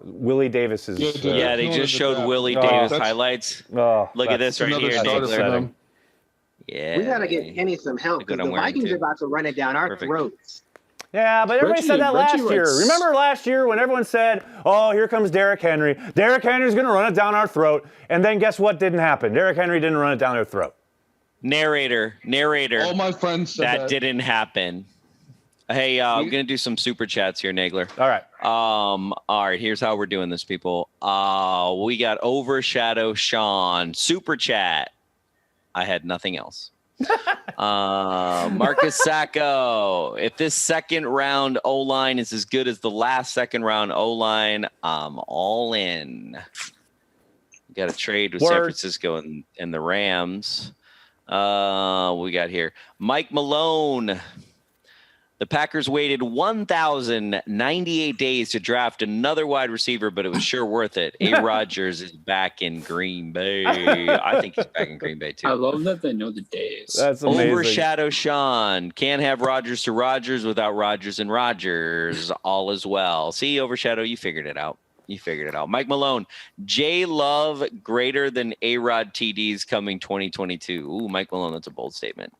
Willie Davis is. Yeah, they just showed Willie Davis highlights. Look at this right here, Nick. Yeah. We gotta get Kenny some help because the Vikings are about to run it down our throats. Yeah, but everybody said that last year. Remember last year when everyone said, "Oh, here comes Derrick Henry. Derrick Henry's going to run it down our throat." And then guess what didn't happen? Derrick Henry didn't run it down their throat. Narrator. All my friends said that didn't happen. Hey, I'm gonna do some super chats here, Nagler. All right. Here's how we're doing this, people. We got Overshadow Sean super chat. I had nothing else. Marcus Sacco. If this second round O line is as good as the last second round O line, I'm all in. Got a trade with San Francisco and the Rams. We got here Mike Malone. The Packers waited 1,098 days to draft another wide receiver, but it was sure worth it. A. Rodgers is back in Green Bay. I think he's back in Green Bay, too. I love that they know the days. That's amazing. Overshadow Sean. Can't have Rodgers to Rodgers without Rodgers and Rodgers. All is well. See, Overshadow, you figured it out. Mike Malone. J Love greater than A-Rod TDs coming 2022. Ooh, Mike Malone, that's a bold statement.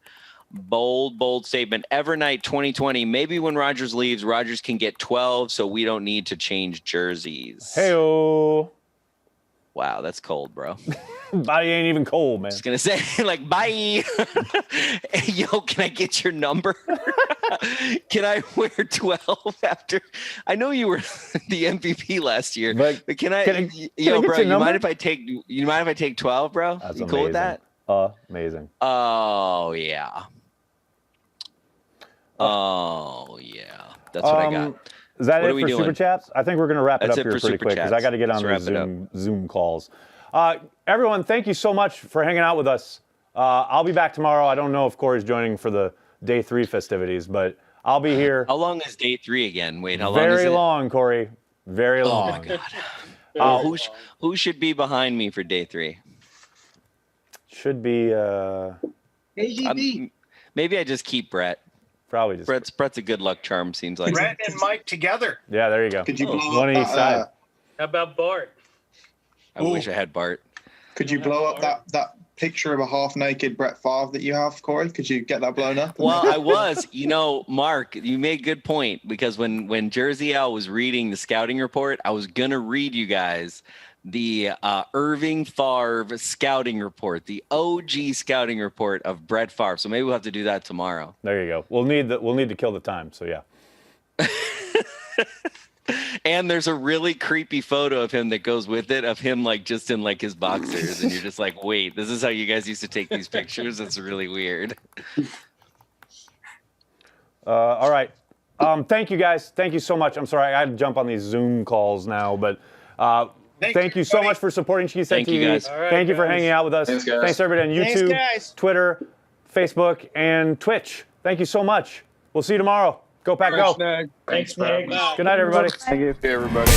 Bold statement. Evernight 2020. Maybe when Rodgers leaves, Rodgers can get 12, so we don't need to change jerseys. Hey-o. Wow, that's cold, bro. Body ain't even cold, man. Just gonna say, like, bye. Hey, yo, can I get your number? Can I wear 12 after? I know you were the MVP last year, but can I bro? You mind if I take 12, bro? That's you amazing. Cool with that? Amazing. Oh yeah. That's what I got. Is that What it are we for doing? super chats? I think we're going to wrap it That's up it here for pretty super quick because chats. I got to get on Let's wrap it the Zoom calls. Everyone, thank you so much for hanging out with us. I'll be back tomorrow. I don't know if Corey's joining for the day 3 festivities, but I'll be here. How long is day 3 again? Wait, how long is it? Very long, Corey. Very long. Oh my God. Who should be behind me for day 3? Should be AGB. Maybe I just keep Brett. Probably just Brett's a good luck charm, seems like. Brett and Mike together. Yeah, there you go. Could you blow one on each side. How about Bart? I wish I had Bart. Could you blow up that picture of a half-naked Brett Favre that you have, Corey? Could you get that blown up? Well, I was, Mark, you made a good point, because when Jersey Al was reading the scouting report, I was going to read you guys the Irving Favre scouting report, the OG scouting report of Brett Favre. So maybe we'll have to do that tomorrow. There you go. We'll need to kill the time. So yeah. And there's a really creepy photo of him that goes with it, of him like just in like his boxers, and you're just like, wait, this is how you guys used to take these pictures? It's really weird. All right. Thank you guys. Thank you so much. I'm sorry I had to jump on these Zoom calls now, but thank you so much for supporting Cheesehead Thank TV. you, guys. All right, thank you for hanging out with us. Thanks, guys. Thanks everybody on Thanks, YouTube, guys. Twitter, Facebook, and Twitch. Thank you so much. We'll see you tomorrow. Go Pack, go. Thanks, Thanks, Nick. Good night, everybody. Thank you, everybody.